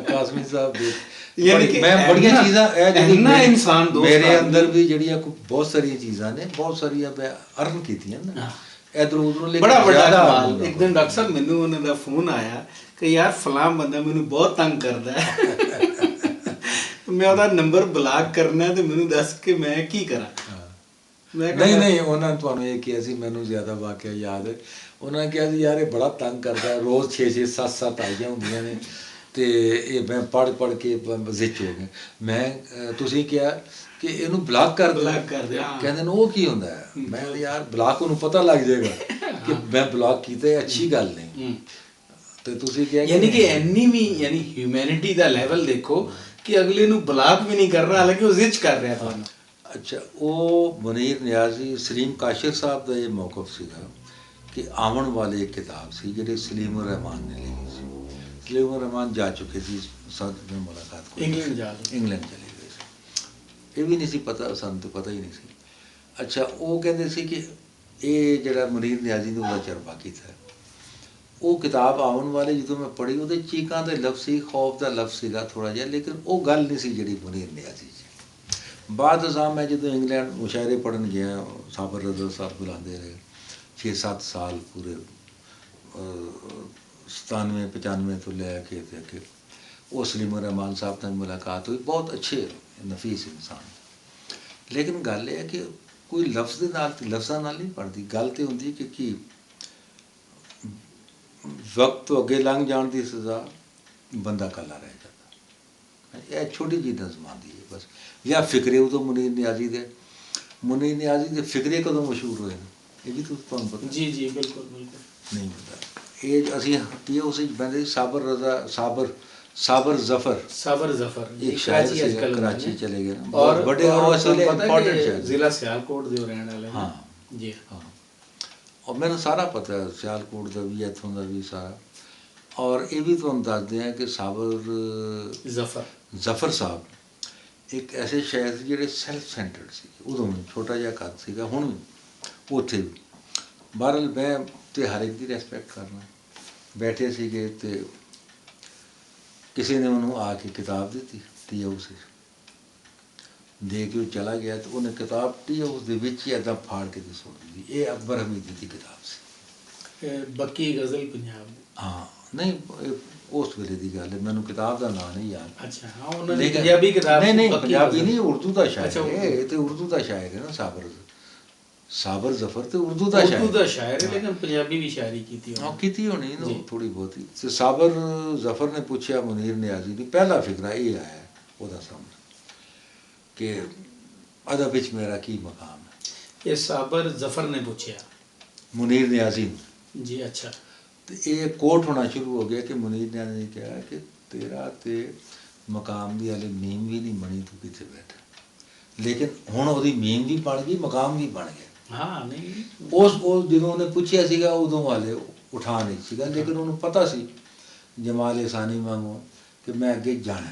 ਕਾਸਮੀ ਸਾਹਿਬ ਦੀ ਯਾਨੀ ਕਿ ਮੈਂ ਬੜੀਆਂ ਚੀਜ਼ਾਂ ਇਹ ਜਿਹੜੀ ਇਨਸਾਨ ਦੋਸਤ ਮੇਰੇ ਅੰਦਰ ਵੀ ਜਿਹੜੀਆਂ ਬਹੁਤ ਸਾਰੀਆਂ ਚੀਜ਼ਾਂ ਨੇ ਬਹੁਤ ਸਾਰੀਆਂ ਮੈਂ ਅਰਨ ਕੀਤੀਆਂ ਨਾ ਇਧਰ ਉਧਰੋਂ ਬੜਾ ਵੱਡਾ ਕਮਾਲ। ਇੱਕ ਦਿਨ ਡਾਕਟਰ ਸਾਹਿਬ ਮੈਨੂੰ ਉਹਨਾਂ ਦਾ ਫੋਨ ਆਇਆ ਕਿ ਯਾਰ ਫਲਾਂ ਬੰਦਾ ਮੈਨੂੰ ਬਹੁਤ ਤੰਗ ਕਰਦਾ ਹੈ ਮੈਂ ਉਹਦਾ ਨੰਬਰ ਬਲਾਕ ਕਰਨਾ ਤੇ ਮੈਨੂੰ ਦੱਸ ਕਿ ਮੈਂ ਕੀ ਕਰਾਂ। ਨਹੀਂ ਉਹਨਾਂ ਨੇ ਤੁਹਾਨੂੰ ਇਹ ਕਿਹਾ ਸੀ ਮੈਨੂੰ ਜ਼ਿਆਦਾ ਵਾਕਿਆ ਯਾਦ ਹੈ ਉਹਨਾਂ ਨੇ ਕਿਹਾ ਸੀ ਯਾਰ ਇਹ ਬੜਾ ਤੰਗ ਕਰਦਾ ਰੋਜ਼ 6-6 7-7 ਆਈਆਂ ਹੁੰਦੀਆਂ ਨੇ ਤੇ ਇਹ ਮੈਂ ਪੜ੍ਹ ਕੇ ਜ਼ਿੱਚ ਹੋ ਗਿਆ। ਮੈਂ ਤੁਸੀਂ ਕਿਹਾ ਕਿ ਇਹਨੂੰ ਬਲਾਕ ਕਰ ਦਿਓ ਕਹਿੰਦੇ ਨੇ ਉਹ ਕੀ ਹੁੰਦਾ ਹੈ ਮੈਂ ਯਾਰ ਬਲਾਕ ਉਹਨੂੰ ਪਤਾ ਲੱਗ ਜਾਏਗਾ ਕਿ ਮੈਂ ਬਲਾਕ ਕੀਤਾ ਇਹ ਅੱਛੀ ਗੱਲ ਨਹੀਂ ਤੇ ਤੁਸੀਂ ਕਿਹਾ ਯਾਨੀ ਕਿ ਇੰਨੀ ਵੀ ਯਾਨੀ ਹਿਊਮੈਨਿਟੀ ਦਾ ਲੈਵਲ ਦੇਖੋ ਕਿ ਅਗਲੇ ਨੂੰ ਬਲਾਕ ਵੀ ਨਹੀਂ ਕਰ ਰਿਹਾ ਹਾਲਾਂਕਿ ਉਹ ਜ਼ਿੱਚ ਕਰ ਰਿਹਾ ਤੁਹਾਨੂੰ। ਅੱਛਾ ਉਹ ਮੁਨੀਰ ਨਿਆਜ਼ੀ ਸਲੀਮ ਕਾਸ਼ਰ ਸਾਹਿਬ ਦਾ ਇਹ ਮੌਕਫ ਸੀਗਾ ਕਿ ਆਉਣ ਵਾਲੀ ਇੱਕ ਕਿਤਾਬ ਸੀ ਜਿਹੜੀ ਸਲੀਮ ਉਰ ਰਹਿਮਾਨ ਨੇ ਲਿਖੀ ਸੀ। ਸਲੀਮ ਉਰ ਰਹਿਮਾਨ ਜਾ ਚੁੱਕੇ ਸੀ ਸਾਥ ਨਾਲ ਮੁਲਾਕਾਤ ਕੋਈ ਇੰਗਲੈਂਡ ਜਾ ਰਹੇ। ਇੰਗਲੈਂਡ ਚਲੇ ਗਏ ਸੀ। ਇਹ ਵੀ ਨਹੀਂ ਸੀ ਪਤਾ, ਸਾਨੂੰ ਤਾਂ ਪਤਾ ਹੀ ਨਹੀਂ ਸੀ। ਅੱਛਾ, ਉਹ ਕਹਿੰਦੇ ਸੀ ਕਿ ਇਹ ਜਿਹੜਾ ਮੁਨੀਰ ਨਿਆਜ਼ੀ ਨੇ ਉਹਦਾ ਚਰਬਾ ਕੀਤਾ। ਉਹ ਕਿਤਾਬ ਆਉਣ ਵਾਲੇ ਜਦੋਂ ਮੈਂ ਪੜ੍ਹੀ, ਉਹਦੇ ਚੀਕਾਂ ਦੇ ਲਫ਼ਜ਼ ਸੀ, ਖੌਫ ਦਾ ਲਫ਼ਜ਼ ਸੀਗਾ ਥੋੜ੍ਹਾ ਜਿਹਾ, ਲੇਕਿਨ ਉਹ ਗੱਲ ਨਹੀਂ ਸੀ ਜਿਹੜੀ ਮੁਨੀਰ ਨਿਆਜ਼ੀ 'ਚ। ਬਾਅਦ ਅਸਾਂ ਮੈਂ ਜਦੋਂ ਇੰਗਲੈਂਡ ਮੁਸ਼ਾਇਰੇ ਪੜ੍ਹਨ ਗਿਆ, ਸਾਬਰ ਰਜ਼ਾ ਸਾਹਿਬ ਬੁਲਾਉਂਦੇ ਰਹੇ 6-7 ਸਾਲ ਪੂਰੇ, 97-95 ਤੋਂ ਲੈ ਕੇ ਤੇ ਅੱਗੇ। ਉਹ ਸਲੀਮ ਰਹਿਮਾਨ ਸਾਹਿਬ ਨਾਲ ਮੁਲਾਕਾਤ ਹੋਈ, ਬਹੁਤ ਅੱਛੇ ਨਫੀਸ ਇਨਸਾਨ। ਲੇਕਿਨ ਗੱਲ ਇਹ ਹੈ ਕਿ ਕੋਈ ਲਫ਼ਜ਼ ਦੇ ਨਾਲ, ਲਫ਼ਜ਼ਾਂ ਨਾਲ ਨਹੀਂ ਪੜ੍ਹਦੀ ਗੱਲ, ਤੇ ਹੁੰਦੀ ਕਿ ਕੀ ਵਕਤ ਤੋਂ ਅੱਗੇ ਲੰਘ ਜਾਣ ਦੀ ਸਜ਼ਾ, ਬੰਦਾ ਇਕੱਲਾ ਰਹਿ ਜਾਂਦਾ। ਇਹ ਛੋਟੀ ਜਿਹੀ ਨਜ਼ਮ ਆਉਂਦੀ ਹੈ ਬਸ। ਜਾਂ ਫਿਕਰੇ, ਉਦੋਂ ਮੁਨੀਰ ਨਿਆਜ਼ੀ ਦੇ ਫਿਕਰੇ ਕਦੋਂ ਮਸ਼ਹੂਰ ਹੋਏ ਨੇ, ਇਹ ਵੀ ਤੁਹਾਨੂੰ ਪਤਾ? ਜੀ ਜੀ, ਬਿਲਕੁਲ ਬਿਲਕੁਲ। ਨਹੀਂ ਪਤਾ। ਇਹ ਅਸੀਂ ਕੀ ਉਸ ਵਿੱਚ ਬੰਦੇ ਸਾਬਰ ਰਜ਼ਾ, ਸਾਬਰ ਜ਼ਫਰ ਇੱਕ ਸ਼ਾਇਰ ਸੀ, ਕਰਾਚੀ ਚਲੇ ਗਏ ਨਾ, ਔਰ ਬੜੇ ਉਹ ਅਸਲ ਇੰਪੋਰਟੈਂਟ ਸ਼ਾਇਰ, ਜ਼ਿਲ੍ਹਾ ਸਿਆਲਕੋਟ ਦੇ ਰਹਿਣ ਵਾਲੇ। ਹਾਂ ਜੀ ਹਾਂ। ਔਰ ਮੈਨੂੰ ਸਾਰਾ ਪਤਾ ਹੈ ਸਿਆਲਕੋਟ ਦਾ ਵੀ, ਇੱਥੋਂ ਦਾ ਵੀ ਸਾਰਾ। ਔਰ ਇਹ ਵੀ ਤੁਹਾਨੂੰ ਦੱਸਦੇ ਹਾਂ ਕਿ ਸਾਬਰ ਜ਼ਫਰ ਸਾਹਿਬ ਇੱਕ ਐਸੇ ਸ਼ਾਇਰ ਸੀ ਜਿਹੜੇ ਸੈਲਫ ਸੈਂਟਰਡ ਸੀ। ਉਦੋਂ ਵੀ ਛੋਟਾ ਜਿਹਾ ਕੱਦ ਸੀਗਾ, ਹੁਣ ਵੀ ਉੱਥੇ ਵੀ। ਬਹਰਹਾਲ ਮੈਂ ਤੇ ਹਰ ਇੱਕ ਦੀ ਰੈਸਪੈਕਟ ਕਰਨਾ। ਬੈਠੇ ਸੀਗੇ ਤੇ ਕਿਸੇ ਨੇ ਉਹਨੂੰ ਆ ਕੇ ਕਿਤਾਬ ਦਿੱਤੀ, ਟੀ ਹਾਊਸ ਦੇ ਕੇ ਉਹ ਚਲਾ ਗਿਆ, ਤੇ ਉਹਨੇ ਕਿਤਾਬ ਟੀ ਹਾਊਸ ਦੇ ਵਿੱਚ ਹੀ ਇੱਦਾਂ ਫਾੜ ਕੇ ਸੁੱਟ ਦਿੱਤੀ। ਇਹ ਅਕਬਰ ਹਮੀਦੀ ਦੀ ਕਿਤਾਬ ਸੀ, ਬੱਕੀ ਗਜ਼ਲ ਪੰਜਾਬ। ਹਾਂ, ਨਹੀਂ ਉਸ ਵੇਲੇ ਦੀ ਗੱਲ ਹੈ, ਮੈਨੂੰ ਕਿਤਾਬ ਦਾ ਨਾਂ ਨਹੀਂ ਯਾਦ। ਅੱਛਾ, ਹਾਂ, ਉਹਨਾਂ ਦੀ ਪੰਜਾਬੀ ਕਿਤਾਬ। ਨਹੀਂ, ਪੰਜਾਬੀ ਨਹੀਂ, ਉਰਦੂ ਦਾ ਸ਼ਾਇਰ ਹੈ। ਇਹ ਤੇ ਉਰਦੂ ਦਾ ਸ਼ਾਇਰ ਹੈ ਨਾ, ਸਾਬਰ ਜ਼ਫਰ ਤੇ ਉਰਦੂ ਦਾ ਸ਼ਾਇਰ ਹੈ, ਲੇਕਿਨ ਪੰਜਾਬੀ ਵੀ ਸ਼ਾਇਰੀ ਕੀਤੀ ਹੋਣੀ। ਹਾਂ, ਕੀਤੀ ਹੋਣੀ ਨਾ ਥੋੜੀ ਬਹੁਤੀ। ਤੇ ਸਾਬਰ ਜ਼ਫਰ ਨੇ ਪੁੱਛਿਆ ਮੁਨੀਰ ਨਿਆਜ਼ੀ ਦੀ, ਪਹਿਲਾ ਫਿਕਰਾ ਇਹ ਆਇਆ ਉਹਦਾ ਸਾਹਮਣੇ ਕਿ ਅਦਬ ਵਿੱਚ ਮੇਰਾ ਕੀ ਮਕਾਮ ਹੈ। ਇਹ ਸਾਬਰ ਜ਼ਫਰ ਨੇ ਪੁੱਛਿਆ ਮੁਨੀਰ ਨਿਆਜ਼ੀ ਨੂੰ। ਜੀ, ਅੱਛਾ। ਤੇ ਇਹ ਕੋਟ ਹੋਣਾ ਸ਼ੁਰੂ ਹੋ ਗਿਆ ਕਿ ਮੁਨੀਰ ਨਿਆਜ਼ੀ ਨੇ ਕਿਹਾ ਕਿ ਤੇਰਾ ਤੇ ਮਕਾਮ ਦੀ ਹਾਲੇ ਮੀਮ ਵੀ ਨਹੀਂ ਬਣੀ, ਤੂੰ ਕਿੱਥੇ ਬੈਠਾ। ਲੇਕਿਨ ਹੁਣ ਉਹਦੀ ਮੀਮ ਵੀ ਬਣ ਗਈ, ਮਕਾਮ ਵੀ ਬਣ ਗਿਆ। ਹਾਂ, ਨਹੀਂ, ਉਹ ਜਦੋਂ ਉਹਨੇ ਪੁੱਛਿਆ ਸੀਗਾ ਉਦੋਂ ਵਾਲੇ ਉਠਾ ਨਹੀਂ ਸੀਗਾ, ਲੇਕਿਨ ਉਹਨੂੰ ਪਤਾ ਸੀ ਜਮਾਲ ਇਹਸਾਨੀ ਵਾਂਗੂ ਕਿ ਮੈਂ ਅੱਗੇ ਜਾਣਾ।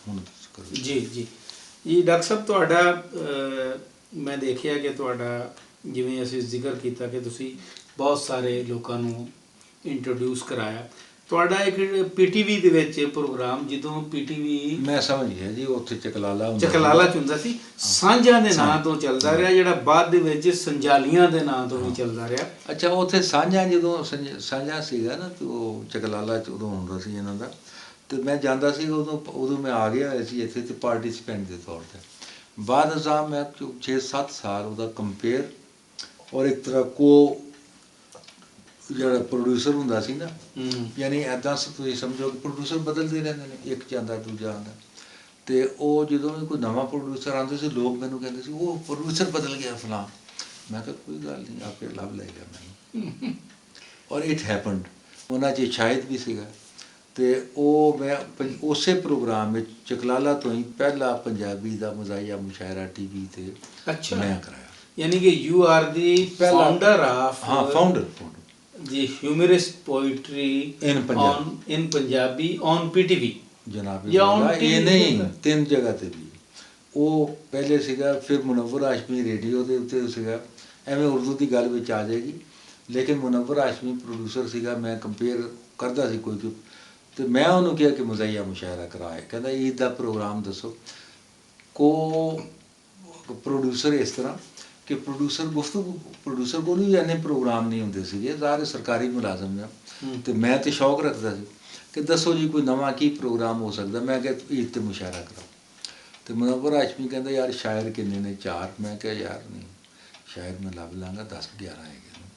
ਹੁਣ ਜੀ ਜੀ ਜੀ, ਡਾਕਟਰ ਸਾਹਿਬ, ਤੁਹਾਡਾ ਮੈਂ ਦੇਖਿਆ ਕਿ ਤੁਹਾਡਾ, ਜਿਵੇਂ ਅਸੀਂ ਜ਼ਿਕਰ ਕੀਤਾ ਕਿ ਤੁਸੀਂ ਬਹੁਤ ਸਾਰੇ ਲੋਕਾਂ ਨੂੰ ਇੰਟਰੋਡਿਊਸ ਕਰਾਇਆ। ਤੁਹਾਡਾ ਇੱਕ PTV ਦੇ ਵਿੱਚ ਪ੍ਰੋਗਰਾਮ, ਜਦੋਂ PTV, ਮੈਂ ਸਮਝ ਗਿਆ ਜੀ, ਉੱਥੇ ਚਕਲਾਲਾ ਚ ਹੁੰਦਾ ਸੀ, ਸਾਂਝਾਂ ਦੇ ਨਾਂ ਤੋਂ ਚੱਲਦਾ ਰਿਹਾ, ਜਿਹੜਾ ਬਾਅਦ ਦੇ ਵਿੱਚ ਸੰਜਾਲੀਆਂ ਦੇ ਨਾਂ ਤੋਂ ਵੀ ਚੱਲਦਾ ਰਿਹਾ। ਅੱਛਾ, ਉੱਥੇ ਸਾਂਝਾ, ਜਦੋਂ ਸਾਂਝਾ ਸੀਗਾ ਨਾ, ਤੇ ਉਹ ਚਕਲਾਲਾ 'ਚ ਉਦੋਂ ਹੁੰਦਾ ਸੀ ਇਹਨਾਂ ਦਾ, ਤੇ ਮੈਂ ਜਾਂਦਾ ਸੀ ਉਦੋਂ ਮੈਂ ਆ ਗਿਆ ਹੋਇਆ ਸੀ ਇੱਥੇ, ਤੇ ਪਾਰਟੀਸਪੈਂਟ ਦੇ ਤੌਰ 'ਤੇ। ਬਾਅਦ ਅਸਾਂ ਮੈਂ 6-7 ਸਾਲ ਉਹਦਾ ਕੰਪੇਅਰ, ਔਰ ਇੱਕ ਤਰ੍ਹਾਂ ਜਿਹੜਾ ਪ੍ਰੋਡਿਊਸਰ ਹੁੰਦਾ ਸੀ ਨਾ, ਯਾਨੀ ਇੱਦਾਂ ਤੁਸੀਂ ਸਮਝੋ ਕਿ ਪ੍ਰੋਡਿਊਸਰ ਬਦਲਦੇ ਰਹਿੰਦੇ ਨੇ, ਇੱਕ ਜਾਂਦਾ ਦੂਜਾ ਆਉਂਦਾ। ਤੇ ਉਹ ਜਦੋਂ ਵੀ ਕੋਈ ਨਵਾਂ ਪ੍ਰੋਡਿਊਸਰ ਆਉਂਦਾ ਸੀ, ਲੋਕ ਮੈਨੂੰ ਕਹਿੰਦੇ ਸੀ ਉਹ ਪ੍ਰੋਡਿਊਸਰ ਬਦਲ ਗਿਆ ਫਲਾਂ। ਮੈਂ ਕਿਹਾ ਕੋਈ ਗੱਲ ਨਹੀਂ, ਆਪੇ ਲੱਭ ਲਏਗਾ ਮੈਨੂੰ। ਔਰ ਇਟ ਹੈਪਨਡ, ਉਹਨਾਂ 'ਚ ਸ਼ਾਇਦ ਵੀ ਸੀਗਾ। ਤੇ ਉਹ ਮੈਂ ਉਸੇ ਪ੍ਰੋਗਰਾਮ ਵਿੱਚ ਚਕਲਾਲਾ ਤੋਂ ਹੀ ਪਹਿਲਾ ਪੰਜਾਬੀ ਦਾ ਮਜ਼ਾਹੀਆ ਮੁਸ਼ਾਇਰਾ TV ਤੇ ਮੈਂ ਕਰਾਇਆ। ਯਾਨੀ ਕਿ you are the founder of, ਹਾਂ, ਫਾਊਂਡਰ ਜੀ, humorist poetry in Punjabi on PTV। ਜਨਾਬ, ਇਹ ਨਹੀਂ, 3 ਜਗ੍ਹਾ ਤੇ ਵੀ। ਉਹ ਪਹਿਲੇ ਸੀਗਾ, ਫਿਰ ਮੁਨੱਵਰ ਹਾਸ਼ਮੀ ਰੇਡੀਓ ਦੇ ਉੱਤੇ ਸੀਗਾ। ਐਵੇਂ ਉਰਦੂ ਦੀ ਗੱਲ ਵਿੱਚ ਆ ਜਾਏਗੀ, ਲੇਕਿਨ ਮੁਨੱਵਰ ਹਾਸ਼ਮੀ ਪ੍ਰੋਡਿਊਸਰ ਸੀਗਾ। ਮੈਂ ਕੰਪੇਅਰ ਕਰਦਾ ਸੀ ਕੋਈ, ਤੇ ਮੈਂ ਉਹਨੂੰ ਕਿਹਾ ਕਿ ਮਜ਼ਾਹੀਆ ਮੁਸ਼ਾਇਰਾ ਕਰਾਏ। ਕਹਿੰਦਾ ਈਦ ਦਾ ਪ੍ਰੋਗਰਾਮ ਦੱਸੋ। ਪ੍ਰੋਡਿਊਸਰ ਇਸ ਤਰ੍ਹਾਂ ਕਿ ਪ੍ਰੋਡਿਊਸਰ ਕੋਲ ਵੀ ਇੰਨੇ ਪ੍ਰੋਗਰਾਮ ਨਹੀਂ ਹੁੰਦੇ ਸੀਗੇ, ਸਾਰੇ ਸਰਕਾਰੀ ਮੁਲਾਜ਼ਮ ਨੇ। ਤੇ ਮੈਂ ਤੇ ਸ਼ੌਕ ਰੱਖਦਾ ਸੀ ਕਿ ਦੱਸੋ ਜੀ ਕੋਈ ਨਵਾਂ ਕੀ ਪ੍ਰੋਗਰਾਮ ਹੋ ਸਕਦਾ। ਮੈਂ ਕਿਹਾ ਈਦ 'ਤੇ ਮੁਸ਼ਾਇਰਾ ਕਰਾਓ। ਤੇ ਮੁਨੱਵਰ ਹਾਸ਼ਮੀ ਕਹਿੰਦਾ ਯਾਰ ਸ਼ਾਇਰ ਕਿੰਨੇ ਨੇ? 4। ਮੈਂ ਕਿਹਾ ਯਾਰ ਨਹੀਂ, ਸ਼ਾਇਦ ਮੈਂ ਲੱਭ ਲਾਂਗਾ, 10-11 ਹੈਗੇ ਨੇ।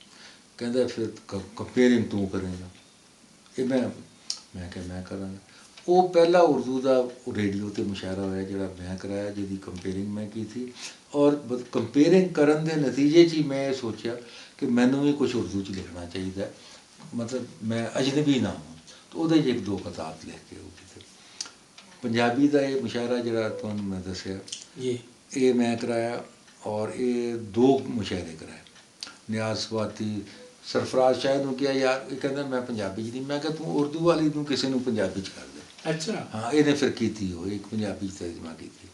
ਕਹਿੰਦਾ ਫਿਰ ਕੰਪੇਅਰਿੰਗ ਤੂੰ ਕਰੇਗਾ। ਇਹ ਮੈਂ ਕਿਹਾ ਮੈਂ ਕਰਾਂਗਾ। ਉਹ ਪਹਿਲਾ ਉਰਦੂ ਦਾ ਰੇਡੀਓ 'ਤੇ ਮੁਸ਼ਾਇਰਾ ਹੋਇਆ ਜਿਹੜਾ ਮੈਂ ਕਰਾਇਆ, ਜਿਹਦੀ ਕੰਪੇਅਰਿੰਗ ਮੈਂ ਕੀਤੀ। ਔਰ ਕੰਪੇਅਰਿੰਗ ਕਰਨ ਦੇ ਨਤੀਜੇ 'ਚ ਹੀ ਮੈਂ ਇਹ ਸੋਚਿਆ ਕਿ ਮੈਨੂੰ ਵੀ ਕੁਛ ਉਰਦੂ 'ਚ ਲਿਖਣਾ ਚਾਹੀਦਾ, ਮਤਲਬ ਮੈਂ ਅਜਨਬੀ ਨਾ ਹਾਂ। ਤਾਂ ਉਹਦੇ 'ਚ 1-2 ਕਿਤਾਬ ਲਿਖ ਕੇ ਉਹ ਕਿਤੇ ਪੰਜਾਬੀ ਦਾ ਇਹ ਮੁਸ਼ਾਇਰਾ ਜਿਹੜਾ ਤੁਹਾਨੂੰ ਮੈਂ ਦੱਸਿਆ ਜੀ, ਇਹ ਮੈਂ ਕਰਾਇਆ। ਔਰ ਇਹ 2 ਮੁਸ਼ਾਇਰੇ ਕਰਾਏ, ਨਿਆਜ਼ ਸਵਾਤੀ ਸਰਫਰਾਜ਼ ਸ਼ਾਹ ਨੂੰ ਕਿਹਾ ਯਾਰ, ਇਹ ਕਹਿੰਦਾ ਮੈਂ ਪੰਜਾਬੀ 'ਚ ਨਹੀਂ। ਮੈਂ ਕਿਹਾ ਤੂੰ ਉਰਦੂ ਵਾਲੀ ਨੂੰ ਕਿਸੇ ਨੂੰ ਪੰਜਾਬੀ 'ਚ ਕਰ ਦੇ। ਅੱਛਾ। ਹਾਂ, ਇਹਨੇ ਫਿਰ ਕੀਤੀ, ਉਹ ਇੱਕ ਪੰਜਾਬੀ 'ਚ ਤਰਜਮਾ ਕੀਤੀ,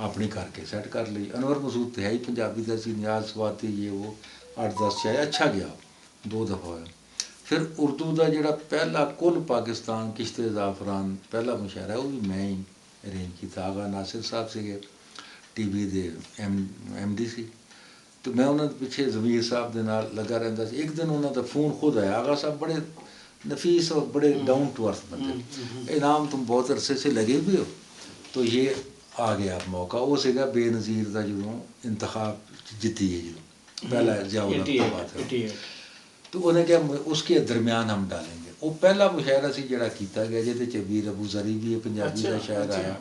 ਆਪਣੀ ਕਰਕੇ ਸੈੱਟ ਕਰ ਲਈ। ਅਨਵਰ ਮਸੂਦ ਤੇ ਹੈ ਹੀ ਪੰਜਾਬੀ ਦਾ ਸੀ, ਨਿਆਜ਼ ਸਵਾਤੀ ਇਹ ਉਹ 8-10 ਸ਼ਾਇਦ ਅੱਛਾ ਗਿਆ, 2 ਦਫਾ ਹੋਇਆ। ਫਿਰ ਉਰਦੂ ਦਾ ਜਿਹੜਾ ਪਹਿਲਾ ਕੁੱਲ ਪਾਕਿਸਤਾਨ ਕਿਸ਼ਤੇ ਜ਼ਾਫਰਾਨ ਪਹਿਲਾ ਮੁਸ਼ਾਇਰਾ, ਉਹ ਵੀ ਮੈਂ ਹੀ ਅਰੇਂਜ ਕੀਤਾ। ਆਗਾ ਨਾਸਿਰ ਸਾਹਿਬ ਸੀਗੇ, TV ਦੇ MD ਸੀ, ਤੇ ਮੈਂ ਉਹਨਾਂ ਦੇ ਪਿੱਛੇ ਜ਼ਮੀਰ ਸਾਹਿਬ ਦੇ ਨਾਲ ਲੱਗਾ ਰਹਿੰਦਾ ਸੀ। ਇੱਕ ਦਿਨ ਉਹਨਾਂ ਦਾ ਫੋਨ ਖੁਦ ਆਇਆ, ਆਗਾ ਸਾਹਿਬ ਬੜੇ नफीस और बड़े डाउन टू अर्थ बंदे, इनाम तुम बहुत अरसे से लगे हुए हो, तो ये आ गया मौका। वो सीगा बेनज़ीर का जो इंतखाब जीती है, जो पहला जियाउल बात है, तो उन्हें क्या उसके दरमियान हम डालेंगे। वो पहला मुशायरा से जरा किया गया जिहदे च वीर अबू जरी भी पंजाबी का शायर आया,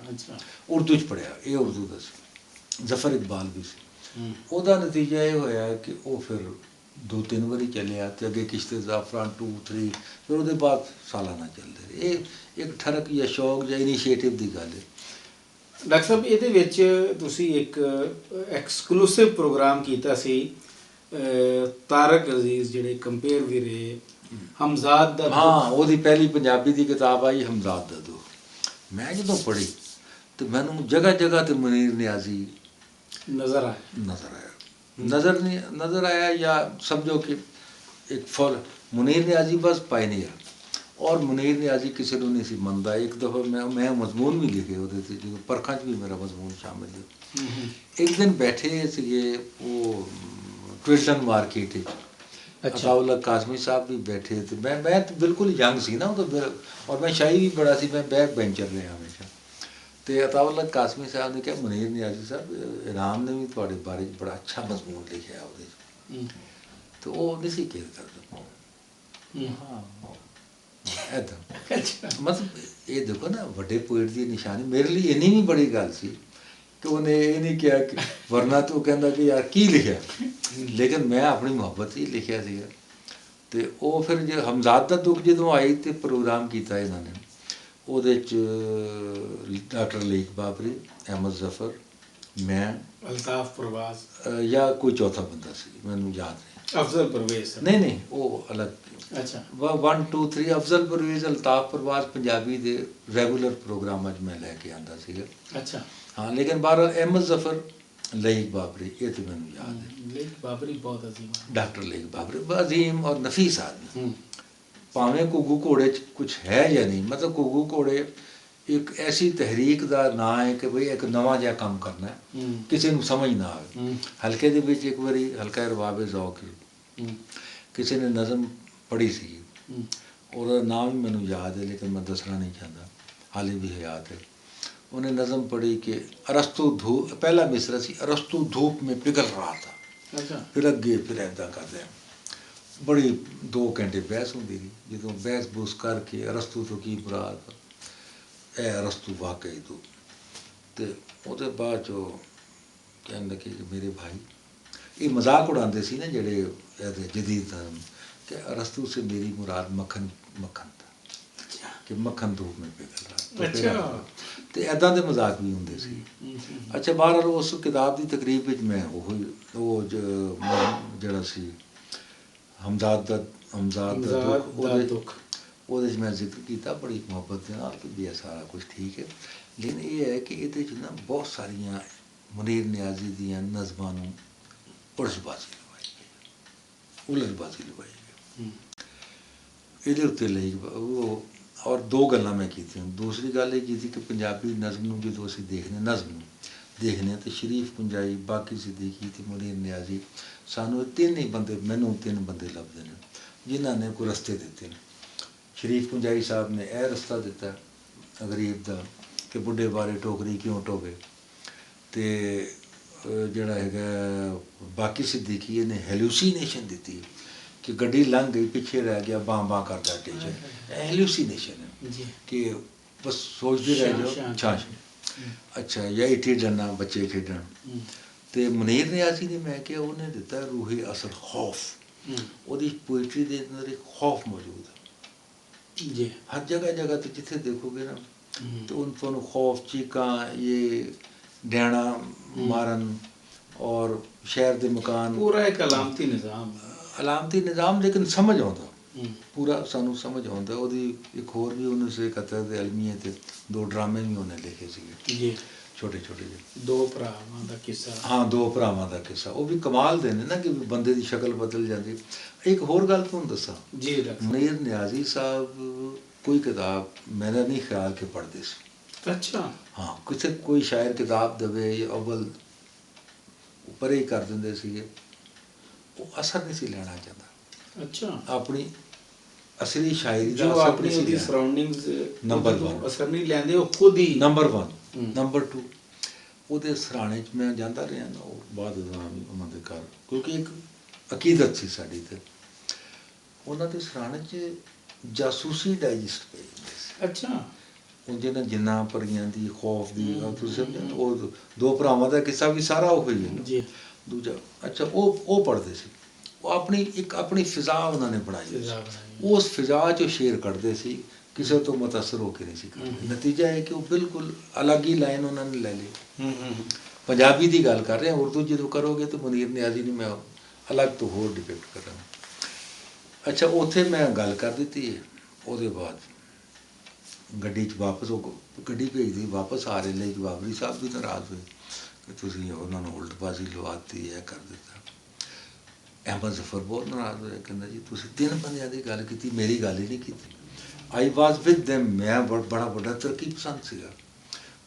उर्दू च पढ़िया, ये उर्दू का सी। जफर इकबाल भी सी। ਉਹਦਾ ਨਤੀਜਾ ਇਹ ਹੋਇਆ ਕਿ ਉਹ ਫਿਰ 2-3 ਵਾਰੀ ਚੱਲਿਆ, ਤੇ ਅੱਗੇ ਕਿਸ਼ਤੇ ਜ਼ਾਫਰਾਨ 2, 3, ਫਿਰ ਉਹਦੇ ਬਾਅਦ ਸਾਲਾਨਾ ਚੱਲਦੇ ਰਹੇ। ਇਹ ਇੱਕ ਠਰਕ ਜਾਂ ਸ਼ੌਕ ਜਾਂ ਇਨੀਸ਼ੀਏਟਿਵ ਦੀ ਗੱਲ ਹੈ। ਡਾਕਟਰ ਸਾਹਿਬ, ਇਹਦੇ ਵਿੱਚ ਤੁਸੀਂ ਇੱਕ ਐਕਸਕਲੂਸਿਵ ਪ੍ਰੋਗਰਾਮ ਕੀਤਾ ਸੀ, ਤਾਰਕ ਅਜ਼ੀਜ਼ ਜਿਹੜੇ ਕੰਪੇਅਰ ਵੀ ਰਹੇ, ਹਮਜ਼ਾਦ ਦਾ। ਹਾਂ, ਉਹਦੀ ਪਹਿਲੀ ਪੰਜਾਬੀ ਦੀ ਕਿਤਾਬ ਆਈ ਹਮਜ਼ਾਦ ਦਾ ਦੁੱਖ। ਮੈਂ ਜਦੋਂ ਪੜ੍ਹੀ ਤੇ ਮੈਨੂੰ ਜਗ੍ਹਾ ਜਗ੍ਹਾ ਤੇ ਮੁਨੀਰ ਨਿਆਜ਼ੀ ਨਜ਼ਰ आया, या समझो कि एक फुल मुनीर नियाजी बस पायनियर। और मुनीर नियाजी किसी को नहीं सी मनता। एक दफ़ा मैं मजमून भी लिखे होते थे, जो परखा च भी मेरा मजमून शामिल है। एक दिन बैठे थे वो ट्विल्टन मार्केट, अताउल्लाह काज़मी साहब भी बैठे थे। मैं तो बिल्कुल यंग सी ना, तो और मैं शाही भी बड़ा सी, मैं बैक बेंचर रहा हमेशा। तो अताउल्लाह काज़मी साहब ने कहा मुनीर नियाज़ी साहब, इनाम ने भी थोड़े बारे बड़ा अच्छा मजमून लिखा है, तो वो नहीं सी केयर करता। हाँ, ऐसा मतलब ये देखो ना, बड़े पोइट की निशानी मेरे लिए इन्नी भी बड़ी गल सी कि उन्हें ये नहीं किया कि वरना तो कहता कि यार की लिखा, लेकिन मैं अपनी मुहब्बत ही लिखा सी। तो वो फिर जो हमजाद दा दुख जो आई तो प्रोग्राम किया इन्होंने, ਉਹਦੇ 'ਚ ਡਾਕਟਰ ਲੇਕ ਬਾਬਰੀ, ਅਹਿਮਦ ਜ਼ਫਰ, ਮੈਂ, ਅਲਤਾਫ ਪਰਵਾਜ਼ ਜਾਂ ਕੋਈ ਚੌਥਾ ਬੰਦਾ ਸੀ, ਮੈਨੂੰ ਯਾਦ ਨਹੀਂ। ਅਫਜ਼ਲ ਪਰਵੇਜ਼? ਨਹੀਂ, ਉਹ ਅਲੱਗ। ਅੱਛਾ। 1 2 3 ਅਫਜ਼ਲ ਪਰਵੇਜ਼, ਅਲਤਾਫ ਪਰਵਾਜ਼ ਪੰਜਾਬੀ ਦੇ ਰੈਗੂਲਰ ਪ੍ਰੋਗਰਾਮਾਂ 'ਚ ਮੈਂ ਲੈ ਕੇ ਆਉਂਦਾ ਸੀਗਾ। ਅੱਛਾ। ਹਾਂ, ਲੇਕਿਨ ਬਹਰਹਾਲ ਅਹਿਮਦ ਜ਼ਫਰ, ਲੇਕ ਬਾਬਰੀ, ਇਹ ਤਾਂ ਮੈਨੂੰ ਯਾਦ ਹੈ। ਲੇਕ ਬਾਬਰੀ ਬਹੁਤ ਅਜ਼ੀਮ, ਡਾਕਟਰ ਲੇਕ ਬਾਬਰੀ ਅਜ਼ੀਮ ਔਰ ਨਫੀਸ ਆਦਮੀ। ਭਾਵੇਂ ਘੁੱਗੂ ਘੋੜੇ 'ਚ ਕੁਛ ਹੈ ਜਾਂ ਨਹੀਂ, ਮਤਲਬ ਘੁੱਗੂ ਘੋੜੇ ਇੱਕ ਐਸੀ ਤਹਿਰੀਕ ਦਾ ਨਾਂ ਹੈ ਕਿ ਬਈ ਇੱਕ ਨਵਾਂ ਜਿਹਾ ਕੰਮ ਕਰਨਾ ਹੈ, ਕਿਸੇ ਨੂੰ ਸਮਝ ਨਾ ਆਵੇ। ਹਲਕੇ ਦੇ ਵਿੱਚ ਇੱਕ ਵਾਰੀ ਹਲਕਾ ਰਵਾਬੇ ਜ਼ੌਕ ਕਿਸੇ ਨੇ ਨਜ਼ਮ ਪੜ੍ਹੀ ਸੀ, ਉਹਦਾ ਨਾਮ ਵੀ ਮੈਨੂੰ ਯਾਦ ਹੈ ਲੇਕਿਨ ਮੈਂ ਦੱਸਣਾ ਨਹੀਂ ਚਾਹੁੰਦਾ, ਹਾਲੇ ਵੀ ਹਯਾਤ ਹੈ। ਉਹਨੇ ਨਜ਼ਮ ਪੜ੍ਹੀ ਕਿ ਅਰਸਤੂ ਧੂਪ, ਪਹਿਲਾ ਮਿਸਰਾ ਸੀ, ਅਰਸਤੂ ਧੂਪ ਮੇਂ ਪਿਘਲ ਰਹਾ ਥਾ। ਫਿਰ ਅੱਗੇ ਫਿਰ ਇੱਦਾਂ ਕਰਦੇ ਬੜੀ 2 ਘੰਟੇ ਬਹਿਸ ਹੁੰਦੀ ਰਹੀ। ਜਦੋਂ ਬਹਿਸ ਬੂਸ ਕਰਕੇ ਅਰਸਤੂ ਤੋਂ ਕੀ ਮੁਰਾਦ, ਇਹ ਅਰਸਤੂ ਵਾਕਈ ਤੂੰ, ਤੇ ਉਹਦੇ ਬਾਅਦ 'ਚ ਕਹਿਣ ਲੱਗੇ ਕਿ ਮੇਰੇ ਭਾਈ, ਇਹ ਮਜ਼ਾਕ ਉਡਾਉਂਦੇ ਸੀ ਨਾ ਜਿਹੜੇ ਇਹਦੇ ਜਦੀਦ ਧਰਮ, ਕਿ ਅਰਸਤੂ ਸੇ ਮੇਰੀ ਮੁਰਾਦ ਮੱਖਣ ਥਾ, ਕਿ ਮੱਖਣ ਧੂਪ ਮੇਂ ਪਿਘਲ ਰਹਾ। ਤੇ ਇੱਦਾਂ ਦੇ ਮਜ਼ਾਕ ਵੀ ਹੁੰਦੇ ਸੀ। ਅੱਛਾ, ਬਹਰਹਾਲ ਉਸ ਕਿਤਾਬ ਦੀ ਤਕਰੀਬ ਵਿੱਚ ਮੈਂ ਉਹ ਜਿਹੜਾ ਸੀ ਹਮਜ਼ਾਦ ਦਾ ਦੁੱਖ, ਉਹਦੇ 'ਚ ਮੈਂ ਜ਼ਿਕਰ ਕੀਤਾ ਬੜੀ ਮੁਹੱਬਤ ਦੇ ਨਾਲ ਕਿ ਵੀ ਇਹ ਸਾਰਾ ਕੁਛ ਠੀਕ ਹੈ। ਲੇਕਿਨ ਇਹ ਹੈ ਕਿ ਇਹਦੇ 'ਚ ਨਾ ਬਹੁਤ ਸਾਰੀਆਂ ਮੁਨੀਰ ਨਿਆਜ਼ੀ ਦੀਆਂ ਨਜ਼ਮਾਂ ਨੂੰ ਉਲਝਬਾਜ਼ੀ ਲਵਾਈ ਗਈ। ਇਹਦੇ ਉੱਤੇ ਲਈ ਉਹ ਔਰ 2 ਗੱਲਾਂ ਮੈਂ ਕੀਤੀਆਂ। ਦੂਸਰੀ ਗੱਲ ਇਹ ਕੀਤੀ ਕਿ ਪੰਜਾਬੀ ਨਜ਼ਮ ਨੂੰ ਜਦੋਂ ਅਸੀਂ ਦੇਖਦੇ ਤਾਂ ਸ਼ਰੀਫ ਪੁੰਜਾਈ, ਬਾਕੀ ਸਿੱਦੀਕੀ ਤੇ ਮੁਨੀਰ ਨਿਆਜ਼ੀ, ਸਾਨੂੰ ਇਹ 3 ਹੀ ਬੰਦੇ, ਮੈਨੂੰ 3 ਬੰਦੇ ਲੱਭਦੇ ਨੇ ਜਿਨ੍ਹਾਂ ਨੇ ਕੋਈ ਰਸਤੇ ਦਿੱਤੇ ਨੇ। ਸ਼ਰੀਫ ਪੁੰਜਾਈ ਸਾਹਿਬ ਨੇ ਇਹ ਰਸਤਾ ਦਿੱਤਾ ਗਰੀਬ ਦਾ ਕਿ ਬੁੱਢੇ ਬਾਰੇ ਟੋਕਰੀ ਕਿਉਂ ਟੋਵੇ, ਅਤੇ ਜਿਹੜਾ ਹੈਗਾ ਬਾਕੀ ਸਿੱਦੀਕੀ ਨੇ ਹੈਲੂਸੀਨੇਸ਼ਨ ਦਿੱਤੀ ਕਿ ਗੱਡੀ ਲੰਘ ਗਈ, ਪਿੱਛੇ ਰਹਿ ਗਿਆ, ਬਾਂ ਕਰਦਾ ਟੀਚਰ, ਹੈਲੂਸੀਨੇਸ਼ਨ ਹੈ ਕਿ ਬਸ ਸੋਚਦੇ ਰਹਿ ਜਾਓ ਛਾਂ। ਅੱਛਾ, ਜਾਂ ਇੱਥੇ ਡਰਨਾ, ਬੱਚੇ ਖੇਡਣ। ਅਤੇ ਮੁਨੀਰ ਨਿਆਜ਼ੀ ਨੇ, ਮੈਂ ਕਿਹਾ ਉਹਨੇ ਦਿੱਤਾ ਰੂਹੀ ਅਸਲ ਖੌਫ। ਉਹਦੀ ਪੋਇਟਰੀ ਦੇ ਅੰਦਰ ਇੱਕ ਖੌਫ ਮੌਜੂਦ ਹੈ ਜੀ, ਹਰ ਜਗ੍ਹਾ 'ਤੇ ਜਿੱਥੇ ਦੇਖੋਗੇ ਨਾ, ਅਤੇ ਤੁਹਾਨੂੰ ਖੌਫ, ਚੀਕਾਂ, ਇਹ ਡੈਣਾ ਮਾਰਨ ਔਰ ਸ਼ਹਿਰ ਦੇ ਮਕਾਨ, ਪੂਰਾ ਇੱਕ ਅਲਾਮਤੀ ਨਿਜ਼ਾਮ। ਅਲਾਮਤੀ ਨਿਜ਼ਾਮ ਲੇਕਿਨ ਸਮਝ ਆਉਂਦਾ ਹੂੰ ਪੂਰਾ ਸਾਨੂੰ ਸਮਝ ਆਉਂਦਾ। ਉਹਦੀ ਇੱਕ ਹੋਰ ਵੀ ਉਹਨੇ ਸੇ ਕਤਰ ਦੇ ਅਲਮੀਏ ਤੇ 2 ਡਰਾਮੇ ਵੀ ਉਹਨੇ ਲਿਖੇ ਸੀਗੇ ਜੀ ਛੋਟੇ ਛੋਟੇ ਜਿਹੇ। 2 ਭਰਾਵਾਂ ਦਾ ਕਿੱਸਾ। ਹਾਂ 2 ਭਰਾਵਾਂ ਦਾ ਕਿੱਸਾ, ਉਹ ਵੀ ਕਮਾਲ ਦੇ ਨੇ ਨਾ ਕਿ ਬੰਦੇ ਦੀ ਸ਼ਕਲ ਬਦਲ ਜਾਂਦੀ। ਇੱਕ ਹੋਰ ਗੱਲ ਤੁਹਾਨੂੰ ਦੱਸਾਂ, ਜੀ ਡਾਕਟਰ ਮੁਨੀਰ ਨਿਆਜ਼ੀ ਸਾਹਿਬ ਕੋਈ ਕਿਤਾਬ ਮੇਰਾ ਨਹੀਂ ਖਿਆਲ ਕਿ ਪੜ੍ਹਦੇ ਸੀ। ਸਾਹਿਬ। ਅੱਛਾ ਹਾਂ ਕਿਸੇ ਕੋਈ ਸ਼ਾਇਰ ਕਿਤਾਬ ਦੇਵੇ ਜਾਂ ਅਵਲ ਪਰੇ ਹੀ ਕਰ ਦਿੰਦੇ ਸੀਗੇ। ਉਹ ਅਸਰ ਨਹੀਂ ਸੀ ਲੈਣਾ ਚਾਹੁੰਦਾ, ਅੱਛਾ ਆਪਣੀ ਅਸਲੀ ਸ਼ਾਇਰੀ ਦਾ ਜੋ ਅਸਰ ਆਪਣੀ ਨਹੀਂ ਸੀ ਉਹਦੀ ਲੈਣਾ। Surroundings Number one। ਅਸਰ ਨਹੀਂ ਲੈਂਦੇ, ਉਹ ਖੁਦ ਹੀ ਨੰਬਰ 1। ਹੂੰ। ਨੰਬਰ 2 ਉਹਦੇ ਸਰਾਣੇ 'ਚ ਮੈਂ ਜਾਂਦਾ ਰਿਹਾ ਨਾ, ਉਹ ਬਾਅਦ ਉਹਨਾਂ ਦੇ ਘਰ, ਕਿਉਂਕਿ ਇੱਕ ਅਕੀਦਤ ਸੀ ਸਾਡੀ ਤੇ ਉਹਨਾਂ ਦੇ ਸਰਾਣੇ 'ਚ ਜਾਸੂਸੀ ਡਾਈਜੈਸਟ ਪਈ ਹੁੰਦੀ ਸੀ। ਅੱਛਾ ਉਹ ਜਿਹਨਾਂ ਜਿੰਨਾ ਪਰੀਆਂ ਦੀ ਖੌਫ ਦੀ ਤੁਸੀਂ ਸਮਝਿਆ ਨਾ, ਉਹ 2 ਭਰਾਵਾਂ ਦਾ ਕਿੱਸਾ ਵੀ ਸਾਰਾ ਉਹ ਹੀ ਹੈ ਨਾ। ਜੀ ਦੂਜਾ ਅੱਛਾ ਉਹ ਪੜ੍ਹਦੇ ਸੀ। ਉਹ ਆਪਣੀ ਫਿਜ਼ਾ ਉਹਨਾਂ ਨੇ ਬਣਾਈ ਹੋਈ ਫਿਜ਼ਾ ਸੀ। ਬਣਾਈ। ਉਸ ਫਿਜ਼ਾ 'ਚੋਂ ਸ਼ੇਰ ਕੱਢਦੇ ਸੀ, ਕਿਸੇ ਤੋਂ ਮੁਤਾਸਰ ਹੋ ਕੇ ਨਹੀਂ ਸੀ ਕਰਦੇ। ਨਤੀਜਾ ਇਹ ਕਿ ਉਹ ਬਿਲਕੁਲ ਅਲੱਗ ਹੀ ਲਾਈਨ ਉਹਨਾਂ ਨੇ ਲੈ ਲਈ। ਹੂੰ ਪੰਜਾਬੀ ਦੀ ਗੱਲ ਕਰ ਰਹੇ ਹਾਂ, ਉਰਦੂ ਜਦੋਂ ਕਰੋਗੇ ਤਾਂ ਮੁਨੀਰ ਨਿਆਜ਼ੀ ਨੂੰ ਮੈਂ ਅਲੱਗ ਤੋਂ ਹੋਰ ਡਿਪਿਕਟ ਕਰਾਂਗਾ। ਅੱਛਾ ਉੱਥੇ ਮੈਂ ਗੱਲ ਕਰ ਦਿੱਤੀ ਹੈ। ਉਹਦੇ ਬਾਅਦ ਗੱਡੀ 'ਚ ਵਾਪਸ ਉਹ ਗੱਡੀ ਭੇਜਦੀ, ਵਾਪਸ ਆ ਰਹੇ ਲਈ ਬਾਬਰੀ ਸਾਹਿਬ ਵੀ ਨਾਰਾਜ਼ ਹੋਏ ਕਿ ਤੁਸੀਂ ਉਹਨਾਂ ਨੂੰ ਉਲਟਬਾਜ਼ੀ ਲਵਾਤੀ, ਇਹ ਕਰ ਦਿੱਤਾ। ਅਹਿਮਦ ਜ਼ਫਰ ਬਹੁਤ ਨਾਰਾਜ਼ ਹੋਇਆ, ਕਹਿੰਦਾ ਜੀ ਤੁਸੀਂ 3 ਬੰਦਿਆਂ ਦੀ ਗੱਲ ਕੀਤੀ, ਮੇਰੀ ਗੱਲ ਹੀ ਨਹੀਂ ਕੀਤੀ। ਆਈ ਵਾਜ਼ ਵਿਦ ਦੈਮ। ਮੈਂ ਬੜਾ ਵੱਡਾ ਤਰੱਕੀ ਪਸੰਦ ਸੀਗਾ,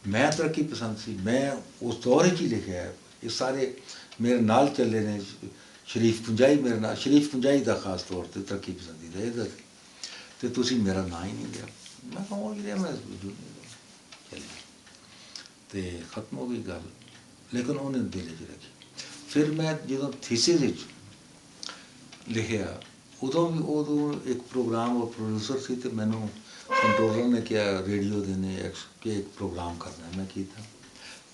ਮੈਂ ਤਰੱਕੀ ਪਸੰਦ ਸੀ। ਮੈਂ ਉਸ ਦੌਰ 'ਚ ਹੀ ਲਿਖਿਆ ਹੈ। ਇਹ ਸਾਰੇ ਮੇਰੇ ਨਾਲ ਚੱਲੇ ਨੇ। ਸ਼ਰੀਫ ਪੁੰਜਾਈ ਮੇਰੇ ਨਾਲ, ਸ਼ਰੀਫ ਪੁੰਜਾਈ ਦਾ ਖਾਸ ਤੌਰ 'ਤੇ ਤਰੱਕੀ ਪਸੰਦੀਦਾ ਇਹਦਾ, ਅਤੇ ਤੁਸੀਂ ਮੇਰਾ ਨਾਂ ਹੀ ਨਹੀਂ ਲਿਆ। ਮੈਂ ਕਹਾਂ ਲਿਆ, ਮੈਂ ਚੱਲ ਅਤੇ ਖਤਮ ਹੋ ਗਈ ਗੱਲ। ਲੇਕਿਨ ਉਹਨੇ ਦਿਲ 'ਚ ਰੱਖੀ। ਫਿਰ ਮੈਂ ਜਦੋਂ ਥੀਸਿਸ ਵਿੱਚ ਲਿਖਿਆ, ਉਦੋਂ ਇੱਕ ਪ੍ਰੋਗਰਾਮ ਉਹ ਪ੍ਰੋਡਿਊਸਰ ਸੀ ਅਤੇ ਮੈਨੂੰ ਕੰਟਰੋਲਰ ਨੇ ਕਿਹਾ ਰੇਡੀਓ ਦੇ ਨੇ ਕਿ ਇੱਕ ਪ੍ਰੋਗਰਾਮ ਕਰਨਾ। ਮੈਂ ਕੀਤਾ।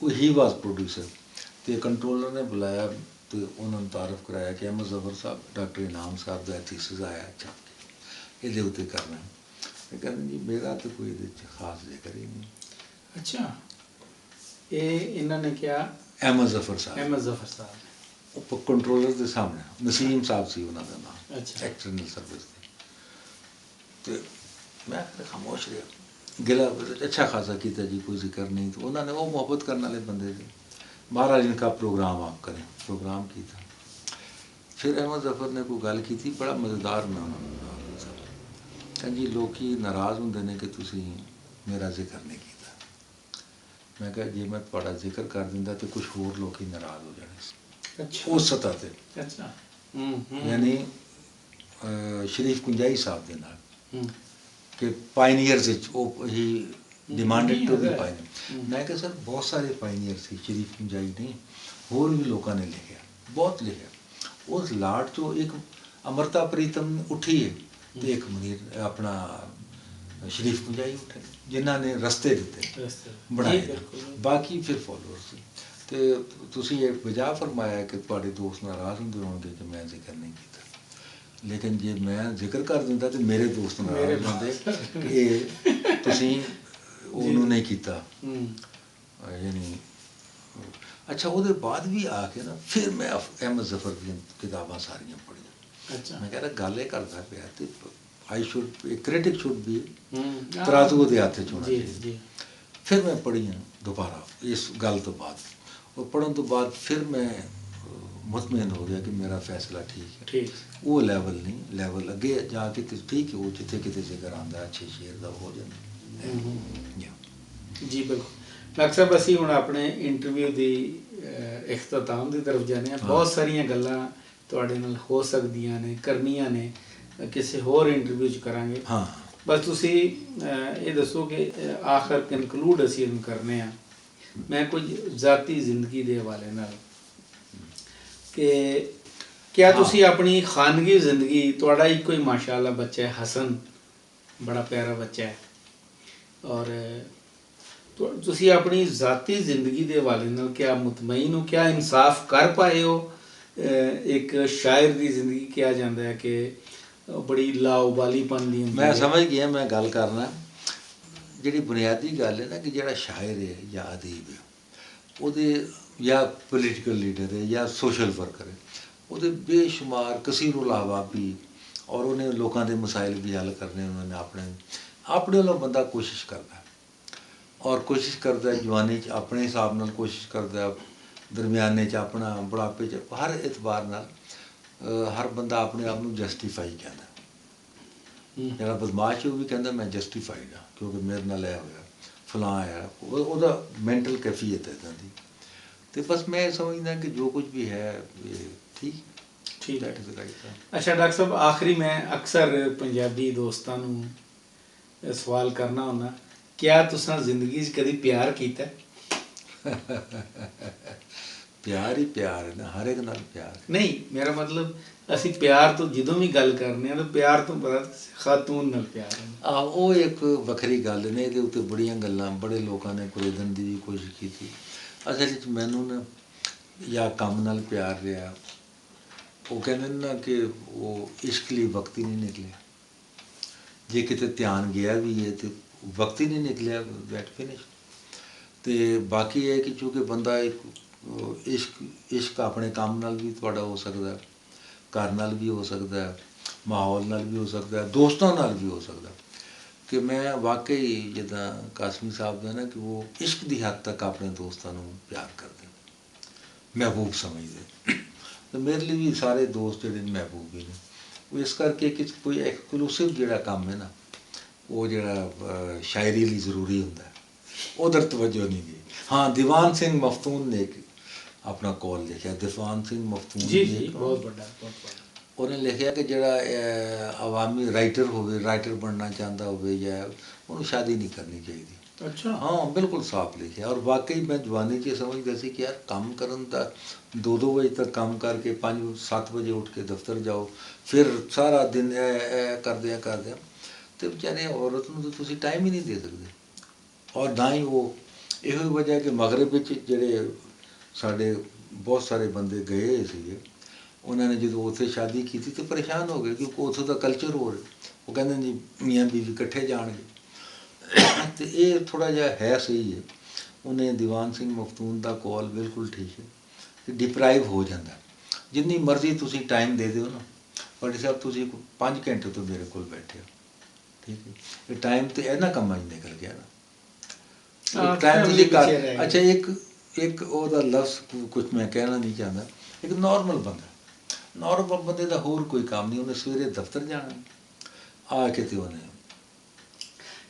ਉਹ ਹੀ ਵਾਜ਼ ਪ੍ਰੋਡਿਊਸਰ ਅਤੇ ਕੰਟਰੋਲਰ ਨੇ ਬੁਲਾਇਆ ਅਤੇ ਉਹਨਾਂ ਨੂੰ ਤਾਰਫ ਕਰਾਇਆ ਕਿ ਅਹਿਮਦ ਜ਼ਫਰ ਸਾਹਿਬ, ਡਾਕਟਰ ਇਨਾਮ ਸਾਹਿਬ ਦਾ ਥੀਸਿਸ ਆਇਆ, ਅੱਛਾ ਇਹਦੇ ਉੱਤੇ ਕਰਨਾ। ਮੈਂ ਕਹਿੰਦਾ ਜੀ ਮੇਰਾ ਤਾਂ ਕੋਈ ਇਹਦੇ 'ਚ ਖਾਸ ਜ਼ਿਕਰ ਹੀ ਨਹੀਂ। ਅੱਛਾ ਇਹ ਇਹਨਾਂ ਨੇ ਕਿਹਾ ਅਹਿਮਦ ਜ਼ਫਰ ਸਾਹਿਬ, ਅਹਿਮਦ ਜ਼ਫਰ ਸਾਹਿਬ। ਉਹ ਕੰਟਰੋਲਰ ਦੇ ਸਾਹਮਣੇ ਨਸੀਮ ਸਾਹਿਬ ਸੀ ਉਹਨਾਂ ਦਾ ਨਾਮ, ਅੱਛਾ ਐਕਸਟਰਨਲ ਸਰਵਿਸ ਦੇ। ਅਤੇ ਮੈਂ ਫਿਰ ਖਾਮੋਸ਼ ਰਿਹਾ। ਗਿਲਾ ਅੱਛਾ ਖਾਸਾ ਕੀਤਾ ਜੀ, ਕੋਈ ਜ਼ਿਕਰ ਨਹੀਂ। ਤਾਂ ਉਹਨਾਂ ਨੇ, ਉਹ ਮੁਹੱਬਤ ਕਰਨ ਵਾਲੇ ਬੰਦੇ ਸੀ। ਮਹਾਰਾਜ ਇਨਕਾ ਪ੍ਰੋਗਰਾਮ ਆਪ ਕरें, ਪ੍ਰੋਗਰਾਮ ਕੀਤਾ। ਫਿਰ ਅਹਿਮਦ ਜ਼ਫਰ ਨੇ ਕੋਈ ਗੱਲ ਕੀਤੀ, ਬੜਾ ਮਜ਼ੇਦਾਰ। ਮੈਂ ਉਹਨਾਂ ਨੂੰ ਕਹਿੰਦਾ ਜੀ ਲੋਕੀ ਨਾਰਾਜ਼ ਹੁੰਦੇ ਨੇ ਕਿ ਤੁਸੀਂ ਮੇਰਾ ਜ਼ਿਕਰ ਨਹੀਂ ਕੀਤਾ। ਮੈਂ ਕਿਹਾ ਜੇ ਮੈਂ ਤੁਹਾਡਾ ਜ਼ਿਕਰ ਕਰ ਦਿੰਦਾ ਤਾਂ ਕੁਛ ਹੋਰ ਲੋਕੀ ਨਾਰਾਜ਼ ਹੋ ਜਾਣੇ ਸੀ ਅੱਛਾ ਉਸ ਸਤ੍ਹਾ 'ਤੇ। ਅੱਛਾ ਯਾਨੀ ਸ਼ਰੀਫ ਕੁੰਜਾਈ ਸਾਹਿਬ ਦੇ ਨਾਲ ਹੂੰ ਕਿ ਪਾਇਨੀਅਰਸ ਵਿੱਚ ਉਹ ਹੀ ਡਿਮਾਂਡਡ ਟੂ ਬੀ ਨਹੀਂ ਪਾਇਨੀਅਰ। ਮੈਂ ਕਿਹਾ ਸਰ ਬਹੁਤ ਸਾਰੇ ਪਾਇਨੀਅਰ ਸੀ, ਸ਼ਰੀਫ ਕੁੰਜਾਈ ਨਹੀਂ, ਹੋਰ ਵੀ ਲੋਕਾਂ ਨੇ ਲਿਖਿਆ, ਬਹੁਤ ਲਿਖਿਆ। ਉਸ ਲਾਟ 'ਚੋਂ ਇੱਕ ਅਮਰਤਾ ਪ੍ਰੀਤਮ ਉੱਠੀ ਹੈ ਅਤੇ ਇੱਕ ਮੁਨੀਰ ਆਪਣਾ ਸ਼ਰੀਫ ਕੁੰਜਾਈ ਉੱਠੇ, ਜਿਨ੍ਹਾਂ ਨੇ ਰਸਤੇ ਦਿੱਤੇ, ਬਣਾਏ। ਬਾਕੀ ਫਿਰ ਫੋਲੋਅਰ ਸੀ। ਅਤੇ ਤੁਸੀਂ ਇਹ ਵਜ੍ਹਾ ਫਰਮਾਇਆ ਕਿ ਤੁਹਾਡੇ ਦੋਸਤ ਨਾਰਾਜ਼ ਹੁੰਦੇ ਹੋਣਗੇ ਕਿ ਮੈਂ ਜ਼ਿਕਰ ਨਹੀਂ ਕੀਤਾ। ਲੇਕਿਨ ਜੇ ਮੈਂ ਜ਼ਿਕਰ ਕਰ ਦਿੰਦਾ ਤਾਂ ਮੇਰੇ ਦੋਸਤ ਨਾਰਾਜ਼ ਹੁੰਦੇ ਕਿ ਇਹ ਤੁਸੀਂ ਉਹਨੂੰ ਨਹੀਂ ਕੀਤਾ। ਯਾਨੀ ਅੱਛਾ ਉਹਦੇ ਬਾਅਦ ਵੀ ਆ ਕੇ ਨਾ ਫਿਰ ਮੈਂ ਅਹਿਮਦ ਜ਼ਫਰ ਦੀਆਂ ਕਿਤਾਬਾਂ ਸਾਰੀਆਂ ਪੜ੍ਹੀਆਂ। ਅੱਛਾ ਮੈਂ ਕਹਿੰਦਾ ਗੱਲ ਇਹ ਕਰਦਾ ਪਿਆ ਅਤੇ ਆਈ ਸ਼ੁੱਡ ਕ੍ਰਿਟਿਕ ਸ਼ੁੱਡ ਵੀ ਤਰਾਜ਼ੂ ਉਹਦੇ ਹੱਥ 'ਚ ਹੋਣਾ ਚਾਹੀਦਾ। ਫਿਰ ਮੈਂ ਪੜ੍ਹੀਆਂ ਦੁਬਾਰਾ ਇਸ ਗੱਲ ਤੋਂ ਬਾਅਦ। ਉਹ ਪੜ੍ਹਨ ਤੋਂ ਬਾਅਦ ਫਿਰ ਮੈਂ ਮੁਤਮਿਨ ਹੋ ਗਿਆ ਕਿ ਮੇਰਾ ਫੈਸਲਾ ਠੀਕ ਹੈ। ਉਹ ਲੈਵਲ ਨਹੀਂ, ਲੈਵਲ ਅੱਗੇ ਜਾ ਕੇ ਠੀਕ ਹੈ, ਉਹ ਜਿੱਥੇ ਕਿਤੇ ਜ਼ਿਕਰ ਆਉਂਦਾ ਅੱਛੇ ਸ਼ੇਰ ਦਾ ਹੋ ਜਾਂਦਾ। ਜੀ ਬਿਲਕੁਲ ਡਾਕਟਰ ਸਾਹਿਬ, ਅਸੀਂ ਹੁਣ ਆਪਣੇ ਇੰਟਰਵਿਊ ਦੀ ਇਖਤਤਾਮ ਦੀ ਤਰਫ ਜਾਂਦੇ ਹਾਂ। ਬਹੁਤ ਸਾਰੀਆਂ ਗੱਲਾਂ ਤੁਹਾਡੇ ਨਾਲ ਹੋ ਸਕਦੀਆਂ ਨੇ, ਕਰਨੀਆਂ ਨੇ, ਕਿਸੇ ਹੋਰ ਇੰਟਰਵਿਊ 'ਚ ਕਰਾਂਗੇ। ਹਾਂ ਬਸ ਤੁਸੀਂ ਇਹ ਦੱਸੋ ਕਿ ਆਖਰ ਕਨਕਲੂਡ ਅਸੀਂ ਇਹਨੂੰ ਕਰਨੇ ਆ। ਮੈਂ ਕੁਝ ਜ਼ਾਤੀ ਜ਼ਿੰਦਗੀ ਦੇ ਹਵਾਲੇ ਨਾਲ ਕਿ ਕਿਆ ਤੁਸੀਂ ਆਪਣੀ ਖਾਨਗੀ ਜ਼ਿੰਦਗੀ, ਤੁਹਾਡਾ ਇੱਕੋ ਹੀ ਮਾਸ਼ਾਅੱਲਾ ਬੱਚਾ ਹੈ ਹਸਨ, ਬੜਾ ਪਿਆਰਾ ਬੱਚਾ ਹੈ, ਔਰ ਤੁਸੀਂ ਆਪਣੀ ਜ਼ਾਤੀ ਜ਼ਿੰਦਗੀ ਦੇ ਹਵਾਲੇ ਨਾਲ ਕਿਆ ਮੁਤਮਈਨ ਹੋ, ਕਿਆ ਇਨਸਾਫ ਕਰ ਪਾਏ ਹੋ? ਇੱਕ ਸ਼ਾਇਰ ਦੀ ਜ਼ਿੰਦਗੀ ਕਿਹਾ ਜਾਂਦਾ ਹੈ ਕਿ ਬੜੀ ਲਾਉਬਾਲੀਪਨ ਦੀ ਹੁੰਦੀ ਹੈ। ਮੈਂ ਸਮਝ ਗਿਆ ਮੈਂ ਗੱਲ ਕਰਨਾ। ਜਿਹੜੀ ਬੁਨਿਆਦੀ ਗੱਲ ਹੈ ਨਾ ਕਿ ਜਿਹੜਾ ਸ਼ਾਇਰ ਹੈ ਜਾਂ ਅਦੀਬ ਹੈ, ਉਹਦੇ ਜਾਂ ਪੋਲੀਟੀਕਲ ਲੀਡਰ ਹੈ ਜਾਂ ਸੋਸ਼ਲ ਵਰਕਰ ਹੈ, ਉਹਦੇ ਬੇਸ਼ੁਮਾਰ ਕਸੀਰੁਲ ਆਬਾਬੀ, ਔਰ ਉਹਨੇ ਲੋਕਾਂ ਦੇ ਮਸਾਇਲ ਵੀ ਹੱਲ ਕਰਨੇ, ਉਹਨਾਂ ਨੇ ਆਪਣੇ ਵੱਲੋਂ ਬੰਦਾ ਕੋਸ਼ਿਸ਼ ਕਰਦਾ, ਔਰ ਕੋਸ਼ਿਸ਼ ਕਰਦਾ ਜਵਾਨੀ 'ਚ ਆਪਣੇ ਹਿਸਾਬ ਨਾਲ ਕੋਸ਼ਿਸ਼ ਕਰਦਾ, ਦਰਮਿਆਨੇ 'ਚ ਆਪਣਾ, ਬੁਢਾਪੇ 'ਚ, ਹਰ ਇਤਬਾਰ ਨਾਲ ਹਰ ਬੰਦਾ ਆਪਣੇ ਆਪ ਨੂੰ ਜਸਟੀਫਾਈ ਕਹਿੰਦਾ। ਜਿਹੜਾ ਬਦਮਾਸ਼ ਉਹ ਵੀ ਕਹਿੰਦਾ ਮੈਂ ਜਸਟੀਫਾਈਡ ਹਾਂ ਕਿਉਂਕਿ ਮੇਰੇ ਨਾਲ ਇਹ ਹੋਇਆ, ਫਲਾਂ ਆਇਆ, ਉਹਦਾ ਮੈਂਟਲ ਕੈਫੀਅਤ ਹੈ ਇੱਦਾਂ ਦੀ। ਅਤੇ ਬਸ ਮੈਂ ਸਮਝਦਾ ਕਿ ਜੋ ਕੁਝ ਵੀ ਹੈ ਇਹ ਠੀਕ ਠੀਕ that is the right time। ਅੱਛਾ ਡਾਕਟਰ ਸਾਹਿਬ, ਆਖਰੀ ਮੈਂ ਅਕਸਰ ਪੰਜਾਬੀ ਦੋਸਤਾਂ ਨੂੰ ਸਵਾਲ ਕਰਨਾ ਹੁੰਦਾ, ਕਿਆ ਤੁਸੀਂ ਜ਼ਿੰਦਗੀ 'ਚ ਕਦੀ ਪਿਆਰ ਕੀਤਾ? ਪਿਆਰ ਹੀ ਪਿਆਰ ਹੈ ਨਾ, ਹਰ ਇੱਕ ਨਾਲ ਪਿਆਰ ਹੈ। ਨਹੀਂ, ਮੇਰਾ ਮਤਲਬ ਅਸੀਂ ਪਿਆਰ ਤੋਂ ਜਦੋਂ ਵੀ ਗੱਲ ਕਰਨੇ ਆ ਤਾਂ ਪਿਆਰ ਤੋਂ ਪਤਾ ਖਾਤੂਨ ਨਾਲ ਪਿਆਰ ਹੈ। ਉਹ ਇੱਕ ਵੱਖਰੀ ਗੱਲ ਨੇ, ਇਹਦੇ ਉੱਤੇ ਬੜੀਆਂ ਗੱਲਾਂ, ਬੜੇ ਲੋਕਾਂ ਨੇ ਕੁਰੇਦਣ ਦੀ ਵੀ ਕੋਸ਼ਿਸ਼ ਕੀਤੀ। ਅਸਲ ਵਿੱਚ ਮੈਨੂੰ ਨਾ ਜਾਂ ਕੰਮ ਨਾਲ ਪਿਆਰ ਰਿਹਾ, ਉਹ ਕਹਿੰਦੇ ਨੇ ਨਾ ਕਿ ਉਹ ਇਸ਼ਕ ਲਈ ਵਕਤ ਹੀ ਨਹੀਂ ਨਿਕਲਿਆ, ਜੇ ਕਿਤੇ ਧਿਆਨ ਗਿਆ ਵੀ ਹੈ ਤਾਂ ਵਕਤ ਹੀ ਨਹੀਂ ਨਿਕਲਿਆ, ਦੈਟ ਫਿਨਿਸ਼। ਅਤੇ ਬਾਕੀ ਇਹ ਕਿ ਚੂੰਕਿ ਬੰਦਾ ਇੱਕ ਇਸ਼ਕ ਆਪਣੇ ਕੰਮ ਨਾਲ ਵੀ ਤੁਹਾਡਾ ਹੋ ਸਕਦਾ, ਘਰ ਨਾਲ ਵੀ ਹੋ ਸਕਦਾ, ਮਾਹੌਲ ਨਾਲ ਵੀ ਹੋ ਸਕਦਾ, ਦੋਸਤਾਂ ਨਾਲ ਵੀ ਹੋ ਸਕਦਾ। ਕਿ ਮੈਂ ਵਾਕਈ ਜਿੱਦਾਂ ਕਾਸਮੀ ਸਾਹਿਬ ਦਾ ਨਾ ਕਿ ਉਹ ਇਸ਼ਕ ਦੀ ਹੱਦ ਤੱਕ ਆਪਣੇ ਦੋਸਤਾਂ ਨੂੰ ਪਿਆਰ ਕਰਦੇ, ਮਹਿਬੂਬ ਸਮਝਦੇ। ਅਤੇ ਮੇਰੇ ਲਈ ਵੀ ਸਾਰੇ ਦੋਸਤ ਜਿਹੜੇ ਨੇ ਮਹਿਬੂਬ ਹੀ ਨੇ। ਉਹ ਇਸ ਕਰਕੇ ਕਿ ਕੋਈ ਐਕਸਕਲੂਸਿਵ ਜਿਹੜਾ ਕੰਮ ਹੈ ਨਾ, ਉਹ ਜਿਹੜਾ ਸ਼ਾਇਰੀ ਲਈ ਜ਼ਰੂਰੀ ਹੁੰਦਾ, ਉਧਰ ਤਵੱਜੋ ਨਹੀਂ ਗਈ। ਹਾਂ, ਦੀਵਾਨ ਸਿੰਘ ਮਫਤੂਨ ਨੇ ਇੱਕ ਆਪਣਾ ਕੌਲ ਲਿਖਿਆ, ਦੀਵਾਨ ਸਿੰਘ ਮਫਤੂਨ ਜੀ ਬਹੁਤ ਵੱਡਾ, ਬਹੁਤ ਵੱਡਾ। ਉਹਨੇ ਲਿਖਿਆ ਕਿ ਜਿਹੜਾ ਆਵਾਮੀ ਰਾਈਟਰ ਹੋਵੇ, ਰਾਈਟਰ ਬਣਨਾ ਚਾਹੁੰਦਾ ਹੋਵੇ, ਜਾਂ ਉਹਨੂੰ ਸ਼ਾਦੀ ਨਹੀਂ ਕਰਨੀ ਚਾਹੀਦੀ। ਅੱਛਾ। ਹਾਂ, ਬਿਲਕੁਲ ਸਾਫ਼ ਲਿਖਿਆ। ਔਰ ਵਾਕਈ ਮੈਂ ਜਵਾਨੀ 'ਚ ਸਮਝਦਾ ਸੀ ਕਿ ਯਾਰ ਕੰਮ ਕਰਨ ਦਾ 2-2 ਵਜੇ ਤੱਕ ਕੰਮ ਕਰਕੇ 5-7 ਵਜੇ ਉੱਠ ਕੇ ਦਫ਼ਤਰ ਜਾਓ, ਫਿਰ ਸਾਰਾ ਦਿਨ ਇਹ ਕਰਦਿਆਂ ਅਤੇ ਵਿਚਾਰੇ ਔਰਤ ਨੂੰ ਤਾਂ ਤੁਸੀਂ ਟਾਈਮ ਹੀ ਨਹੀਂ ਦੇ ਸਕਦੇ। ਔਰ ਨਾ ਹੀ ਉਹ, ਇਹੋ ਹੀ ਵਜ੍ਹਾ ਕਿ ਮਗਰਬ ਵਿੱਚ ਜਿਹੜੇ ਸਾਡੇ ਬਹੁਤ ਸਾਰੇ ਬੰਦੇ ਗਏ ਹੋਏ ਸੀਗੇ, ਉਹਨਾਂ ਨੇ ਜਦੋਂ ਉੱਥੇ ਸ਼ਾਦੀ ਕੀਤੀ ਤਾਂ ਪਰੇਸ਼ਾਨ ਹੋ ਗਏ ਕਿਉਂਕਿ ਉੱਥੋਂ ਦਾ ਕਲਚਰ ਹੋਰ, ਉਹ ਕਹਿੰਦੇ ਜੀ ਮੀਆਂ ਬੀਵੀ ਇਕੱਠੇ ਜਾਣਗੇ। ਅਤੇ ਇਹ ਥੋੜ੍ਹਾ ਜਿਹਾ ਹੈ ਸਹੀ ਹੈ। ਉਹਨੇ ਦੀਵਾਨ ਸਿੰਘ ਮਫਤੂਨ ਦਾ ਕੌਲ ਬਿਲਕੁਲ ਠੀਕ ਹੈ ਕਿ ਡਿਪਰਾਈਵ ਹੋ ਜਾਂਦਾ। ਜਿੰਨੀ ਮਰਜ਼ੀ ਤੁਸੀਂ ਟਾਈਮ ਦੇ ਦਿਓ ਨਾ, ਭਾਈ ਸਾਹਿਬ ਤੁਸੀਂ 5 ਘੰਟੇ ਤੋਂ ਮੇਰੇ ਕੋਲ ਬੈਠੇ ਹੋ, ਠੀਕ ਹੈ, ਇਹ ਟਾਈਮ ਤਾਂ ਇਹਨਾਂ ਕੰਮਾਂ 'ਚ ਨਿਕਲ ਗਿਆ ਨਾ। ਟਾਈਮ ਤੁਸੀਂ ਕਰ, ਅੱਛਾ ਇੱਕ ਉਹਦਾ ਲਫ਼ਜ਼ ਕੁਛ ਮੈਂ ਕਹਿਣਾ ਨਹੀਂ ਚਾਹੁੰਦਾ। ਇੱਕ ਨੋਰਮਲ ਬੰਦੇ ਦਾ ਹੋਰ ਕੋਈ ਕੰਮ ਨਹੀਂ, ਉਹਨੇ ਸਵੇਰੇ ਦਫ਼ਤਰ ਜਾਣਾ, ਆ ਕੇ ਤੇ ਉਹਨੇ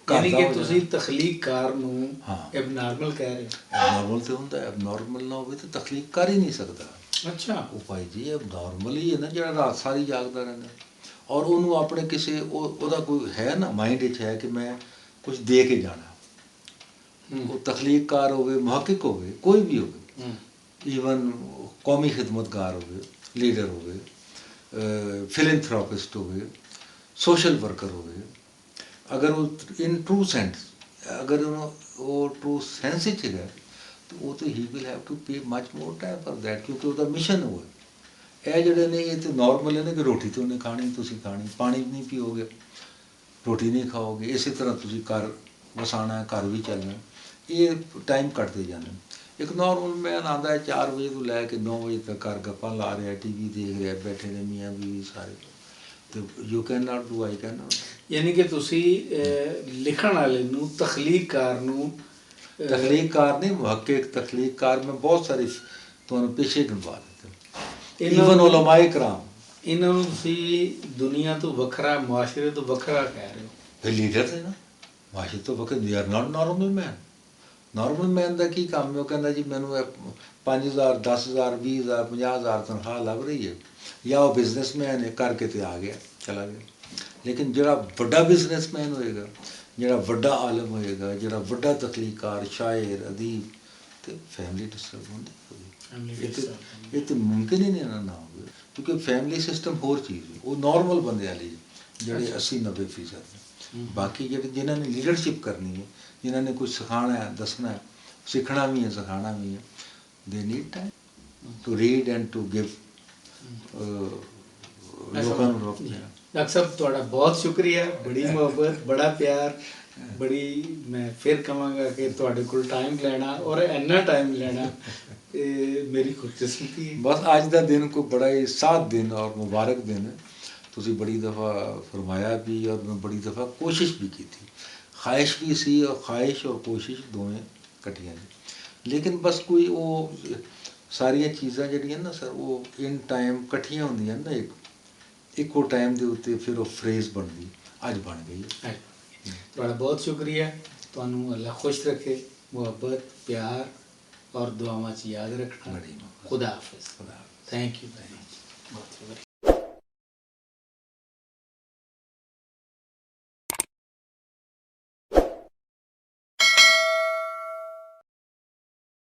ਯਾਨੀ ਕਿ ਤੁਸੀਂ ਤਖਲੀਕਕਾਰ ਨੂੰ ਹਾਂ ਐਬਨਾਰਮਲ ਕਹਿ ਰਹੇ ਹੋ। ਐਬਨਾਰਮਲ ਤੇ ਹੁੰਦਾ, ਐਬਨਾਰਮਲ ਨਾ ਹੋਵੇ ਤਾਂ ਤਖਲੀਕ ਕਰ ਹੀ ਨਹੀਂ ਸਕਦਾ। ਅੱਛਾ। ਉਹ ਭਾਈ ਜੀ ਐਬਨਾਰਮਲ ਹੀ ਹੈ ਨਾ, ਜਿਹੜਾ ਰਾਤ ਸਾਰੀ ਜਾਗਦਾ ਰਹਿੰਦਾ, ਔਰ ਉਹਨੂੰ ਆਪਣੇ ਕਿਸੇ ਉਹਦਾ ਕੋਈ ਹੈ ਨਾ ਮਾਈਂਡ ਵਿੱਚ ਹੈ ਕਿ ਮੈਂ ਕੁਝ ਦੇ ਕੇ ਜਾਣਾ। ਉਹ ਤਖਲੀਕਕਾਰ ਹੋਵੇ, ਮੁਹੱਕਿਕ ਹੋਵੇ, ਕੋਈ ਵੀ ਹੋਵੇ, ਈਵਨ ਕੌਮੀ ਖਿਦਮਤਗਾਰ ਹੋਵੇ, ਲੀਡਰ ਹੋਵੇ, ਫਿਲੈਂਥਰੋਪਿਸਟ ਹੋਵੇ, ਸੋਸ਼ਲ ਵਰਕਰ ਹੋਵੇ, ਅਗਰ ਉਹ ਇਨ ਟਰੂ ਸੈਂਸ, ਅਗਰ ਉਹ ਟਰੂ ਸੈਂਸ ਵਿੱਚ ਹੈਗਾ ਤਾਂ ਉਹ ਤਾਂ ਹੀ will have to pay much more time for that, ਕਿਉਂਕਿ ਉਹਦਾ ਮਿਸ਼ਨ ਉਹ ਹੈ। ਇਹ ਜਿਹੜੇ ਨੇ ਇਹ ਤਾਂ ਨੋਰਮਲ ਹੈ ਨਾ ਕਿ ਰੋਟੀ ਤਾਂ ਉਹਨੇ ਖਾਣੀ, ਤੁਸੀਂ ਖਾਣੀ, ਪਾਣੀ ਨਹੀਂ ਪੀਓਗੇ, ਰੋਟੀ ਨਹੀਂ ਖਾਓਗੇ, ਇਸੇ ਤਰ੍ਹਾਂ ਤੁਸੀਂ ਘਰ ਵਸਾਉਣਾ, ਘਰ ਵੀ ਚੱਲਣਾ, ਇਹ ਟਾਈਮ ਕੱਟਦੇ ਜਾਂਦੇ। ਇੱਕ ਨੋਰਮਲ ਮੈਨ ਆਉਂਦਾ ਹੈ 4 ਵਜੇ ਤੋਂ ਲੈ ਕੇ 9 ਵਜੇ ਤੱਕ ਘਰ ਗੱਪਾਂ ਲਾ ਰਿਹਾ, TV ਦੇਖ ਰਿਹਾ, ਬੈਠੇ ਨੇ ਮੀਆਂ ਬੀਵੀ ਸਾਰੇ, ਅਤੇ you can not do, I can not. ਯਾਨੀ ਕਿ ਤੁਸੀਂ ਲਿਖਣ ਵਾਲੇ ਨੂੰ, ਤਖਲੀਕਕਾਰ ਨੂੰ, ਤਖਲੀਕਕਾਰ ਨਹੀਂ, ਮੁਹੱਕਿਕ ਤਖਲੀਕਕਾਰ ਮੈਂ ਬਹੁਤ ਸਾਰੇ ਤੁਹਾਨੂੰ ਪਿੱਛੇ ਗਿਣਵਾ ਦਿੱਤੇ। ਈਵਨ ਉਲਮਾਏ ਕਰਾਮ, ਇਹਨਾਂ ਨੂੰ ਤੁਸੀਂ ਦੁਨੀਆ ਤੋਂ ਵੱਖਰਾ, ਮੁਆਸ਼ਰੇ ਤੋਂ ਵੱਖਰਾ ਕਹਿ ਰਹੇ ਹੋ। ਫਿਰ ਲੀਡਰ ਨੇ ਨਾ, ਮੁਆਸ਼ਰੇ ਤੋਂ ਵੱਖਰੇ, they are not normal man. Normal man ਦਾ ਕੀ ਕੰਮ ਹੈ? ਉਹ ਕਹਿੰਦਾ ਜੀ ਮੈਨੂੰ 5,000 10,000 20,000 50,000 ਤਨਖਾਹ ਲੱਭ ਰਹੀ ਹੈ, ਜਾਂ ਉਹ ਬਿਜ਼ਨਸਮੈਨ ਹੈ, ਕਰਕੇ ਤੇ ਆ ਗਿਆ, ਚਲਾ ਗਿਆ। ਲੇਕਿਨ ਜਿਹੜਾ ਵੱਡਾ ਬਿਜ਼ਨਸਮੈਨ ਹੋਏਗਾ, ਜਿਹੜਾ ਵੱਡਾ ਆਲਮ ਹੋਏਗਾ, ਜਿਹੜਾ ਵੱਡਾ ਤਖਲੀਕਾਰ, ਸ਼ਾਇਰ, ਅਦੀਬ, ਅਤੇ ਫੈਮਿਲੀ ਡਿਸਟਰਬ ਹੁੰਦੀ ਹੋਵੇ। ਇਹ ਤਾਂ ਮੁਮਕਿਨ ਹੀ ਨਹੀਂ ਨਾ ਹੋਵੇ, ਕਿਉਂਕਿ ਫੈਮਿਲੀ ਸਿਸਟਮ ਹੋਰ ਚੀਜ਼ ਹੈ। ਉਹ ਨੋਰਮਲ ਬੰਦਿਆਂ ਲਈ ਜਿਹੜੇ 80-90% ਨੇ। ਬਾਕੀ ਜਿਹੜੇ ਜਿਨ੍ਹਾਂ ਨੇ ਲੀਡਰਸ਼ਿਪ ਕਰਨੀ ਹੈ, ਜਿਨ੍ਹਾਂ ਨੇ ਕੁਝ ਸਿਖਾਉਣਾ ਹੈ, ਦੱਸਣਾ ਹੈ, ਸਿੱਖਣਾ ਵੀ ਹੈ, ਸਿਖਾਉਣਾ ਵੀ ਹੈ, they need time to read and to give ਲੋਕਾਂ ਨੂੰ ਰੋਕ ਦੇਣਾ। ਡਾਕਟਰ ਸਾਹਿਬ ਤੁਹਾਡਾ ਬਹੁਤ ਸ਼ੁਕਰੀਆ, ਬੜੀ ਮੁਹੱਬਤ, ਬੜਾ ਪਿਆਰ, ਬੜੀ, ਮੈਂ ਫਿਰ ਕਹਾਂਗਾ ਕਿ ਤੁਹਾਡੇ ਕੋਲ ਟਾਈਮ ਲੈਣਾ ਔਰ ਇੰਨਾ ਟਾਈਮ ਲੈਣਾ ਇਹ ਮੇਰੀ ਖੁਸ਼ਕਿਸਮਤੀ ਹੈ। बस अज का दिन कोई बड़ा ही साथ दिन और मुबारक दिन है। तुसी बड़ी दफ़ा फरमाया भी और मैं बड़ी दफ़ा कोशिश भी की थी, ख्वाहिश भी सी और ख्वाहिश और कोशिश दोवें कट्ठियां ने। लेकिन बस कोई वो सारिया चीज़ां जिहड़ियां ना सर वो इन टाइम कट्ठियां होंदियां ना इको टाइम के उत्ते फिर वो फ्रेज बनती अज बन गई है। ਤੁਹਾਡਾ ਬਹੁਤ ਸ਼ੁਕਰੀਆ। ਤੁਹਾਨੂੰ ਅੱਲਾ ਖੁਸ਼ ਰੱਖੇ, ਮੁਹੱਬਤ ਪਿਆਰ ਔਰ ਦੁਆਵਾਂ 'ਚ ਯਾਦ ਰੱਖਣਾ। बड़ी मोहब्बत। खुदा हाफिज। खुदा हाफिज़। Thank you very much. बहुत शुक्रिया।